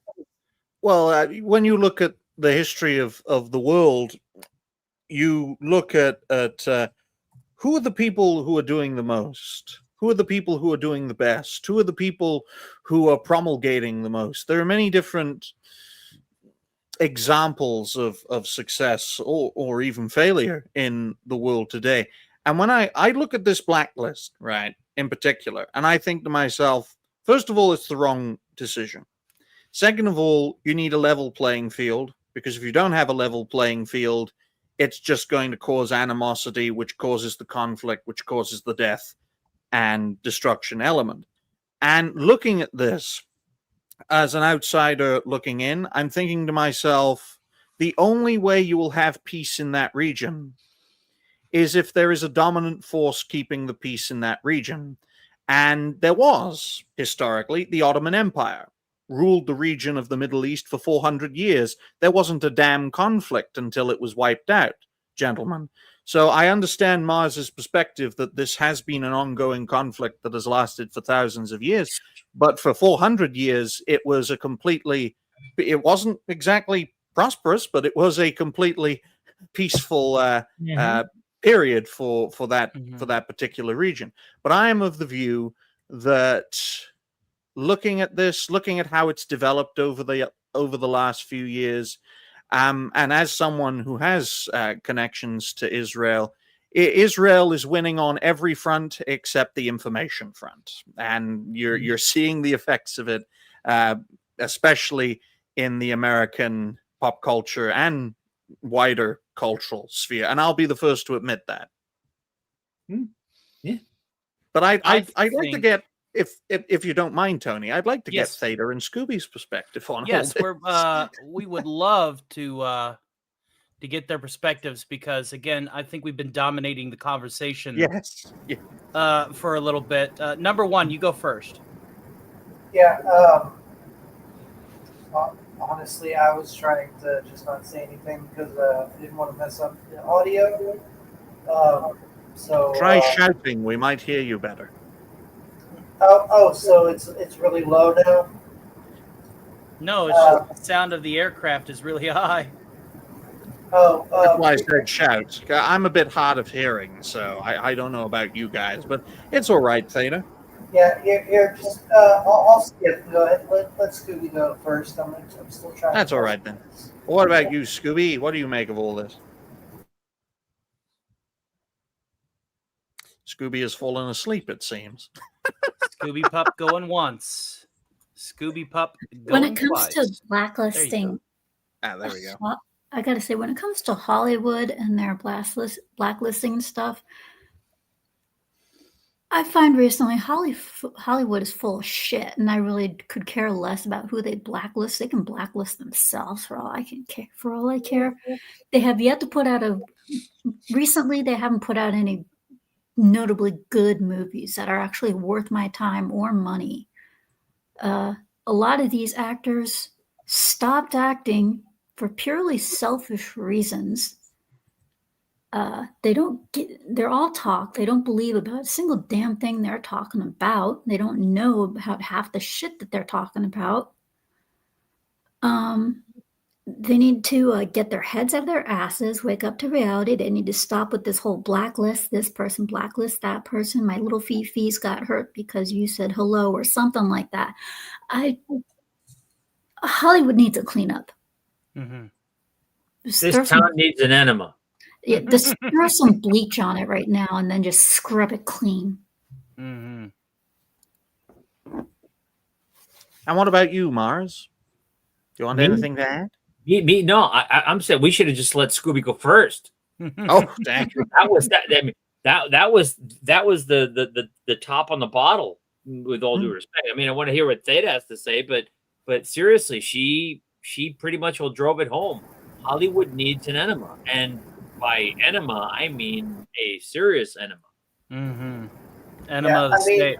Well, when you look at the history of the world, you look at who are the people who are doing the most? Who are the people who are doing the best? Who are the people who are promulgating the most? There are many different examples of success or even failure in the world today. And when I look at this blacklist, right, in particular, and I think to myself, first of all, it's the wrong decision. Second of all, you need a level playing field, because if you don't have a level playing field, it's just going to cause animosity, which causes the conflict, which causes the death and destruction element. And looking at this as an outsider looking in, I'm thinking to myself, the only way you will have peace in that region is if there is a dominant force keeping the peace in that region. And there was, historically, the Ottoman Empire ruled the region of the Middle East for 400 years. There wasn't a damn conflict until it was wiped out, gentlemen. So I understand Mars's perspective that this has been an ongoing conflict that has lasted for thousands of years. But for 400 years, it wasn't exactly prosperous, but it was a completely peaceful period for that particular region. But I am of the view that looking at how it's developed over the last few years, and as someone who has connections to Israel, Israel is winning on every front except the information front, and you're seeing the effects of it, especially in the American pop culture and wider cultural sphere. And I'll be the first to admit that. Yeah, but I'd like to get, if you don't mind, Tony, I'd like to get Theta and Scooby's perspective on all this. We would love to get their perspectives, because again, I think we've been dominating the conversation for a little bit. Number one, you go first. Honestly, I was trying to just not say anything because I didn't want to mess up the audio. So try shouting; we might hear you better. So it's really low now? No, it's just the sound of the aircraft is really high. That's why I said shout. I'm a bit hard of hearing, so I don't know about you guys, but it's all right, Theta. Yeah, here, just I'll skip. Go ahead. Let Scooby go first. I'm still trying. That's all right then. Well, what about you, Scooby? What do you make of all this? Scooby has fallen asleep, it seems. Scooby Pup going once. Scooby Pup going when it comes twice. to blacklisting, there we go. I got to say, when it comes to Hollywood and their blacklisting stuff, I find recently Hollywood is full of shit, and I really could care less about who they blacklist. They can blacklist themselves for all I care. They have yet to put out recently they haven't put out any notably good movies that are actually worth my time or money. A lot of these actors stopped acting for purely selfish reasons. They're all talk. They don't believe about a single damn thing they're talking about. They don't know about half the shit that they're talking about. They need to get their heads out of their asses, wake up to reality. They need to stop with this whole blacklist, this person, blacklist that person. My little Fifi's got hurt because you said hello or something like that. Hollywood needs a cleanup. Mm-hmm. This town needs an enema. Just throw some bleach on it right now and then just scrub it clean. Mm-hmm. And what about you, Mars? Do you want Me? anything to add? No. I'm saying we should have just let Scooby go first. Oh, dang. That was that. I mean, that was the top on the bottle. With all due respect, I mean, I want to hear what Theta has to say, but seriously, she pretty much will drove it home. Hollywood needs an enema, and by enema, I mean a serious enema. Mm-hmm. Enema. Yeah, I mean,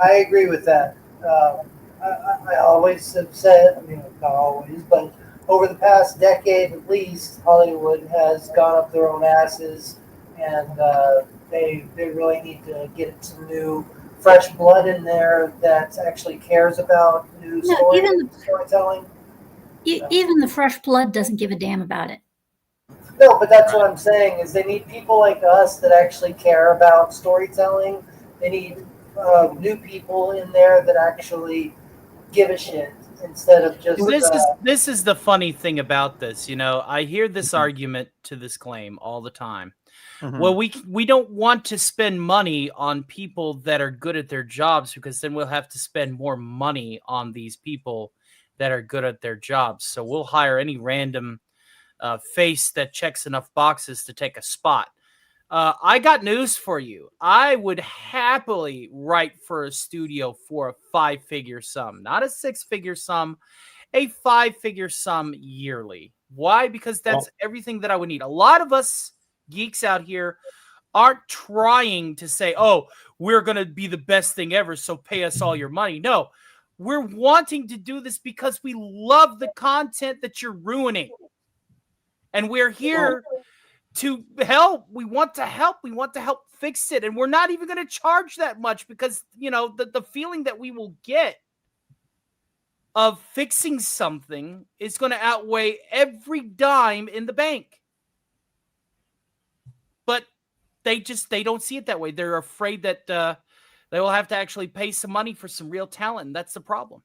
I agree with that. I always have said, I mean, not always, but over the past decade at least, Hollywood has gone up their own asses, and they really need to get some new, fresh blood in there that actually cares about new storytelling. Even the fresh blood doesn't give a damn about it. No, but that's what I'm saying is they need people like us that actually care about storytelling. They need new people in there that actually give a shit instead of just. This is the funny thing about this. You know, I hear this argument to this claim all the time. Mm-hmm. Well, we don't want to spend money on people that are good at their jobs because then we'll have to spend more money on these people that are good at their jobs. So we'll hire any random face that checks enough boxes to take a spot. I got news for you. I would happily write for a studio for a 5-figure sum, not a 6-figure sum, a 5-figure sum yearly. Why? Because that's everything that I would need. A lot of us geeks out here aren't trying to say, oh, we're going to be the best thing ever, so pay us all your money. No, we're wanting to do this because we love the content that you're ruining. And we're here to help. We want to help. We want to help fix it. And we're not even going to charge that much because, you know, the feeling that we will get of fixing something is going to outweigh every dime in the bank. But they don't see it that way. They're afraid that they will have to actually pay some money for some real talent. And that's the problem.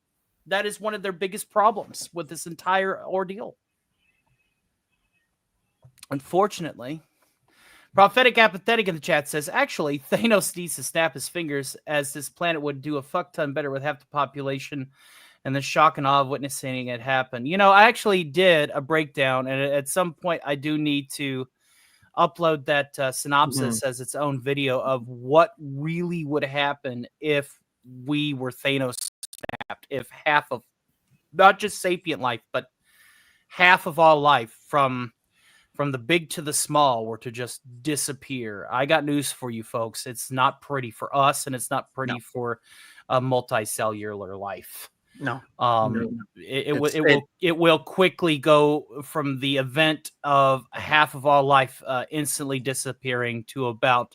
That is one of their biggest problems with this entire ordeal. Unfortunately, Prophetic Apathetic in the chat says, actually, Thanos needs to snap his fingers as this planet would do a fuck ton better with half the population and the shock and awe of witnessing it happen. You know, I actually did a breakdown, and at some point I do need to upload that synopsis as its own video of what really would happen if we were Thanos snapped, if half of, not just sapient life, but half of all life from the big to the small were to just disappear. I got news for you folks. It's not pretty for us, and it's not pretty for a multicellular life. No. It will quickly go from the event of half of all life instantly disappearing to about,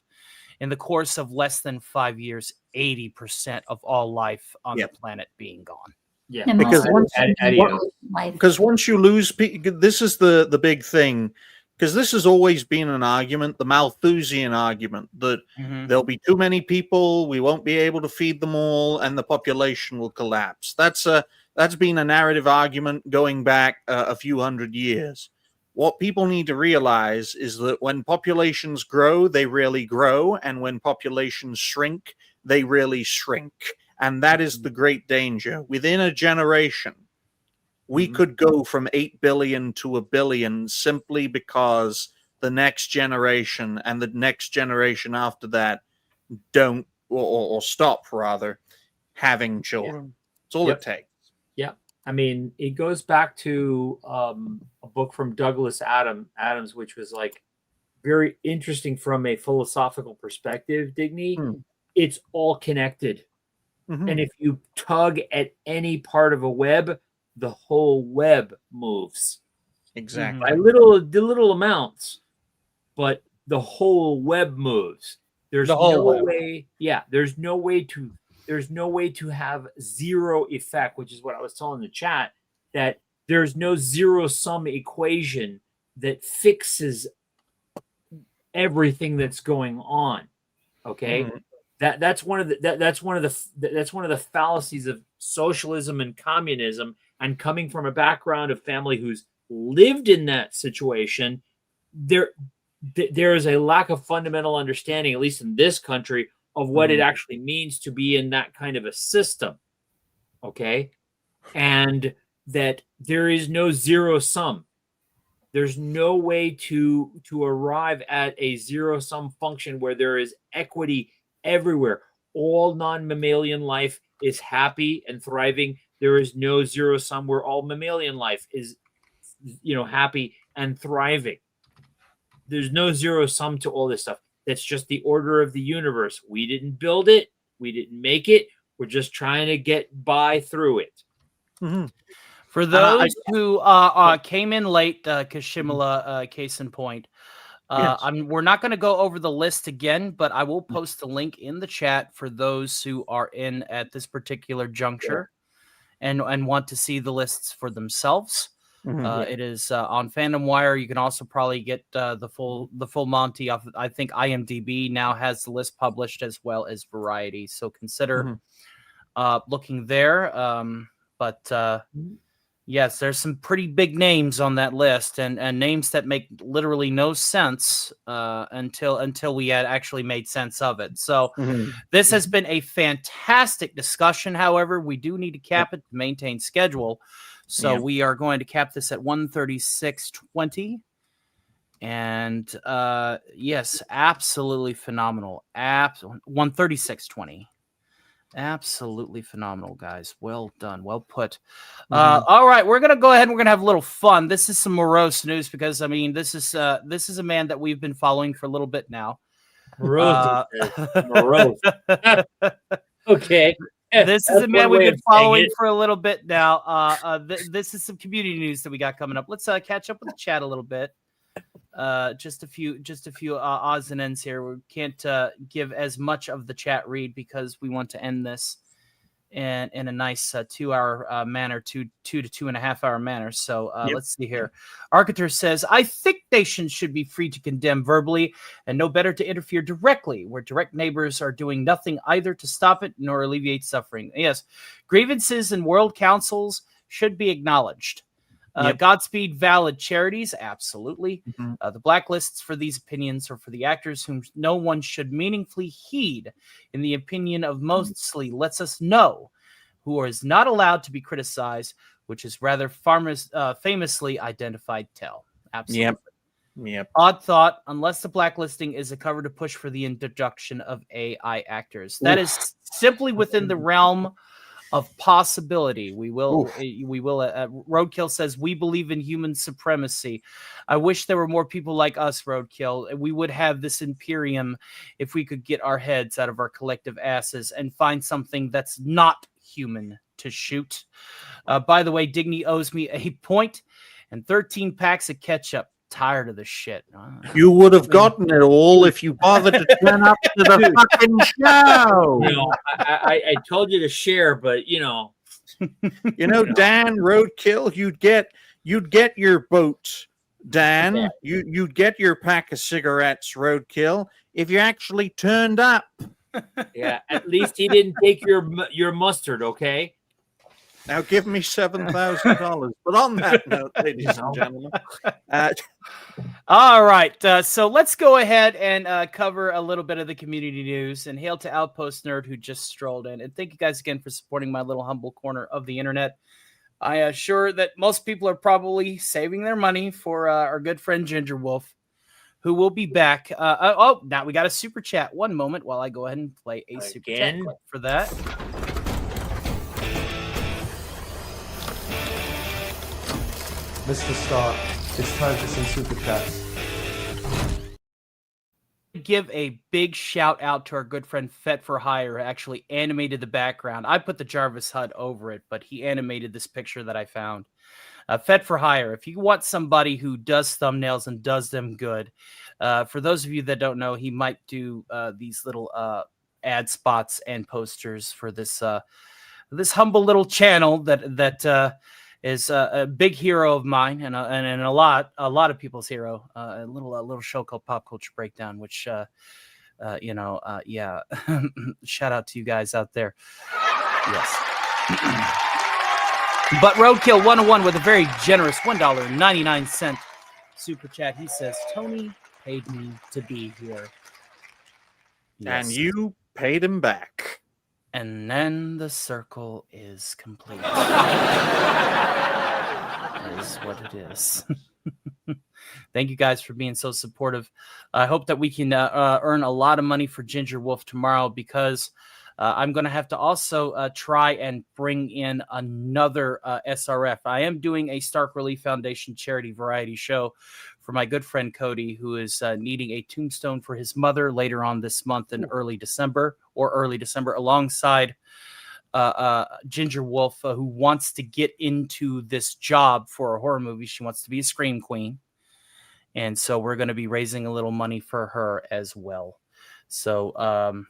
in the course of less than 5 years, 80% of all life on the planet being gone. Yeah, because once you lose, this is the big thing, because this has always been an argument, the Malthusian argument, that there'll be too many people, we won't be able to feed them all, and the population will collapse. That's been a narrative argument going back a few hundred years. What people need to realize is that when populations grow, they really grow, and when populations shrink, they really shrink. And that is the great danger. Within a generation, we could go from 8 billion to 1 billion simply because the next generation and the next generation after that don't, or stop rather, having children. That's all it takes. Yeah. I mean, it goes back to a book from Douglas Adams, which was like very interesting from a philosophical perspective, Digny. It's all connected. And if you tug at any part of a web, the whole web moves. Exactly. By little amounts, but the whole web moves. There's no way to have zero effect, which is what I was telling the chat, that there's no zero-sum equation that fixes everything that's going on. Okay? That's one of the fallacies of socialism and communism. And coming from a background of family who's lived in that situation, there is a lack of fundamental understanding, at least in this country, of what it actually means to be in that kind of a system. Okay. And that there is no zero sum. There's no way to arrive at a zero sum function where there is equity everywhere. All non-mammalian life is happy and thriving. There is no zero sum where all mammalian life is, happy and thriving. There's no zero sum to all this stuff. That's just the order of the universe. We didn't build it. We didn't make it. We're just trying to get by through it. Mm-hmm. For those who came in late, Kashimala, case in point, Yes. we're not going to go over the list again, but I will post a link in the chat for those who are in at this particular juncture and want to see the lists for themselves. It is on Fandom Wire. You can also probably get the full Monty off. I think IMDb now has the list published as well as Variety. So consider looking there. But yes, there's some pretty big names on that list, and names that make literally no sense until we had actually made sense of it. So this has been a fantastic discussion. However, we do need to cap it to maintain schedule. So we are going to cap this at 136.20. And yes, absolutely phenomenal. 136.20. Absolutely phenomenal, guys. Well done. Well put. All right, we're gonna go ahead and we're gonna have a little fun. This is some morose news because this is a man that we've been following for a little bit now. Morose. Okay. This is a man we've been following for a little bit now. This is some community news that we got coming up. Let's catch up with the chat a little bit. Just a few odds and ends here. We can't give as much of the chat read because we want to end this in a nice 2-hour manner, 2 to 2.5 hour manner. So let's see here. Arcater says, I think nations should be free to condemn verbally and no better to interfere directly where direct neighbors are doing nothing either to stop it nor alleviate suffering. Yes, grievances in world councils should be acknowledged. Godspeed valid charities, absolutely. The blacklists for these opinions are for the actors whom no one should meaningfully heed. In the opinion of mostly, lets us know who is not allowed to be criticized, which is rather famously identified tell. Absolutely. Yep. Odd thought, unless the blacklisting is a cover to push for the introduction of AI actors. That is simply within the realm of possibility. We will. Roadkill says, we believe in human supremacy. I wish there were more people like us, Roadkill. We would have this Imperium if we could get our heads out of our collective asses and find something that's not human to shoot. By the way, Digny owes me a point and 13 packs of ketchup. Tired of the shit. You would have gotten it all if you bothered to turn up to the fucking show. I told you to share, but Dan, Roadkill, you'd get your boat, Dan. Okay. You'd get your pack of cigarettes, Roadkill, if you actually turned up. Yeah, at least he didn't take your mustard, okay? Now give me $7,000. But on that note, ladies and gentlemen. All right. So let's go ahead and cover a little bit of the community news. And hail to Outpost Nerd who just strolled in. And thank you guys again for supporting my little humble corner of the internet. I am sure that most people are probably saving their money for our good friend Ginger Wolf, who will be back. Now we got a super chat. One moment while I go ahead and play a super chat clip for that. Mr. Stark, it's time for some super chats. Give a big shout out to our good friend Fet for Hire, who actually animated the background. I put the Jarvis HUD over it, but he animated this picture that I found. Fet for Hire, if you want somebody who does thumbnails and does them good, for those of you that don't know, he might do these little ad spots and posters for this this humble little channel that is a big hero of mine and a lot of people's hero. A little show called Pop Culture Breakdown, which shout out to you guys out there. Yes. But Roadkill 101 with a very generous $1.99 super chat. He says, Tony, paid me to be here. And Yes. you paid him back. And then the circle is complete. That is what it is. Thank you guys for being so supportive. I hope that we can earn a lot of money for Ginger Wolf tomorrow, because I'm going to have to also try and bring in another SRF. I am doing a Stark Relief Foundation charity variety show for my good friend Cody, who is needing a tombstone for his mother later on this month in early December, alongside Ginger Wolf, who wants to get into this job for a horror movie. She wants to be a scream queen. And so we're going to be raising a little money for her as well. So,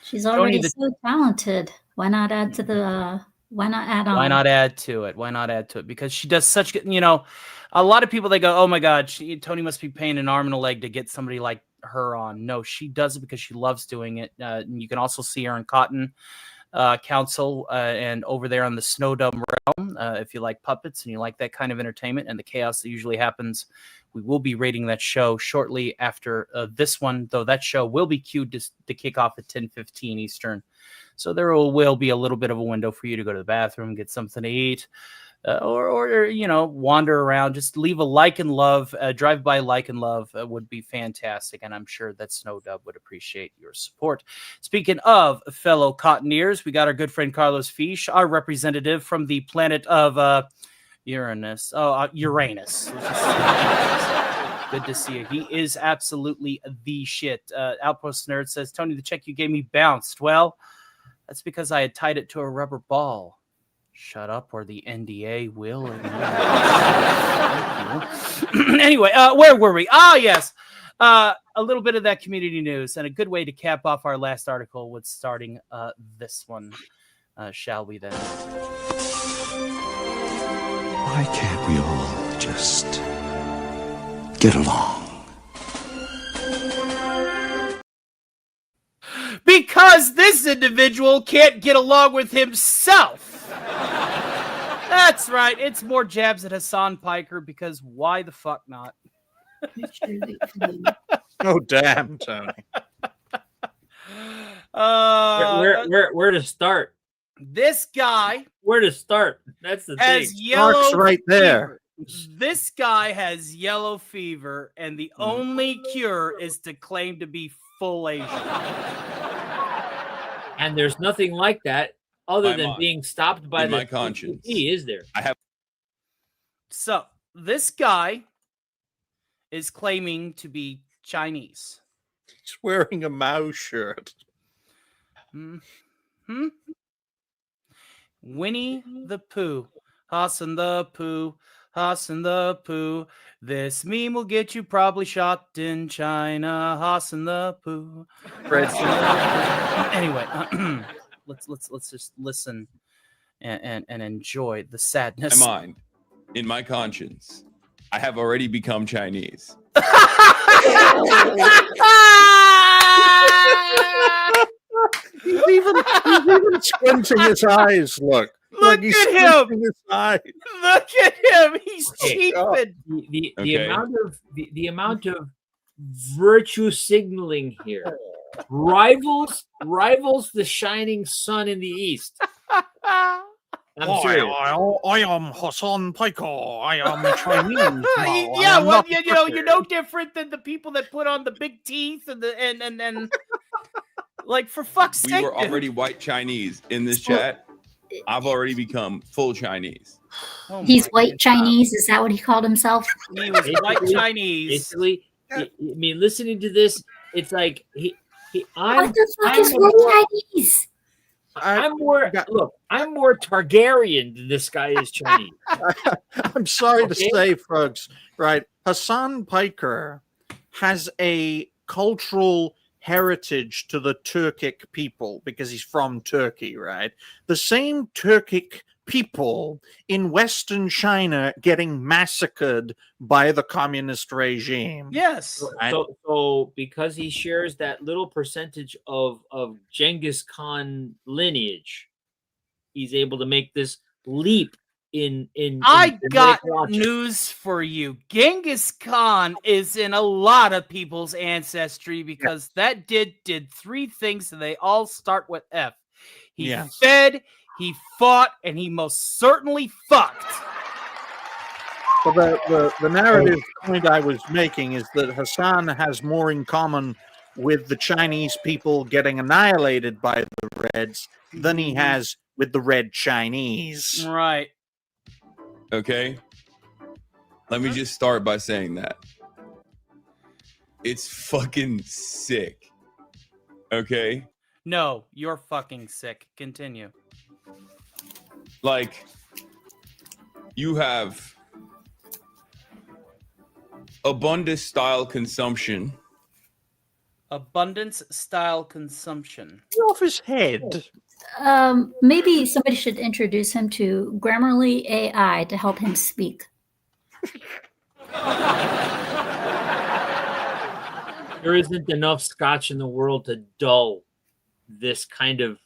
she's already Tony, so talented. Why not add to the? Why not add on? Why not add to it? Because she does such good. A lot of people, they go, "Oh my God, Tony must be paying an arm and a leg to get somebody like her on." No, she does it because she loves doing it. And you can also see her in Cotton Council and over there on the Snow Dome Realm. If you like puppets and you like that kind of entertainment and the chaos that usually happens, we will be rating that show shortly after this one, though that show will be queued to kick off at 10:15 Eastern. So there will be a little bit of a window for you to go to the bathroom, get something to eat, or wander around. Just leave a like and love, drive by like and love would be fantastic, and I'm sure that Snow Dub would appreciate your support. Speaking of fellow Cottoneers, we got our good friend Carlos Fish, our representative from the planet of Uranus. Uranus. Good to see you. He is absolutely the shit. Outpost Nerd says, Tony, the check you gave me bounced. Well, that's because I had tied it to a rubber ball. Shut up or the NDA will. Anyway, where were we? Yes. A little bit of that community news, and a good way to cap off our last article with starting this one. Shall we then? Why can't we all just get along? Because this individual can't get along with himself. That's right. It's more jabs at Hassan Piker, because why the fuck not? Oh, damn, Tony. Where to start? This guy. Where to start? That's the thing. Stark's right there. This guy has yellow fever, and the only cure is to claim to be full Asian. And there's nothing like that other than being stopped by my conscience. Is there? So this guy is claiming to be Chinese. He's wearing a Mao shirt. Winnie the Pooh. Hassan the Pooh. Hassan the Pooh. This meme will get you probably shot in China. Hassan the Pooh. Anyway, let's just listen and enjoy the sadness. In my mind, in my conscience, I have already become Chinese. He's even squinting his eyes. Look at him. His eyes. Look at him. He's cheapened. The amount of virtue signaling here rivals the shining sun in the east. I'm serious. I am Hassan Piker. I am Chinese. Yeah, well, you're no different than the people that put on the big teeth and like, for fuck's sake. We were already white Chinese in this chat. I've already become full Chinese. He's white Chinese. Is that what he called himself? He was white Chinese. Basically, I mean, listening to this, it's like What the fuck is white Chinese? I'm more Targaryen than this guy is Chinese. I'm sorry to say, folks, right? Hassan Piker has a cultural heritage to the Turkic people because he's from Turkey, right? The same Turkic people in Western China getting massacred by the communist regime. Yes. Right? So because he shares that little percentage of Genghis Khan lineage, he's able to make this leap I got Drake logic. news for you. Genghis Khan is in a lot of people's ancestry because that did 3 things and they all start with F. He fed, he fought, and he most certainly fucked. So the narrative point I was making is that Hassan has more in common with the Chinese people getting annihilated by the Reds than he has with the Red Chinese. Right. Okay. Let me just start by saying that. It's fucking sick. Okay. No, you're fucking sick. Continue. Like, you have abundance style consumption. Abundance style consumption. Off his head. Maybe somebody should introduce him to Grammarly AI to help him speak. There isn't enough scotch in the world to dull this kind of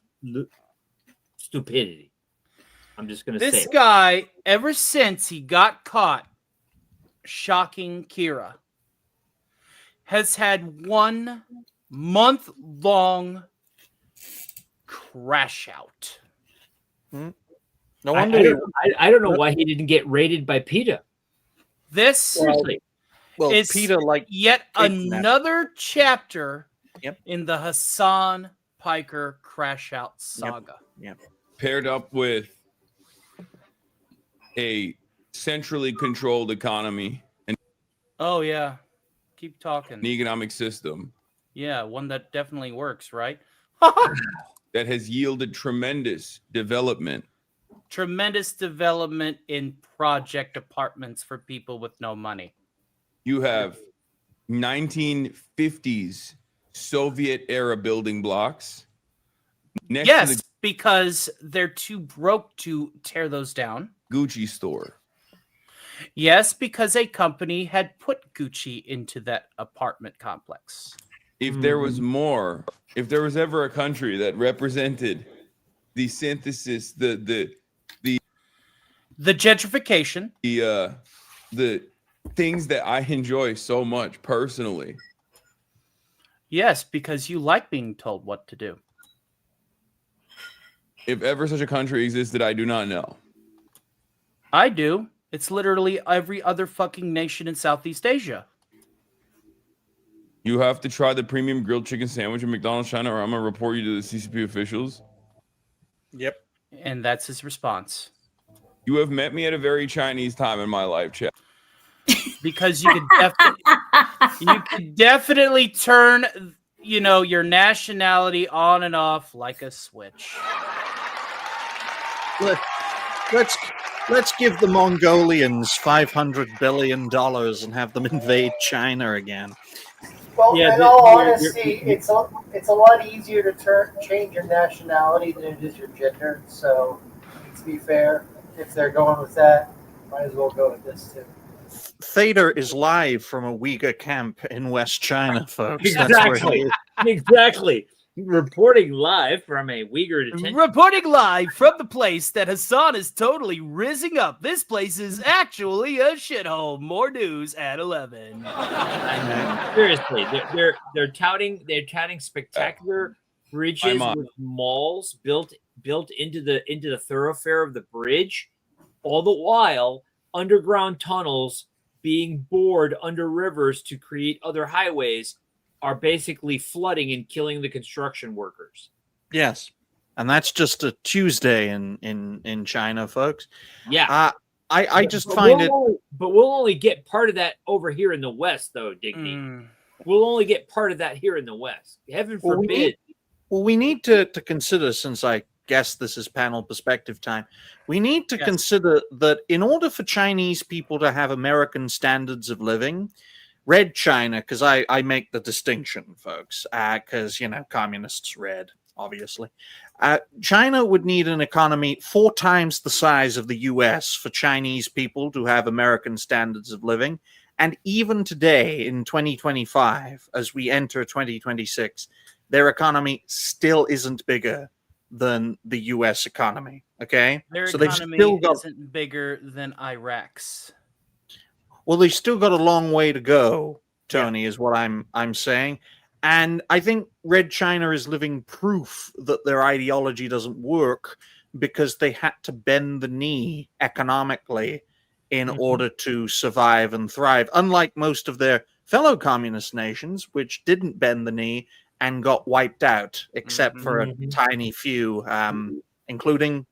stupidity. I'm just going to say this guy, ever since he got caught shocking Kira, has had 1 month-long crash out. No wonder. I don't know why he didn't get raided by PETA. This Seriously. is PETA yet another chapter in the Hassan Piker crash out saga. Yep. Paired up with a centrally controlled economy and keep talking. an economic system one that definitely works, right? that has yielded tremendous development in project apartments for people with no money. You have 1950s Soviet era building blocks next to the because they're too broke to tear those down. Gucci store. Yes, because a company had put Gucci into that apartment complex. If there was more, if there was ever a country that represented the synthesis, the gentrification, the things that I enjoy so much personally. Yes, because you like being told what to do. If ever such a country existed, I do not know. I do. It's literally every other fucking nation in Southeast Asia. You have to try the premium grilled chicken sandwich at McDonald's China, or I'm going to report you to the CCP officials. Yep. And that's his response. You have met me at a very Chinese time in my life, Chad. Because you could definitely turn, your nationality on and off like a switch. Let's give the Mongolians $500 billion and have them invade China again. Well, in all honesty, it's a lot easier to change your nationality than it is your gender. So, to be fair, if they're going with that, might as well go with this too. Theta is live from a Uyghur camp in West China, folks. Exactly. Exactly. Reporting live from a Uyghur detention. Reporting live from the place that Hassan is totally rizzing up. This place is actually a shithole. More news at 11. Seriously, they're touting spectacular bridges with malls built into the thoroughfare of the bridge, all the while underground tunnels being bored under rivers to create other highways are basically flooding and killing the construction workers. Yes. And that's just a Tuesday in China, folks. Yeah. I just find it. But we'll only get part of that over here in the West, though, Digby. We'll only get part of that here in the West. Heaven forbid. We need to consider, since I guess this is panel perspective time, we need to consider that in order for Chinese people to have American standards of living, Red China, because I make the distinction, folks, because, communists red, obviously. China would need an economy 4 times the size of the U.S. for Chinese people to have American standards of living. And even today, in 2025, as we enter 2026, their economy still isn't bigger than the U.S. economy. Okay, Their so they've economy still got isn't bigger than Iraq's. well, they've still got a long way to go. Tony is what I'm saying, and I think Red China is living proof that their ideology doesn't work because they had to bend the knee economically in order to survive and thrive. Unlike most of their fellow communist nations, which didn't bend the knee and got wiped out, except for a tiny few, including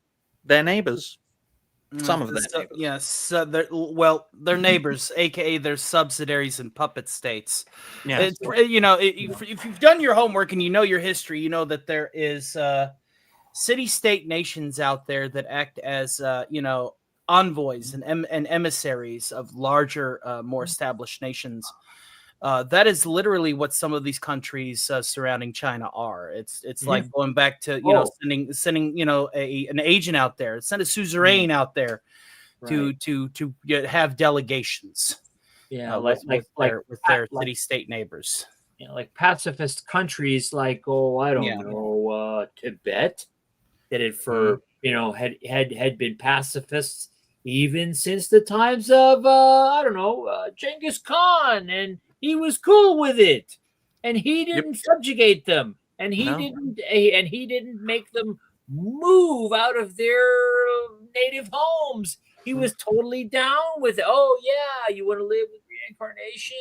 their neighbors. Some of their neighbors. Yes, their neighbors, aka their subsidiaries and puppet states. Yes. If you've done your homework and you know your history, you know that there is city-state nations out there that act as envoys and emissaries of larger, more established nations. That is literally what some of these countries surrounding China are. It's like going back to sending an agent out there, send a suzerain out there to have delegations. With their city-state neighbors. Like pacifist countries, like I don't know, Tibet, that had been pacifists even since the times of Genghis Khan, and he was cool with it, and he didn't subjugate them, and he didn't make them move out of their native homes. He was totally down with it. Oh yeah, you want to live with reincarnation?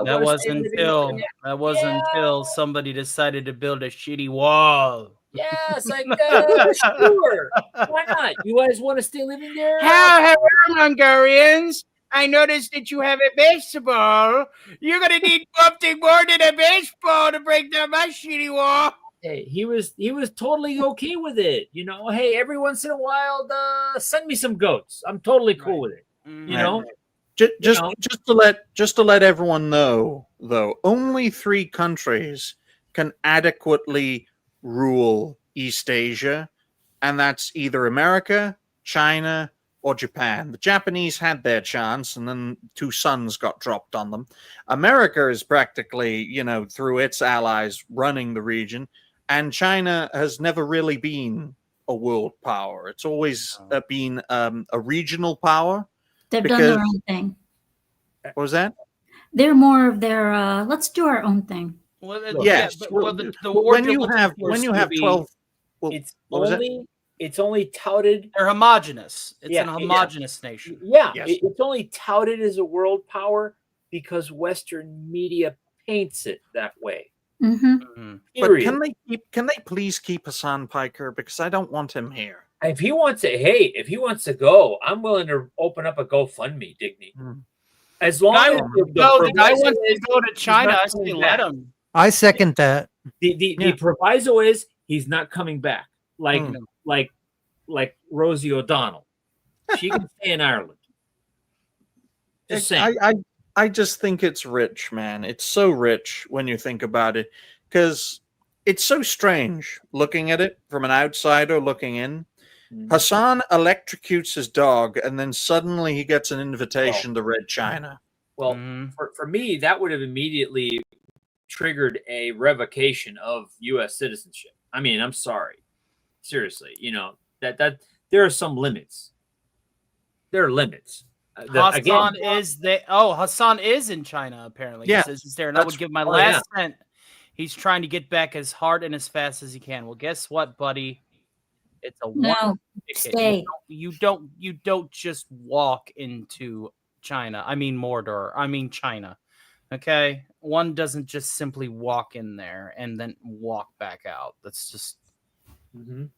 That wasn't until somebody decided to build a shitty wall. Yes, sure. Why not? You guys want to stay living there? Hello, Hungarians. I noticed that you have a baseball. You're gonna need something more than a baseball to break down my shitty wall. Hey, he was totally okay with it. Hey, every once in a while, send me some goats. I'm totally cool with it. Just to let everyone know, though, only 3 countries can adequately rule East Asia, and that's either America, China, or Japan. The Japanese had their chance, and then 2 suns got dropped on them. America is practically, through its allies, running the region, and China has never really been a world power. It's always been a regional power. They've done their own thing. What was that? They're more of their let's do our own thing. Well, yes. When you have 12, it's only touted. They're homogenous. It's an homogenous nation. Yeah, it's only touted as a world power because Western media paints it that way. But can they please keep Hassan Piker, because I don't want him here. If he wants to go, I'm willing to open up a GoFundMe, Digny. As long as the guy wants to go to China, I say let him. I second that. The proviso is he's not coming back. Like Rosie O'Donnell. She can stay in Ireland. Just saying. I just think it's rich, man. It's so rich when you think about it, because it's so strange looking at it from an outsider looking in. Hassan electrocutes his dog, and then suddenly he gets an invitation to Red China. Well, for me, that would have immediately triggered a revocation of U.S. citizenship. I mean, I'm sorry. Seriously, that there are some limits. There are limits. Hassan is in China, apparently. Yeah, he says he's there, and I would give my last cent. He's trying to get back as hard and as fast as he can. Well, guess what, buddy? It's a one ticket. Stay. You don't just walk into China. I mean Mordor. I mean China. Okay? One doesn't just simply walk in there and then walk back out. That's just Well,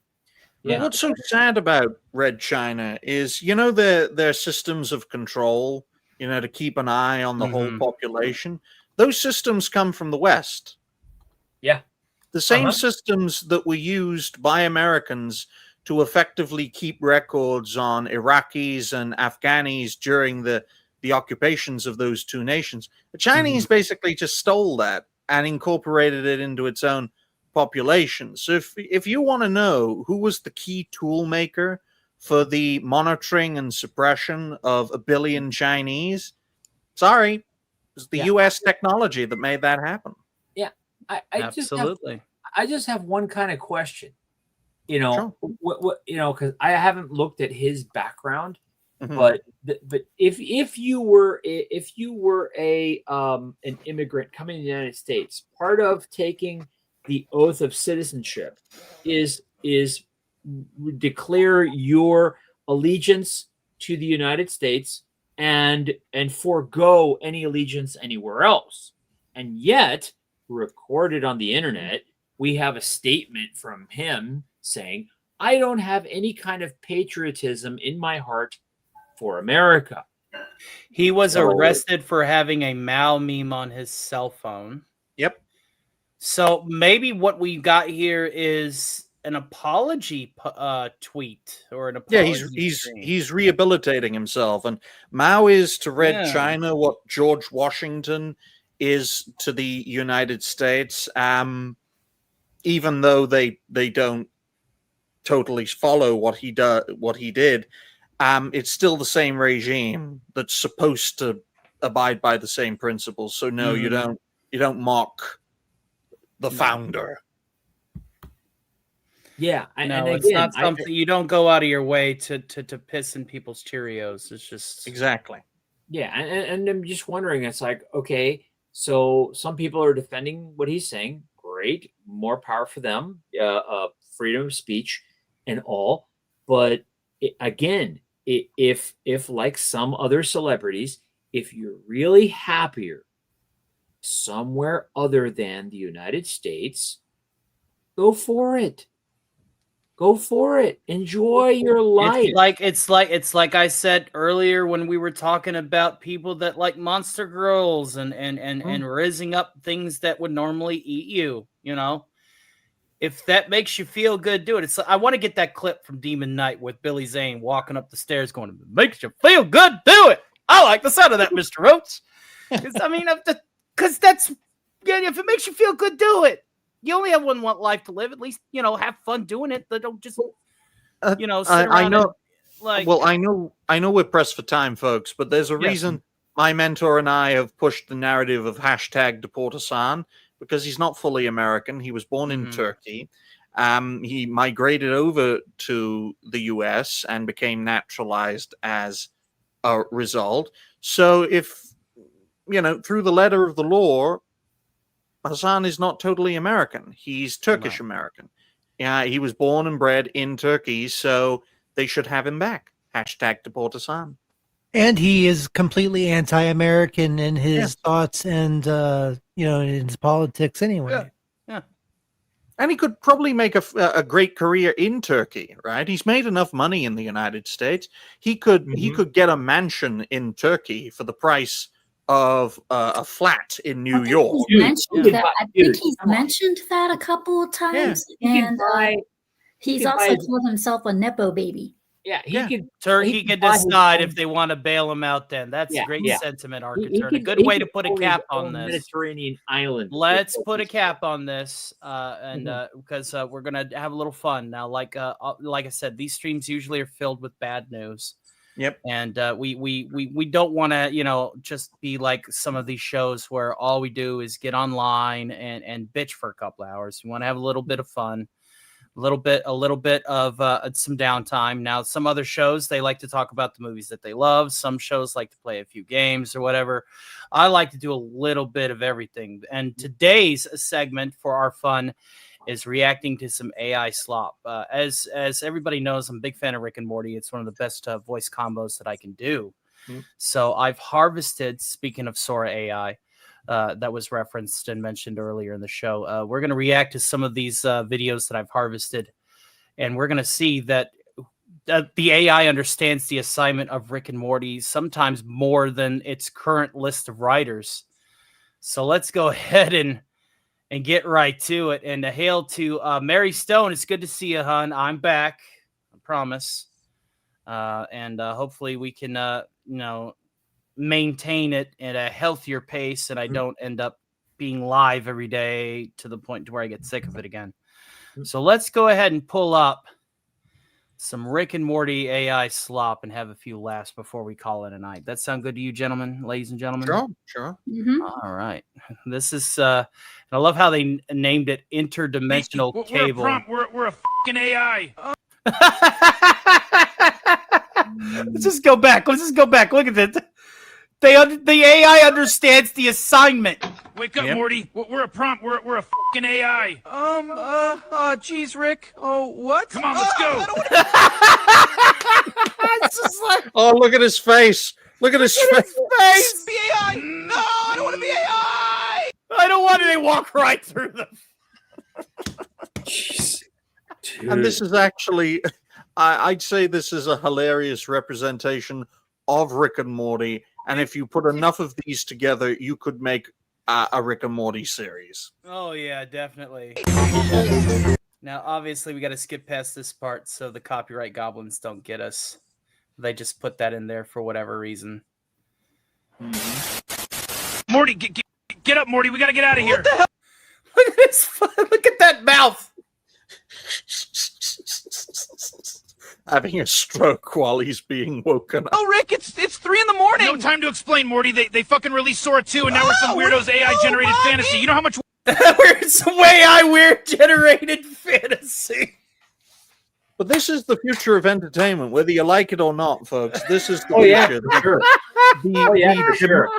what's so sad about Red China is, their systems of control, to keep an eye on the whole population. Those systems come from the West. Yeah. The same systems that were used by Americans to effectively keep records on Iraqis and Afghanis during the occupations of those 2 nations. The Chinese basically just stole that and incorporated it into its own population. So if you want to know who was the key tool maker for the monitoring and suppression of 1 billion Chinese, sorry, it was the U.S. technology that made that happen. Yeah, absolutely. I just have one kind of question. you know, Sure. what you know, because I haven't looked at his background, Mhm. but if you were a an immigrant coming to the United States, part of taking the oath of citizenship is declare your allegiance to the United States and forego any allegiance anywhere else. And yet, recorded on the internet, we have a statement from him saying, I don't have any kind of patriotism in my heart for America. He was So- arrested for having a Mao meme on his cell phone. Yep. So maybe what we got here is an apology tweet or an Yeah, apology. he's rehabilitating himself, and Mao is to Red Yeah. China what George Washington is to the United States. Even though they don't totally follow what he did, it's still the same regime that's supposed to abide by the same principles. So no, you don't mock the founder. Yeah, No, and it's again, not something you don't go out of your way to piss in people's Cheerios. It's just Exactly. Yeah, and I'm just wondering. It's like, okay, so some people are defending what he's saying. Great, more power for them. Freedom of speech and all. But again, if like some other celebrities, if you're really happier somewhere other than the United States, go for it. Go for it. Enjoy your life. It's like I said earlier when we were talking about people that like Monster Girls and raising up things that would normally eat you, you know. If that makes you feel good, do it. It's I want to get that clip from Demon Knight with Billy Zane walking up the stairs going, "Makes you feel good, do it." I like the sound of that, Mr. Rhodes. Because I mean, because that's if it makes you feel good, do it. You only have one life to live. At least have fun doing it. But don't just sit around. I know. Well, I know we're pressed for time, folks, but there's a reason my mentor and I have pushed the narrative of hashtag Deport Hassan, because he's not fully American. He was born in Turkey. He migrated over to the US and became naturalized as a result. So if, through the letter of the law, Hassan is not totally American. He's Turkish American. Yeah, he was born and bred in Turkey, so they should have him back. Hashtag Deport Hassan. And he is completely anti-American in his thoughts and in his politics anyway. Yeah. And he could probably make a great career in Turkey, right? He's made enough money in the United States. He could get a mansion in Turkey for the price of a flat in New York. I think he's mentioned that a couple of times, and he's also called himself a nepo baby. Yeah, Turkey can decide if they want to bail him out. Then that's a great sentiment, Arcaturn. A good way to put a cap on this. Mediterranean island. Let's put a cap on this, because we're gonna have a little fun now. Like I said, these streams usually are filled with bad news. Yep. And we don't want to just be like some of these shows where all we do is get online and bitch for a couple hours. We want to have a little bit of fun. A little bit of some downtime. Now, some other shows, they like to talk about the movies that they love. Some shows like to play a few games or whatever. I like to do a little bit of everything. And today's segment for our fun is reacting to some AI slop. As everybody knows, I'm a big fan of Rick and Morty. It's one of the best voice combos that I can do. So I've harvested, speaking of Sora AI, that was referenced and mentioned earlier in the show. We're going to react to some of these videos that I've harvested, and we're going to see that the AI understands the assignment of Rick and Morty sometimes more than its current list of writers. So let's go ahead and get right to it. And a hail to Mary Stone. It's good to see you, hon. I'm back. I promise. And hopefully we can, maintain it at a healthier pace, and I don't end up being live every day to the point to where I get sick of it again. So let's go ahead and pull up some Rick and Morty AI slop and have a few laughs before we call it a night. That sound good to you, gentlemen, ladies and gentlemen? Sure. Mhm. All right. This is and I love how they named it interdimensional cable. We're a fucking AI. Let's just go back. Let's just go back. Look at this. The AI understands the assignment. Wake up, Morty. We're a prompt. We're a fucking AI. Geez, Rick. Oh, what? Come on, let's go. It's just like, Oh, look at his face. Look at his face. Be AI. No, I don't want to be AI. I don't want to walk right through them. Jeez. Dude. And this is actually, I'd say this is a hilarious representation of Rick and Morty. And if you put enough of these together, you could make a Rick and Morty series. Oh, yeah, definitely. Now, obviously, we got to skip past this part so the copyright goblins don't get us. They just put that in there for whatever reason. Morty, get up, Morty. We got to get out of here. What the hell? Look at this. Look at that mouth. Having a stroke while he's being woken up. Oh, Rick, it's 3 a.m. No time to explain, Morty. They fucking released Sora 2, and now we're some weirdo's AI-generated fantasy. You know how much... We're some weird generated fantasy. But this is the future of entertainment, whether you like it or not, folks. This is the Oh, yeah, future. for sure. Oh, yeah, for sure.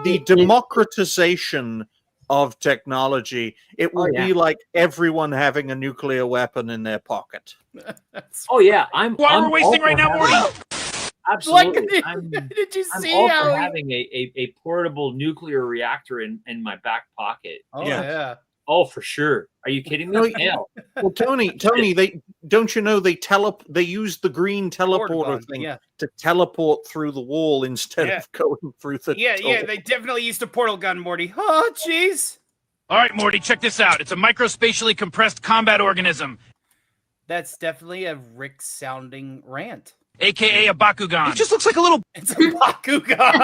The democratization of technology. It will be like everyone having a nuclear weapon in their pocket. Oh, yeah. I'm we're wasting right now, Morty. Absolutely. Did you I'm see all how for having a portable nuclear reactor in my back pocket. Oh, yeah. Oh, for sure. Are you kidding me? Hell. Well, Tony, they don't you know they use the green teleporter thing to teleport through the wall instead of going through the door. They definitely used a portal gun, Morty. Oh, jeez. All right, Morty, check this out. It's a microspatially compressed combat organism. That's definitely a Rick-sounding rant. A.K.A. a Bakugan. It just looks like a little... It's a Bakugan.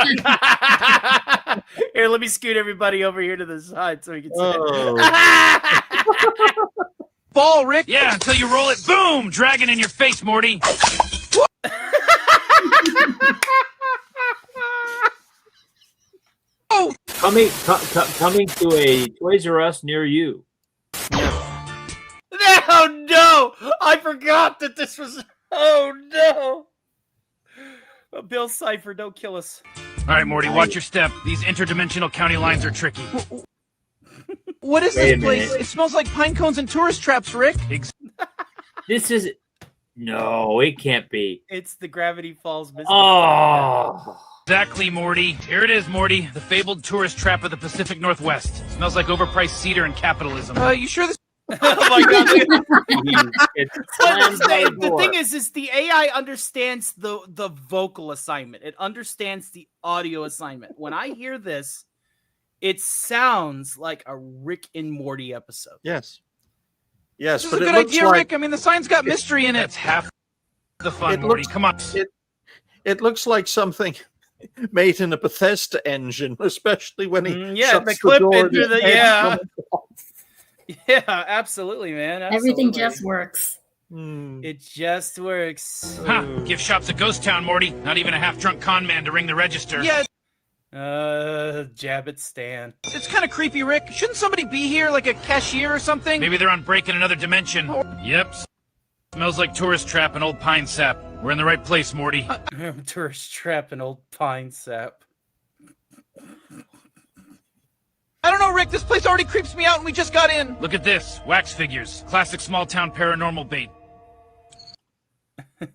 Here, let me scoot everybody over here to the side so we can see it. ball, Rick. Yeah, until you roll it. Boom! Dragon in your face, Morty. Oh! Coming to a Toys R Us near you. Oh, no! I forgot that this was... Oh, no! Bill Cipher, don't kill us. All right, Morty, watch your step. These interdimensional county lines are tricky. What is this place? It smells like pine cones and tourist traps, Rick. This is... No, it can't be. It's the Gravity Falls Mystery. Oh! Exactly, Morty. Here it is, Morty. The fabled tourist trap of the Pacific Northwest. Smells like overpriced cedar and capitalism. You sure this... Oh my god! The The thing is the AI understands the vocal assignment. It understands the audio assignment. When I hear this, it sounds like a Rick and Morty episode. Yes, This is but a it good looks idea, like Rick. I mean, the sign's got mystery in it. That's half the fun, It Morty. looks- Come on. it looks like something made in a Bethesda engine, especially when he shuts the clip door into and the his head comes off. Yeah, absolutely, man. Everything Absolutely. just works. It just works. Huh. Gift shop's a ghost town, Morty. Not even a half-drunk con man to ring the register. Yeah, Jab it, Stan. it's kind of creepy, Rick. Shouldn't somebody be here, like a cashier or something? Maybe they're on break in another dimension. Yep. Smells like tourist trap and old pine sap. We're in the right place, Morty. Tourist trap and old pine sap. I don't know, Rick. This place already creeps me out, and we just got in. Look at this. Wax figures. Classic small-town paranormal bait.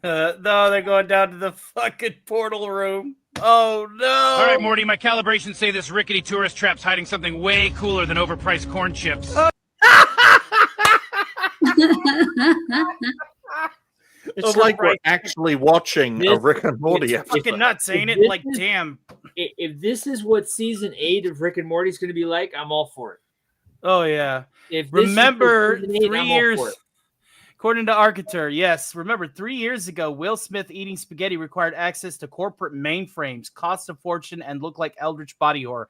No, they're going down to the fucking portal room. Oh, no. All right, Morty, my calibrations say this rickety tourist trap's hiding something way cooler than overpriced corn chips. It's like we're actually watching a Rick and Morty It's episode. fucking nuts, ain't it? This Like, is- damn. If this is what season 8 of Rick and Morty is going to be like, I'm all for it. Oh, yeah. If this is Remember, season 8, 3 I'm all years... for it. According to Arcatur, yes. Remember, 3 years ago, Will Smith eating spaghetti required access to corporate mainframes, cost a fortune, and looked like eldritch body horror.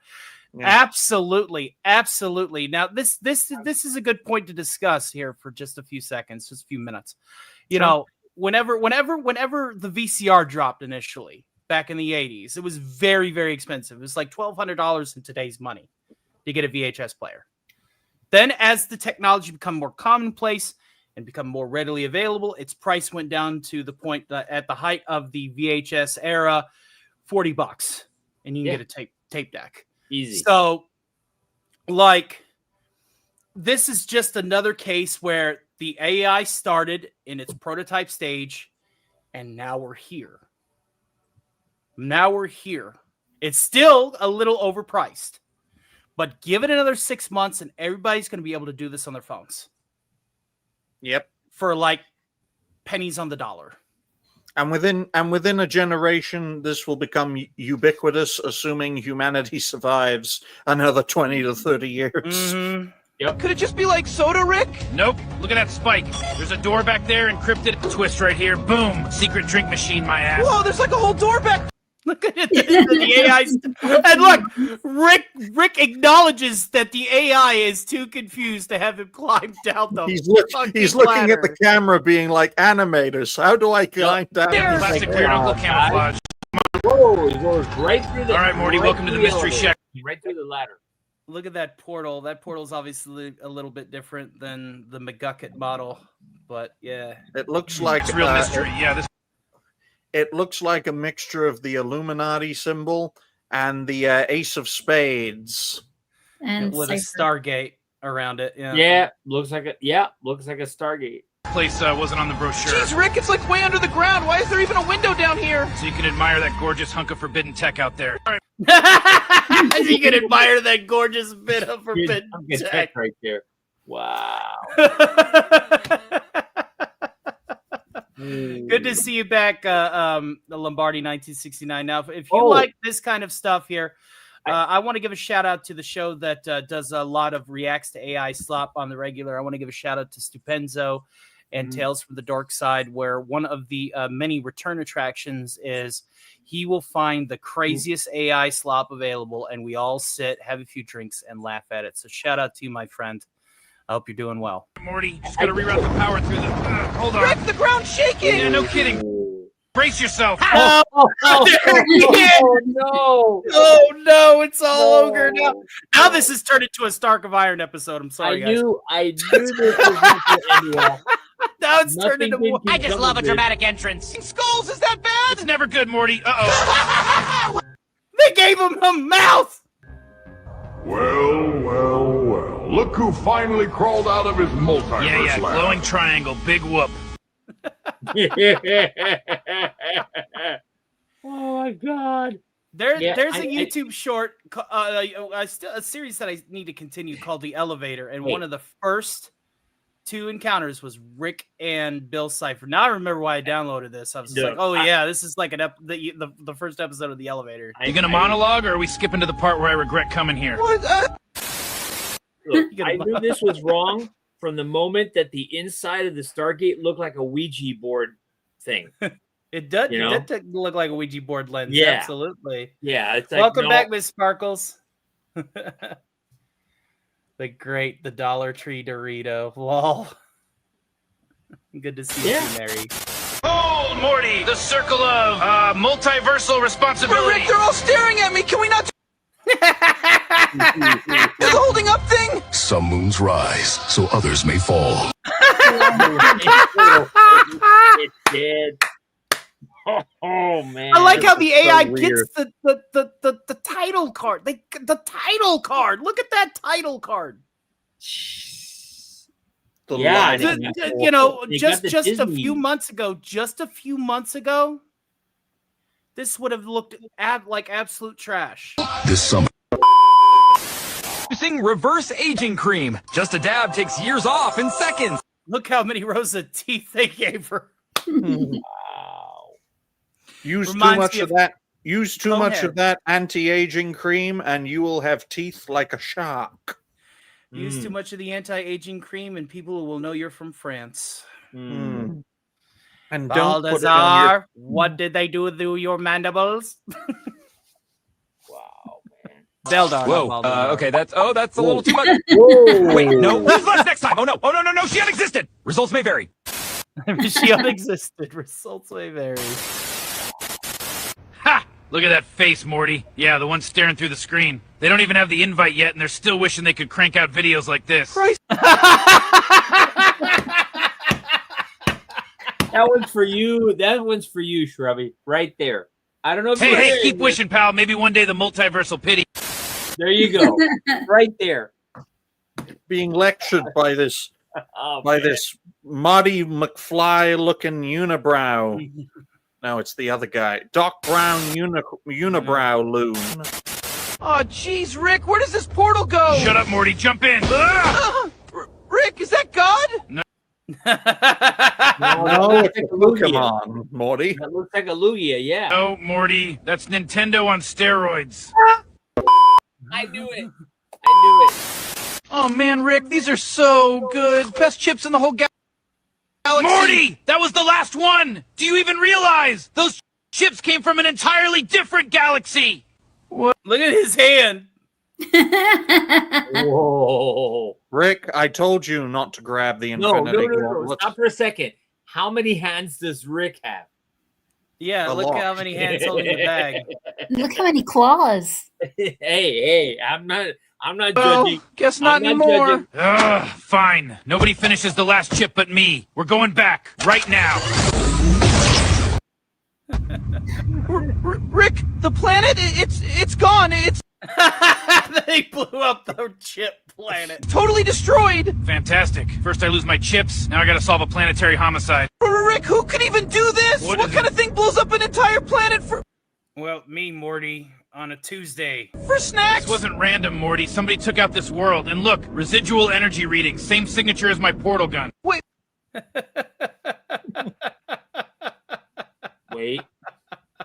Yeah. Absolutely, absolutely. Now, this is a good point to discuss here for just a few seconds, just a few minutes. You know, whenever the VCR dropped initially back in the 80s, it was very, very expensive. It was like $1,200 in today's money to get a VHS player. Then as the technology become more commonplace and become more readily available, its price went down to the point that at the height of the VHS era, $40, and you can get a tape deck. Easy. So, like, this is just another case where the AI started in its prototype stage, and now we're here. It's still a little overpriced, but give it another 6 months, and everybody's going to be able to do this on their phones. Yep. For like pennies on the dollar. And within a generation, this will become ubiquitous, assuming humanity survives another 20 to 30 years. Mm-hmm. Yep. Could it just be like soda, Rick? Nope. Look at that spike. There's a door back there, encrypted. Twist right here. Boom. Secret drink machine, my ass. Whoa, there's like a whole door back. Look at it. The AI. And look, Rick acknowledges that the AI is too confused to have him climb down the He's looking at the camera being like, animators, how do I climb down? Plastic weird Uncle camouflage. Whoa, he goes right through the... All right, Morty, welcome to the mystery shack. Right through the ladder. Look at that portal. That portal's obviously a little bit different than the McGucket model, but yeah. It looks like... It's real mystery, yeah. It looks like a mixture of the Illuminati symbol and the Ace of Spades. And with a Stargate around it. Yeah, looks like a Stargate. Place wasn't on the brochure. Jeez, Rick, it's like way under the ground. Why is there even a window down here? So you can admire that gorgeous hunk of forbidden tech out there. All right. You can admire that gorgeous bit of forbidden tech right there. Wow. Good to see you back, the Lombardi 1969. Now, if you like this kind of stuff here, I want to give a shout out to the show that does a lot of reacts to AI slop on the regular. I want to give a shout out to Stupenzo and Tales from the Dark Side, where one of the many return attractions is he will find the craziest AI slop available, and we all sit, have a few drinks, and laugh at it. So shout out to you, my friend. I hope you're doing well. Morty, just gotta reroute the power through the... hold on. Rick, the ground's shaking! Yeah, no kidding. Brace yourself. Oh, no! Oh, no, it's all over now. Now this has turned into a Stark of Iron episode. I'm sorry, guys. I knew this was going to end well. Now it's turned into... I just love a dramatic entrance. Skulls, is that bad? It's never good, Morty. Uh-oh. They gave him a mouth! Well. Look who finally crawled out of his multiverse Yeah, lab. glowing triangle, big whoop. Oh, my God. There's a YouTube short, a series that I need to continue called The Elevator, and one of the first two encounters was Rick and Bill Cipher. Now I remember why I downloaded this. I was just like, oh yeah, this is like the first episode of The Elevator. You gonna monologue, or are we skipping to the part where I regret coming here? Look, I knew this was wrong from the moment that the inside of the Stargate looked like a Ouija board thing. It does. It does look like a Ouija board lens. Yeah. Absolutely. Yeah. It's like, Welcome back, Miss Sparkles. The Dollar Tree Dorito. Lol. Good to see you, Mary. Hold, Morty! The circle of multiversal responsibility. Rick, they're all staring at me. Can we not? The holding up thing. Some moons rise, so others may fall. It did. Oh man! I like how the AI gets the title card. The title card. Look at that title card. You know, just a few months ago, this would have looked like absolute trash. This summer. Using reverse aging cream. Just a dab takes years off in seconds. Look how many rows of teeth they gave her. Wow. Use too much of that anti-aging cream, and you will have teeth like a shark. Use too much of the anti-aging cream, and people will know you're from France. And Balthazar, what did they do to your mandibles? Wow, man. Beldar. Whoa. Okay, that's a little too much. Whoa. Wait, no. Who's left next time? Oh no, she unexited. Results may vary. Michonne existed. Results may vary. Ha! Look at that face, Morty. Yeah, the one staring through the screen. They don't even have the invite yet, and they're still wishing they could crank out videos like this. That one's for you. That one's for you, Shrubby. Right there. I don't know if Hey, keep wishing, pal. Maybe one day the multiverse will pity. There you go. Right there. Being lectured by this this Marty McFly looking unibrow. No, it's the other guy. Doc Brown unibrow loon. Oh, jeez, Rick, where does this portal go? Shut up, Morty. Jump in. Rick, is that God? No. No, it's a Pokemon, Morty. That looks like a Lugia, yeah. No, Morty. That's Nintendo on steroids. I knew it. I knew it. Oh, man, Rick, these are so good. Best chips in the whole galaxy. Morty! That was the last one! Do you even realize? Those chips came from an entirely different galaxy! What? Look at his hand! Whoa. Rick, I told you not to grab the Infinity No. Stop for a second. How many hands does Rick have? Yeah, look how many hands holding the bag. Look how many claws. Hey, I'm not judging. Guess not anymore. Fine. Nobody finishes the last chip but me. We're going back right now. Rick, the planet, it's gone. It's They blew up the chip planet. totally destroyed. Fantastic. First I lose my chips, now I gotta solve a planetary homicide. Rick, who could even do this? What What is kind it? of thing blows up an entire planet for Well, me, Morty, on a Tuesday. snacks? This wasn't random, Morty. Somebody took out this world. And look, residual energy readings. Same signature as my portal gun. Wait.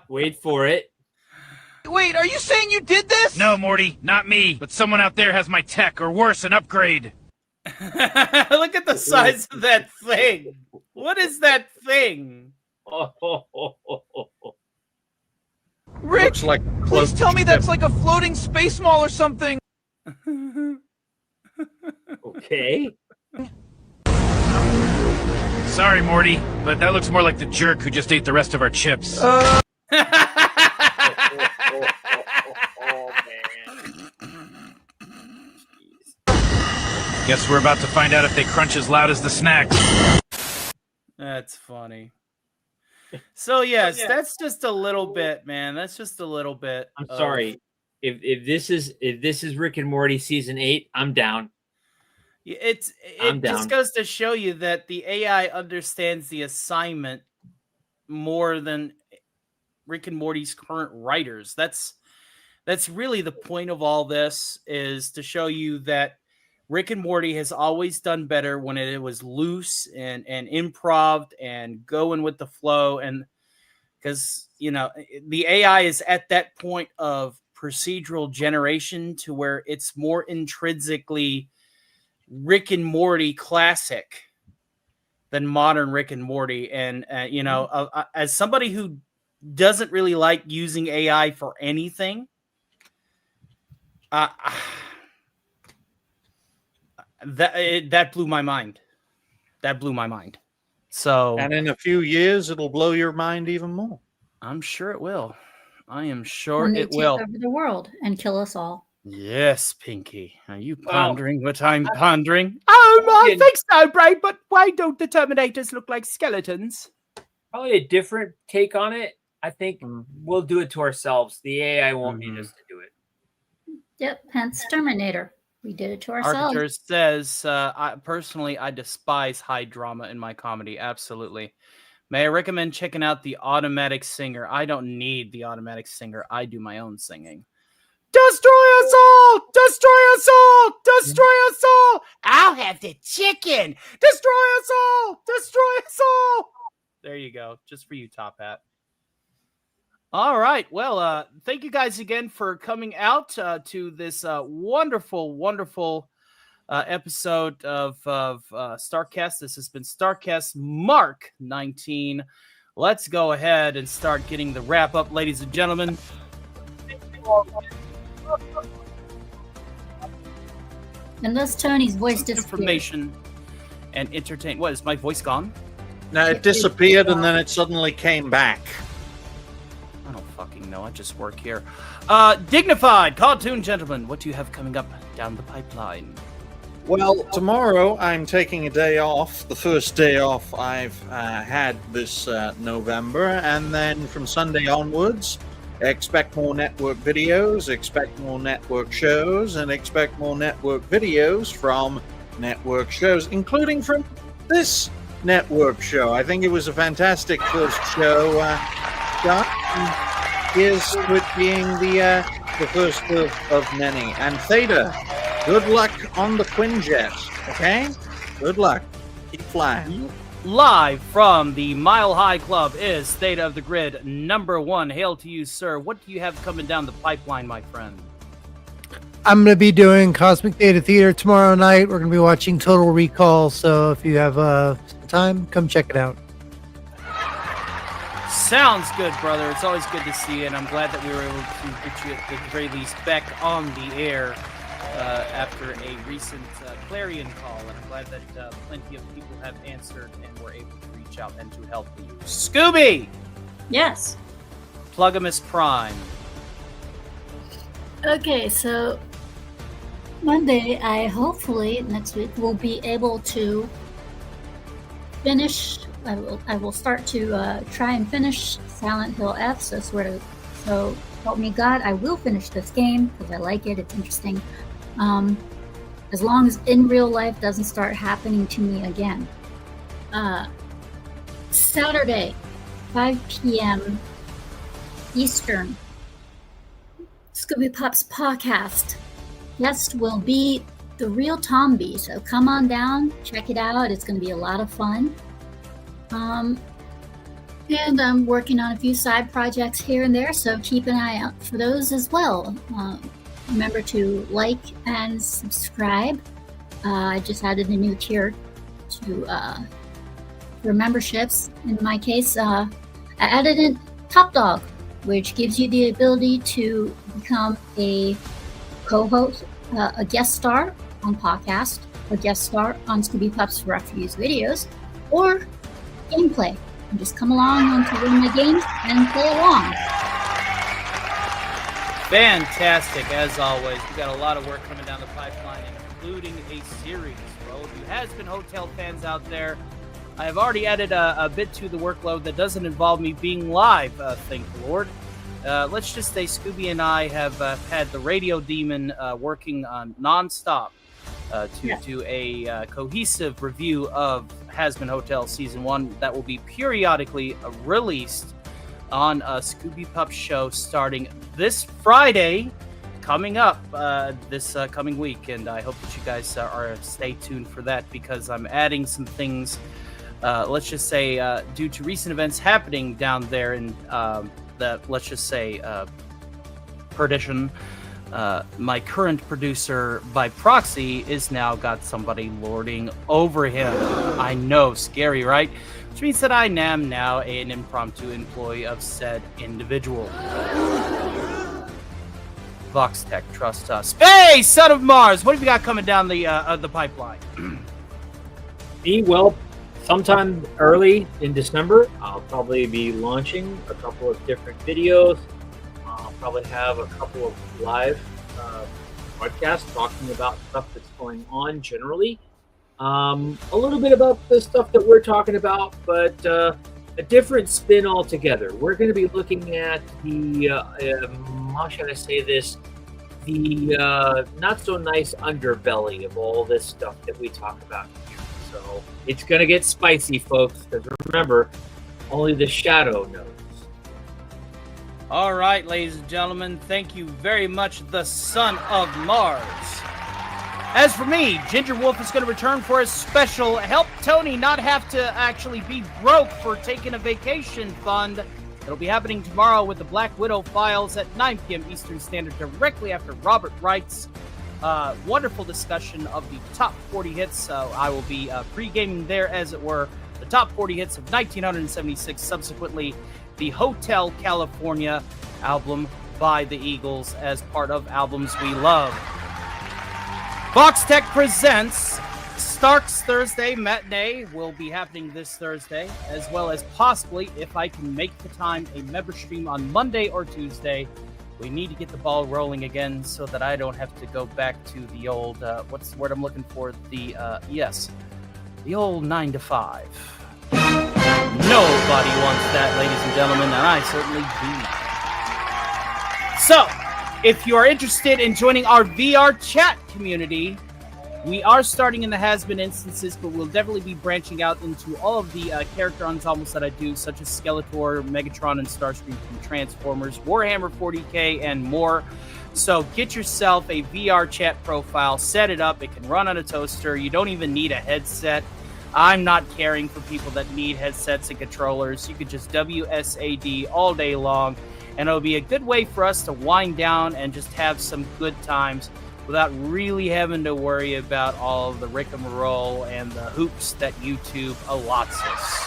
Wait for it. Wait, are you saying you did this? No, Morty, not me. But someone out there has my tech, or worse, an upgrade. Look at the size of that thing. What is that thing? Rick, Looks like please tell me that's like a floating space mall or something. Okay. Sorry, Morty, but that looks more like the jerk who just ate the rest of our chips. Oh, man. Guess we're about to find out if they crunch as loud as the snacks. That's funny. So yes, that's just a little bit, man. That's just a little bit. I'm sorry. If this is Rick and Morty season 8, I'm down. It I'm just down. goes to show you that the AI understands the assignment more than Rick and Morty's current writers. That's really the point of all this, is to show you that Rick and Morty has always done better when it was loose and improv and going with the flow. And because, the AI is at that point of procedural generation to where it's more intrinsically Rick and Morty classic than modern Rick and Morty. And, as somebody who doesn't really like using AI for anything, that blew my mind. That blew my mind. So, and in a few years, it'll blow your mind even more. I'm sure it will. I am sure When they it take will. over the world and kill us all. Yes, Pinky. Are you pondering what I'm pondering? I think so, Bray, but why don't the Terminators look like skeletons? Probably a different take on it. I think we'll do it to ourselves. The AI won't need us to do it. Yep, hence Terminator. We did it to ourselves. Archer says, I despise high drama in my comedy. Absolutely. May I recommend checking out The Automatic Singer? I don't need The Automatic Singer. I do my own singing. Destroy us all! Destroy us all! Destroy us all! I'll have the chicken! Destroy us all! Destroy us all! There you go. Just for you, Top Hat. All right. Well, thank you guys again for coming out to this wonderful, wonderful episode of StarkCast. This has been StarkCast Mk19. Let's go ahead and start getting the wrap up, ladies and gentlemen. Unless Tony's voice disappeared. Information and entertain. What, is my voice gone? No, it disappeared and then it suddenly came back. I don't fucking know. I just work here. Dignified cartoon gentleman, what do you have coming up down the pipeline? Well, tomorrow I'm taking a day off, the first day off I've had this November, and then from Sunday onwards, expect more network videos, expect more network shows, and expect more network videos from network shows, including from this network show. I think it was a fantastic first show, Scott. Here's to it being the first of many. And Theta, good luck on the Quinjet, okay? Good luck. Keep flying. Live from the Mile High Club is Theta of the Grid #1. Hail to you, sir. What do you have coming down the pipeline, my friend? I'm going to be doing Cosmic Theta Theater tomorrow night. We're going to be watching Total Recall, so if you have some time, come check it out. Sounds good, brother. It's always good to see you, and I'm glad that we were able to get you at the very least back on the air after a recent clarion call, and I'm glad that plenty of people have answered and were able to reach out and to help you. Scooby! Yes. Plugamus Prime. Okay, so Monday, hopefully next week will be able to finish. I will start to try and finish Silent Hill F. So help me God, I will finish this game because I like it. It's interesting. As long as in real life doesn't start happening to me again. Saturday, 5 p.m. Eastern. Scooby Pup's podcast. Guest will be the real Tomby. So come on down, check it out. It's going to be a lot of fun. And I'm working on a few side projects here and there, so keep an eye out for those as well. Remember to like and subscribe. I just added a new tier for memberships. In my case, I added in Top Dog, which gives you the ability to become a co-host, a guest star on podcast, a guest star on Scooby Pup's Refuse videos, or gameplay. And just come along onto one of my games and play along. Fantastic, as always. We got a lot of work coming down the pipeline, including a series for all of you Has-Been Hotel fans out there. I have already added a bit to the workload that doesn't involve me being live, thank the Lord. Let's just say Scooby and I have had the Radio Demon working on nonstop to do a cohesive review of Has-Been Hotel Season 1 that will be periodically released on a Scooby Pup show starting this Friday, coming up this coming week. And I hope that you guys stay tuned for that, because I'm adding some things, let's just say, due to recent events happening down there in let's just say, Perdition. My current producer by proxy is now got somebody lording over him. I know, scary, right? Which means that I am now an impromptu employee of said individual. VoxTech, trust us. Hey, son of Mars, what have you got coming down the pipeline? Well, sometime early in December, I'll probably be launching a couple of different videos. I'll probably have a couple of live podcasts talking about stuff that's going on generally. A little bit about the stuff that we're talking about, but a different spin altogether. We're going to be looking at the, how should I say this, the not so nice underbelly of all this stuff that we talk about here. So it's going to get spicy, folks, because remember, only the shadow knows. All right, ladies and gentlemen, thank you very much, the son of Mars. As for me, Ginger Wolf is going to return for a special Help Tony Not Have to Actually Be Broke for Taking a Vacation fund. It'll be happening tomorrow with the Black Widow Files at 9 p.m. Eastern Standard, directly after Robert Wright's wonderful discussion of the top 40 hits. I will be pre-gaming there, as it were, the top 40 hits of 1976, subsequently the Hotel California album by the Eagles as part of Albums We Love. VoxTech presents Stark's Thursday matinee will be happening this Thursday, as well as possibly, if I can make the time, a member stream on Monday or Tuesday. We need to get the ball rolling again so that I don't have to go back to the old, what's the word I'm looking for? The old 9 to 5. Nobody wants that, ladies and gentlemen, and I certainly do. So, if you are interested in joining our VR chat community, we are starting in the has-been instances, but we'll definitely be branching out into all of the character ensembles that I do, such as Skeletor, Megatron, and Starscream from Transformers, Warhammer 40k, and more. So get yourself a VR chat profile, set it up. It can run on a toaster. You don't even need a headset. I'm not caring for people that need headsets and controllers. You could just WSAD all day long, and it'll be a good way for us to wind down and just have some good times without really having to worry about all of the rigmarole and the hoops that YouTube allots us.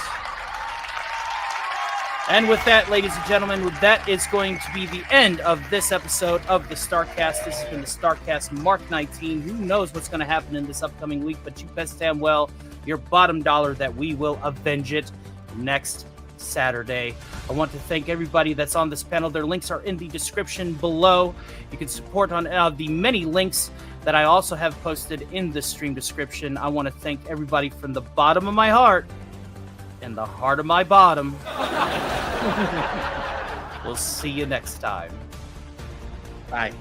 And with that, ladies and gentlemen, that is going to be the end of this episode of the StarkCast. This has been the StarkCast Mk19. Who knows what's going to happen in this upcoming week, but you best damn well your bottom dollar that we will avenge it next Saturday. I want to thank everybody that's on this panel. Their links are in the description below. You can support on the many links that I also have posted in the stream description. I want to thank everybody from the bottom of my heart and the heart of my bottom. We'll see you next time. Bye.